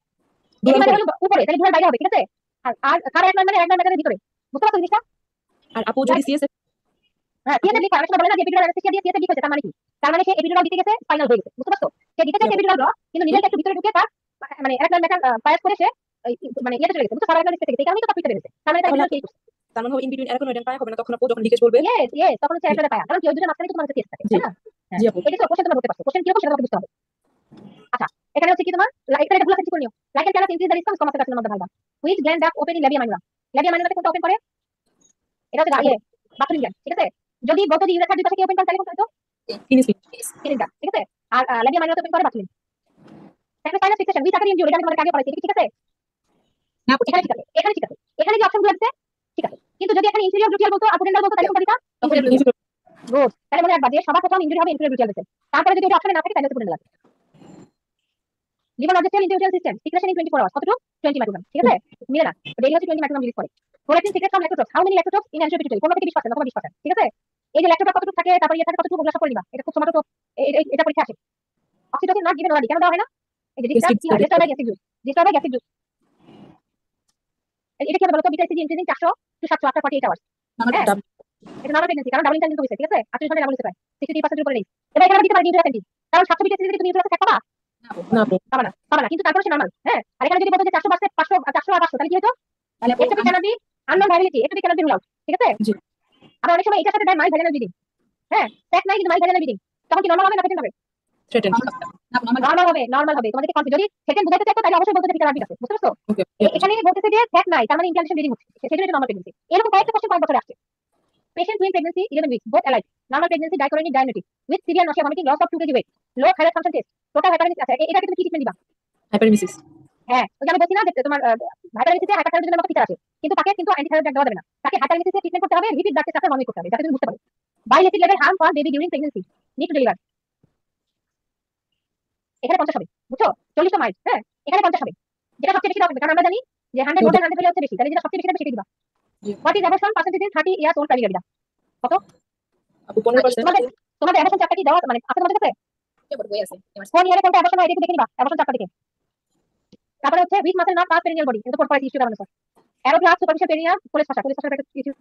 এটি মানে হলো উপরে, তাহলে ডুয়াল বাইরে হবে, ঠিক আছে? আর কার অ্যাডাল্ট মানে অ্যাডাল্ট মেটারের ভিতরে, বুঝতে পারছো জিনিসটা? আর আপু যদি সিএসএফ হ্যাঁ, সিএসএফ লিখা অনেক সময় বলে না যে এপিডুরাল অ্যানেস্থেসিয়া দিয়ে সিএসএফ লিক হয়েছে, তার মানে কি? তার মানে সে এপিডুরাল দিতে গেছে, ফাইনাল হয়ে গেছে, বুঝতে পারছো? সে দিতে চাইছে এপিডুরাল ব্লক, কিন্তু নিজেকে একটু ভিতরে ঢুকে তার মানে অ্যাডাল্ট মেটার পায়াস করে সে মানে ইয়েতে চলে গেছে বুঝছো, সার্ভাইকাল স্পেস থেকে, এই কারণেই তো টপিকটা বেরিয়েছে, তার মানে তার তাহলে ভিতরে কি তার মানে ইন বিটুইন এরকম একটা পায় হবে না, তখন আপু যখন লিকেজ বলবে। ইয়েস ইয়েস তখন হচ্ছে একটা পায়া, কারণ কি ওই দুটোর মাঝখানে তো তোমার কাছে কেস থাকে, জি তাই না? হ্যাঁ, জি আপু। এটা তো কোশ্চেন তোমরা বলতে পারছো, কোশ্চেন কি হবে সেটা তোমাকে বুঝতে হবে। আচ্ছা, এখানে হচ্ছে কি তোমার এখানে এটা গুলো সেট করে নিও। লাইক এন্ড ক্যানাস increase the risk of stomach carcinoma of the vulva, which gland duct open in labia minora. Labia মাইনরাতে কোনটা ওপেন করে? এটা হচ্ছে আপু বাথরুম গ্ল্যান্ড, ঠিক আছে? যদি বলতো যে ইউরেথার দুই পাশে কি ওপেন করে তাহলে কোনটা হতো? ফিনিশ সিলিন্ডার, ঠিক আছে? আর ল্যাবিয়া মাইনরাতে ওপেন করে বাথরুম। সেখানে সাইনাস ফিক্সেশন উইচ আকার ইনজুরি, এটা আমি তোমাদের আগে পড়াইছি, এটা কি ঠিক আছে? না আপু, এখানে ঠিক আছে, এখানে ঠিক আছে, এখানে যে অপশনগুলো আছে ঠিক আছে, কিন্তু যদি এখানে ইনফেরিয়র গ্লুটিয়াল বলতো আর পোটেন্ডাল বলতো তাহলে কোনটা দিতা? Inferior gluteal. গুড, তাহলে মনে রাখবা যে সবার প্রথম ইনজুরি হবে ইনফেরিয়র গ্লুটিয়াল বেসে, তারপরে যদি এটা অপশনে না থাকে তাহলে হচ্ছে পোটেন্ডাল। লিভার অবজেক্টিভ ইন্টিউটিয়াল সিস্টেম সিক্রেশন ইন 24 আওয়ার্স, কতটুকু? 20 মাইক্রোগ্রাম, ঠিক আছে? মিলে না, ডেইলি হচ্ছে 20 মাইক্রোগ্রাম রিলিজ করে। Prolactin secrete from lactotrophs, how many lactotrophs in অ্যানশিও পিটুইটারি? 15 থেকে 20% অথবা 20%, ঠিক আছে? এই যে ল্যাক্টোট্রপ কতটুকু থাকে, তারপরে ইয়ে থাকে কতটুকু, ওগুলো সব করে নিবা। এটা খুব ছোট টপ, এটা পরীক্ষা আসে। অক্সিটোসিন নট গিভেন অর্ডার, কেন দেওয়া হয় না? এই যে ডিস্টার্ব কি হয়, disturb by gastric juice, disturb by gastric juice. এটা কি হবে বলতো? Beta hCG increasing 400 to 700 after 48 hours. হ্যাঁ, এটা নরমাল প্রেগন্যান্সি, কারণ ডাবল ইনটেন্স হয়েছে, ঠিক আছে? 38 ঘন্টা ডাবল হয়েছে প্রায় 63% এর উপরে নেই। এবার এখানে দিতে পারি নিউট্রাল সেন্টি, কারণ 700 বিটা এসিজি তুমি নিউট্রাল থাকবা না আপু পাবা না, কিন্তু তারপরে সে নরমাল। হ্যাঁ, আর এখানে যদি বলতো যে 400 বাসে 500 400 আর 500 তাহলে কি হতো? তাহলে আপু এটা ক্যান বি আননোন ভ্যালিডিটি, এটা ক্যান বি রুল আউট, ঠিক আছে? জি আবার অনেক সময় এটার সাথে দেয় মাইল ভ্যাজানাল ব্লিডিং। হ্যাঁ, ট্যাক নাই কিন্তু মাইল ভ্যাজানাল ব্লিডিং, তখন কি নরমাল হবে না পেশেন্ট হবে? থ্রেটেন। নরমাল হবে, নরমাল হবে। তোমাদেরকে কনফিউজ যদি সেকেন্ড বুঝাইতে চাইতো তাহলে অবশ্যই বলতে যে ভিটামিন আছে, বুঝতে পারছো? ওকে এখানে বলতেছে যে ট্যাক নাই, তার মানে ইনফ্লামেশন ব্লিডিং হচ্ছে, সেজন্য এটা নরমাল প্রেগন্যান্সি। এরকম কয়েকটা কোশ্চেন কয়েক বছর আসছে। Patient during pregnancy 11 weeks, both alive. Normal pregnancy, dichorionic diabetic, with severe nausea, vomiting, loss of 2 kg weight, low thyroid function test, total hyperemesis আছে। এটাকে তুমি কি ট্রিটমেন্ট দিবা? হাইপারমিসিস। হ্যাঁ, ওই যে আমি বলছি না যে তোমার হাইপারেমিসিসে হাইপারথাইরয়েডিজমের মতো ফিচার আছে, কিন্তু তাকে কিন্তু অ্যান্টিথাইরয়েড ড্রাগ দেওয়া যাবে না। তাকে হাইপারেমিসিসে ট্রিটমেন্ট করতে হবে, লিপিড ব্লাড টেস্ট আছে মনিটর করতে হবে, যাতে তুমি বুঝতে পারো। বাইল acid level harm for baby during pregnancy, need to deliver. এখানে 50 হবে, বুঝছো? 40 মাইল, হ্যাঁ, এখানে 50 হবে। যেটা সবচেয়ে বেশি হবে, কারণ আমরা জানি যে 100 মোর দ্যান 100 হলে হচ্ছে বেশি, তাহলে যেটা সবচেয়ে বেশি সেটা দিবা। What is abortion percentage in 30 years old primary gravida? কত? আপু 15%। তোমাদের অ্যাবর্শন চাপটা কি দেওয়া মানে আছে তোমাদের কাছে? বই আছে কোন ইয়ারে কোনটা অ্যাবর্শন হয় এটা একটু দেখে নিবা, অ্যাবর্শন চাপটা দেখে। তারপরে হচ্ছে weak muscle not pass perineal body, এটা পড়া ইস্যু কারণে sir. Arrow glass superficial perineal Colles fascia একটা ইস্যু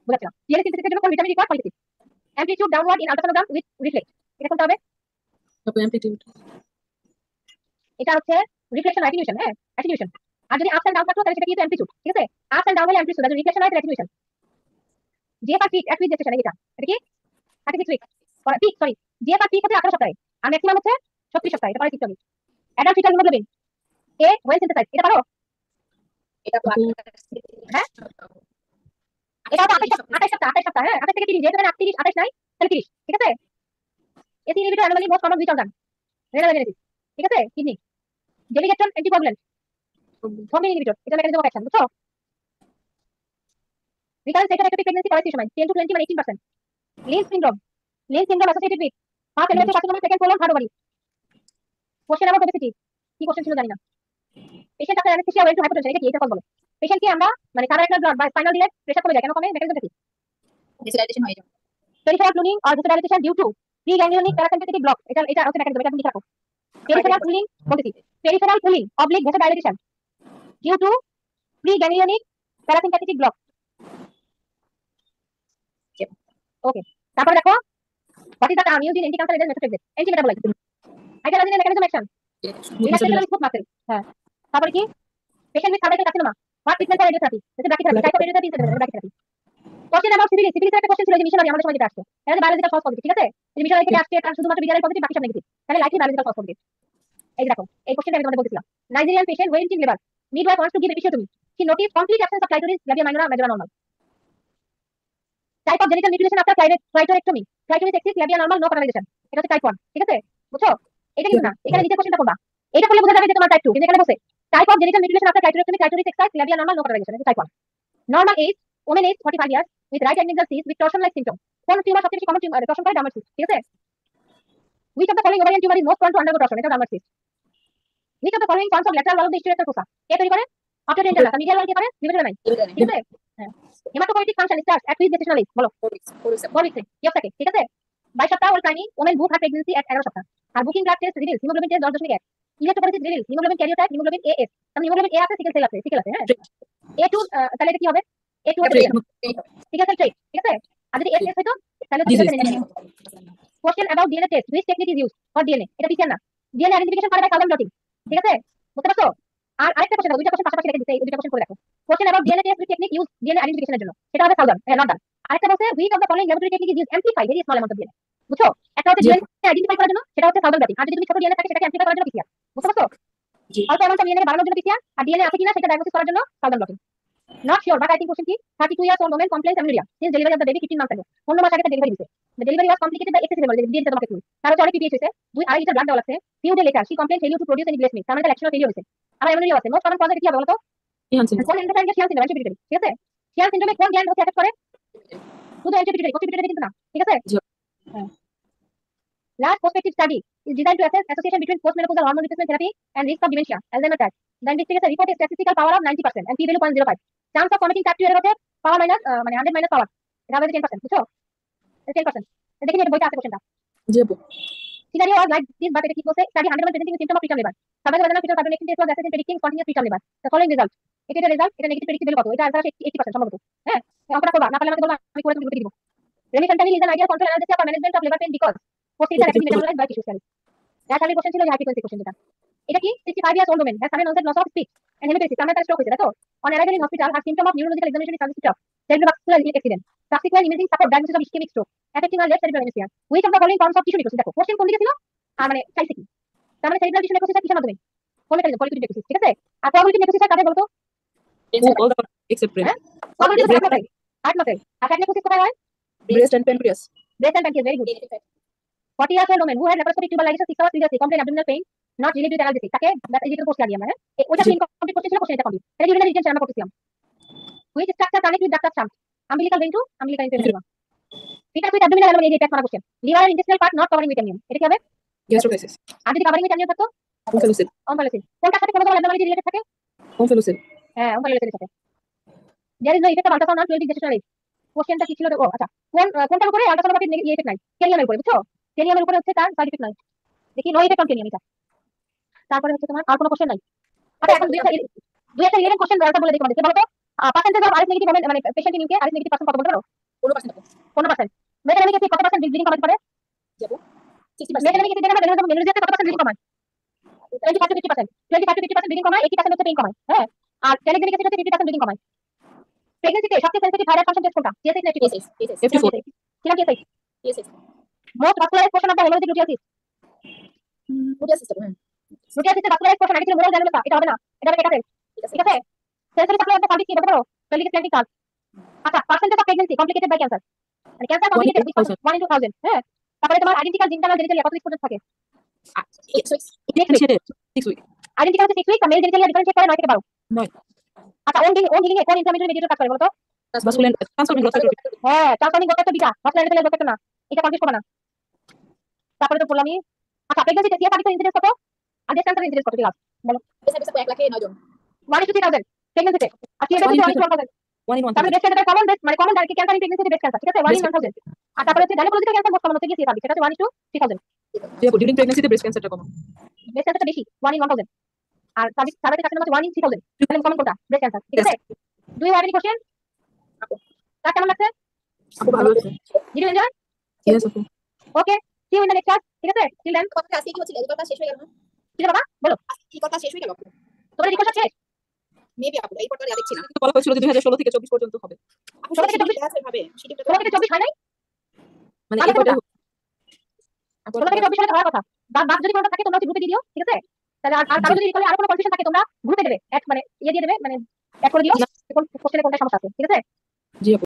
বুঝাচ্ছি না। টিএলএস সিনথেসিসের জন্য কোন vitamin required policy? Amplitude downward in ultrasonogram with reflect, এটা কোনটা হবে? আপু অ্যামপ্লিটিউড। এটা হচ্ছে রিফ্লেকশন অ্যাটিনিউশন, হ্যাঁ অ্যাটিনিউশন। আর যদি আপস এন্ড ডাউন থাকতো তাহলে সেটা কি অ্যামপ্লিটিউড, ঠিক আছে? আপস এন্ড ডাউন হলে অ্যামপ্লিটিউড, আর যদি রিফ্লেকশন হয় তাহলে attenuation. GFR peak at week gestation, এটা কি 36 week peak, sorry GFR peak হচ্ছে 18 সপ্তাহে, আর ম্যাক্সিমাম হচ্ছে 36 সপ্তাহে, এটা পরে শিখতে হবে। অ্যাডাল্ট ফিটাল হিমোগ্লোবিন এ ওয়েল সিনথেসাইজ, এটা পারো? এটা আপু হ্যাঁ, এটা হচ্ছে 28 সপ্তাহ, 28 সপ্তাহ, হ্যাঁ 28 থেকে 30, যেহেতু 38 28 নাই তাহলে 30, ঠিক আছে? AC inhibitor anomaly most common which organ? Renal Genesis, ঠিক আছে? কিডনি। ডেলিগেট্রন অ্যান্টিকোয়াগুল্যান্ট, থ্রম্বিন ইনহিবিটর, এটা মেকানিজম অফ অ্যাকশন, বুঝছো? রিকারেন্ট সাইটোমেট্রিক প্রেগন্যান্সি করার সময় 10 to 20 মানে 18%। Lynch syndrome, Lynch syndrome associated with first elevated carcinoma, second colon, third ovary. Question about obesity, কি question ছিল জানি না। Patient after anaesthesia went to hypotension, এটা কি, এটা কল বলো। পেশেন্টকে আমরা মানে সাবআরেকনাল ব্লাড বা স্পাইনাল দিলে প্রেসার কমে যায়, কেন কমে? মেকানিজমটা কি? ডিসিলাইটেশন হয়ে যায়। Peripheral pooling or vasodilatation due to preganglionic parasympathetic block, এটা হচ্ছে মেকানিজম, এটা তুমি লিখে রাখো। পেরিফেরাল পুলিং বলতেছি, peripheral pooling oblique vasodilatation due to preganglionic parasympathetic block. Okay, তারপরে দেখো what is the term used in anticancer agent method, antimetabolite, hydrogen mechanism action, relaxation of foot muscle. হ্যাঁ, তারপরে কি? Patient with cervical carcinoma, what treatment for radiotherapy, এটা brachytherapy, type of radiotherapy is brachytherapy. Question about civil, civil একটা question ছিল যে missionary আমাদের সময় যেটা আসছে, এটা বায়োলজিক্যাল ফলস পজিটিভ, ঠিক আছে? যে মিশনারি থেকে আসছে তার শুধুমাত্র বিজারের পজিটিভ, বাকি সব নেগেটিভ, তাহলে লাইকলি বায়োলজিক্যাল ফলস পজিটিভ। এই দেখো এই কোশ্চেনটা আমি তোমাদের বলছিলাম। Nigerian patient waiting liver, midwife wants to give episiotomy, she noticed complete absence of clitoris, labia minora, majora normal. Type of genital mutilation after clitorectomy, clitoris exist, labia normal, no colonization, এটা হচ্ছে type 1, ঠিক আছে? বুঝছো? এটা কিন্তু না, এখানে নিচে কোশ্চেনটা করবা, এটা করলে বোঝা যাবে যে তোমার টাইপ 2, কিন্তু এখানে বসে type of genital mutilation after clitorectomy, clitoris exist, labia normal, no colonization, এটা type 1. Normal age, woman age 45 years with right angle cyst with torsion like symptom, কোন টিউমার সবচেয়ে বেশি কমন টর্শন করে? ডার্মার সিস্ট, ঠিক আছে? which of the following ovarian tumor is most prone to undergo torsion, এটা ডার্মার cyst. which of the following forms of lateral wall of the hysterectomy fossa, কে তৈরি করে? অপটোডেন্টাল, আর medial ওয়াল কে করে? লিভার নাই, ঠিক আছে? হ্যাঁ, haematopoietic function starts at which gestational age, বলো? 4 weeks, কি থাকে, ঠিক আছে? 22 সপ্তাহ old primi women book have pregnancy at 11 সপ্তাহ। আর booking blood test reveals haemoglobin test 10.1, electrophoresis reveals haemoglobin karyotype, haemoglobin AS, মানে হিমোগ্লোবিন এ আছে, সিকেল সেল আছে, হ্যাঁ। A2 তাহলে এটা কি হবে? A2 হবে সিকেল সেল ট্রেট, ঠিক আছে? আর যদি এস হয়তো তাহলে তো sickle cell anaemia. Question about DNA test, which technique is used for DNA, এটা পিসিআর না, ডিএনএ আইডেন্টিফিকেশন করে বাই কলাম ডটিং, ঠিক আছে? বুঝতে পারছো? আর আরেকটা কোশ্চেন দুইটা কোশ্চেন পাশাপাশি রেখে দিতে এই দুইটা কোশ্চেন করে দেখো question about DNA test technique use DNA আইডেন্টিফিকেশনের জন্য সেটা হবে সাউদার্ন নট ডান আরেকটা বলছে which of the following laboratory technique is amplify very small amount of DNA বুঝছো একটা হচ্ছে জি ডিএনএ আইডেন্টিফাই করার জন্য সেটা হচ্ছে সাউদার্ন ব্যাটিং আর যদি তুমি ছোট ডিএনএ থাকে সেটাকে অ্যাম্পলিফাই করার জন্য পিসিআর বুঝতে পারছো জি অল্প অ্যামাউন্ট অফ ডিএনএ বাড়ানোর জন্য পিসিআর আর ডিএনএ আছে কিনা সেটা ডায়াগনোসিস করার জন্য southern bloating Not sure, but I think question key 32 years old woman complains amenorrhea since delivery of the baby 15 months ago. 15 মাস আগে ডেলিভারি দিয়েছে the delivery was complicated by excessive hemorrhage দিয়ে তোমাকে তুমি তার হচ্ছে অনেক পিপিএইচ হয়েছে 2.5 লিটার ব্লাড দেওয়া লাগছে few day later she complained failure to produce any breast milk তার মানে ল্যাকটোজ ফেলিওর হয়েছে আর amenorrhea আছে most common cause কি হবে বলতো ইহান সিং কোন এন্ডোক্রাইন শিয়াল সিনড্রোম পিপিটিডি ঠিক আছে শিয়াল সিনড্রোমে কোন গ্ল্যান্ড হচ্ছে অ্যাটাক করে শুধু এন্টিপিটিডি কোপিটিডি কিন্তু না ঠিক আছে জি হ্যাঁ Last prospective study is designed to assess association between postmenopausal hormone replacement therapy and risk of dementia, Alzheimer's type. The investigator reported statistical power of 90% and p-value 0.05. Chance of committing type 2 এর হচ্ছে power minus মানে 100 minus power. এটা হবে 10%, বুঝছো? 10%. দেখি এটা বইটা আছে কোশ্চেনটা। জি আপু Scenario was like this, but এটা কি বলছে? Study 100 presenting symptom of preterm labor. Survival vaginal fetal fibrillation test was assessed in predicting continuous preterm labor. The following result. এটা result, এটা negative predictive value কত? এটা আনসার 80% সম্ভবত। হ্যাঁ? অঙ্কটা করবা, না পারলে আমাকে বলবা, আমি করে তুমি লিখে দিব। Remission timing is an ideal control analysis for management of labor pain because procedure actually metabolized by tissue cells. That আমি কোশ্চেন ছিল হাই ফ্রিকোয়েন্সি কোশ্চেন যেটা এটা কি 65 years old women has sudden onset loss of speech and hemiplegia আমার stroke হয়েছে তো on arrival in hospital has symptom of neurological examination in service cerebrovascular accident subsequent imaging support diagnosis of ischemic stroke affecting our left cerebral hemisphere which of the following forms of tissue necrosis দেখো question কোন দিকে ছিল আর মানে চাইছে কি তার মানে cerebral tissue necrosis কিসের মাধ্যমে কোন মেকানিজম পলিকুইড necrosis ঠিক আছে আর probability necrosis কাকে বলতো all the except brain হ্যাঁ probability হার্ট মাসেল আর ফ্যাট necrosis কোথায় হয় breast and pancreas breast and pancreas very good 40 years old woman who had laparoscopic tubal ligature 6 hours previously complained abdominal pain not related to analgesic তাকে এটা post লাগিয়ে আমরা ওটা জি। Incomplete question ছিল question এটা complete এটা ইউরিনারি রিটেনশন আমরা করতেছিলাম which structure connect with ductus shaft umbilical vein to umbilical inferior fetus with abdominal anomaly এই যে একটা question liver and intestinal part not covering with amnion এটা কি হবে gastrocrasis আর যদি covering with amnion থাকতো omphalocele omphalocele কোনটার সাথে chromosomal abnormality রিলেটেড থাকে omphalocele হ্যাঁ omphalocele এর সাথে there is no effect of ultrasound on 12 gestational age কোশ্চেনটা কি ছিল ও আচ্ছা কোনটার উপরে আল্ট্রাসোনোগ্রাফির ইফেক্ট নাই ক্যারিয়ামের উপরে বুঝছো ক্যারিয়ামের উপরে হচ্ছে তার সাইড ইফেক্ট নাই দেখি নো ইফেক্ট অন ক্যারিয়াম এটা তারপরে হচ্ছে তোমার আর কোনো কোশ্চেন নাই আচ্ছা এখন দুই একটা রিলেভেন্ট কোশ্চেন দরকার বলে দেখি আমাদেরকে বলো তো পার্সেন্টেজ অফ আরএস নেগেটিভ মানে পেশেন্ট ইনকে আরএস নেগেটিভ পার্সেন্ট কত বলতে পারো 15% 15% মেটাবলিক এসিড কত পার্সেন্ট ব্লিডিং কমাতে পারে যাবো 60% মেটাবলিক এসিড দেখা মেটাবলিক মেটাবলিক কত পার্সেন্ট ব্লিডিং কমায় 25 to 50% 25 to 50% ব্লিডিং কমায় 80% হচ্ছে পেইন কমায় হ্যাঁ আর ক্যালিগ্রিক এসিড হচ্ছে 50% ব্লিডিং কমায় প্রেগন্যান্সিতে সবচেয়ে সেনসিটিভ থাইরয়েড ফাংশন টেস্ট কোনটা টিএসএইচ না TSH FT4 কিনা TSH TSH most vascularised portion of the haemorrhagic luteal cyst luteal system হ্যাঁ লুটিয়াল সিস্টের ভাস্কুলারাইজড পোরশন আগে ছিল মোরাল গ্র্যানুলোসা এটা হবে না এটা হবে কেটাসেল ঠিক আছে sensory supply of the cervix কি বলতে পারো পেলিক স্প্ল্যান্টিক কাজ আচ্ছা percentage of pregnancy complicated by cancer মানে ক্যান্সার কমপ্লিকেটেড 1 into 1000 হ্যাঁ তারপরে তোমার আইডেন্টিক্যাল জেনিটাল জেনিটালিয়া কত পর্যন্ত থাকে differentiated 6 week আইডেন্টিক্যাল হচ্ছে 6 উইক মেল জেনিটালিয়া ডিফারেন্সিয়েট করে 9 থেকে 12 9 আচ্ছা ওন হিলিং এ কোন ইনফ্লামেটরি মেডিয়েটর কাজ করে বলো তো vascular transforming growth factor হ্যাঁ transferring growth factor beta vascular endothelial growth factor না এটা কনফিউজ করবে না তারপরে তো বললামই আচ্ছা প্রেগন্যান্সিতে সিয়া সার্ভিস ইনসিডেন্স কত আর ব্রেস্ট ক্যান্সার ইনসিডেন্স কত ঠিক আছে বলো সার্ভিস 1 লাখে 9 জন 1 to 3000 প্রেগন্যান্সিতে আর সিয়া সার্ভিস 1 to 1000 1 in 1 তারপরে ব্রেস্ট ক্যান্সার কমন মানে কমন ডাইরেক্ট ক্যান্সার ইন প্রেগন্যান্সিতে ব্রেস্ট ক্যান্সার ঠিক আছে 1 in 1000 আর তারপরে হচ্ছে গাইনোকোলজিক্যাল ক্যান্সার মোস্ট কমন হচ্ছে সিয়া সার্ভিস সেটা হচ্ছে 1 to 3000 জি আপু during pregnancy তে breast cancer টা কমন ব্রেস্ট ক্যান্সারটা বেশি 1 in 1000 আর সার্ভিস সার্ভিস কাছে হচ্ছে 1 in 3000 তাহলে কমন কোনটা ব্রেস্ট ক্যান্সার ঠিক আছে দুই ওয়ার কোশ্চেন কার কেমন লাগছে আপু ভালো আছে ডিড ইউ এনজয় yes আপু okay see you in the next class ঠিক আছে টিল দেন কথা আজকে কি হচ্ছে এই কথা শেষ হয়ে গেল না কি বাবা বলো এই কথা শেষ হয়ে গেল তোমরা রিকোয়েস্ট আছে মেবি আপু এই পর্যন্ত দেখছি না তো বলা হয়েছিল যে 2016 থেকে 24 পর্যন্ত হবে আপু তোমার থেকে সেটা আছে ভাবে সেটা তোমার থেকে 24 হয় নাই মানে আগে এই পর্যায়ে তোমার থেকে 24 সালে হওয়ার কথা বাদ যদি কোনটা থাকে তোমরা গ্রুপে দিয়ে দিও ঠিক আছে তাহলে আর কারো যদি রিকলে আর কোনো কনফিউশন থাকে তোমরা গ্রুপে দেবে এক মানে ইয়ে দিয়ে দেবে মানে এক করে দিও কোন কোশ্চেনে কোনটা সমস্যা আছে ঠিক আছে জি আপু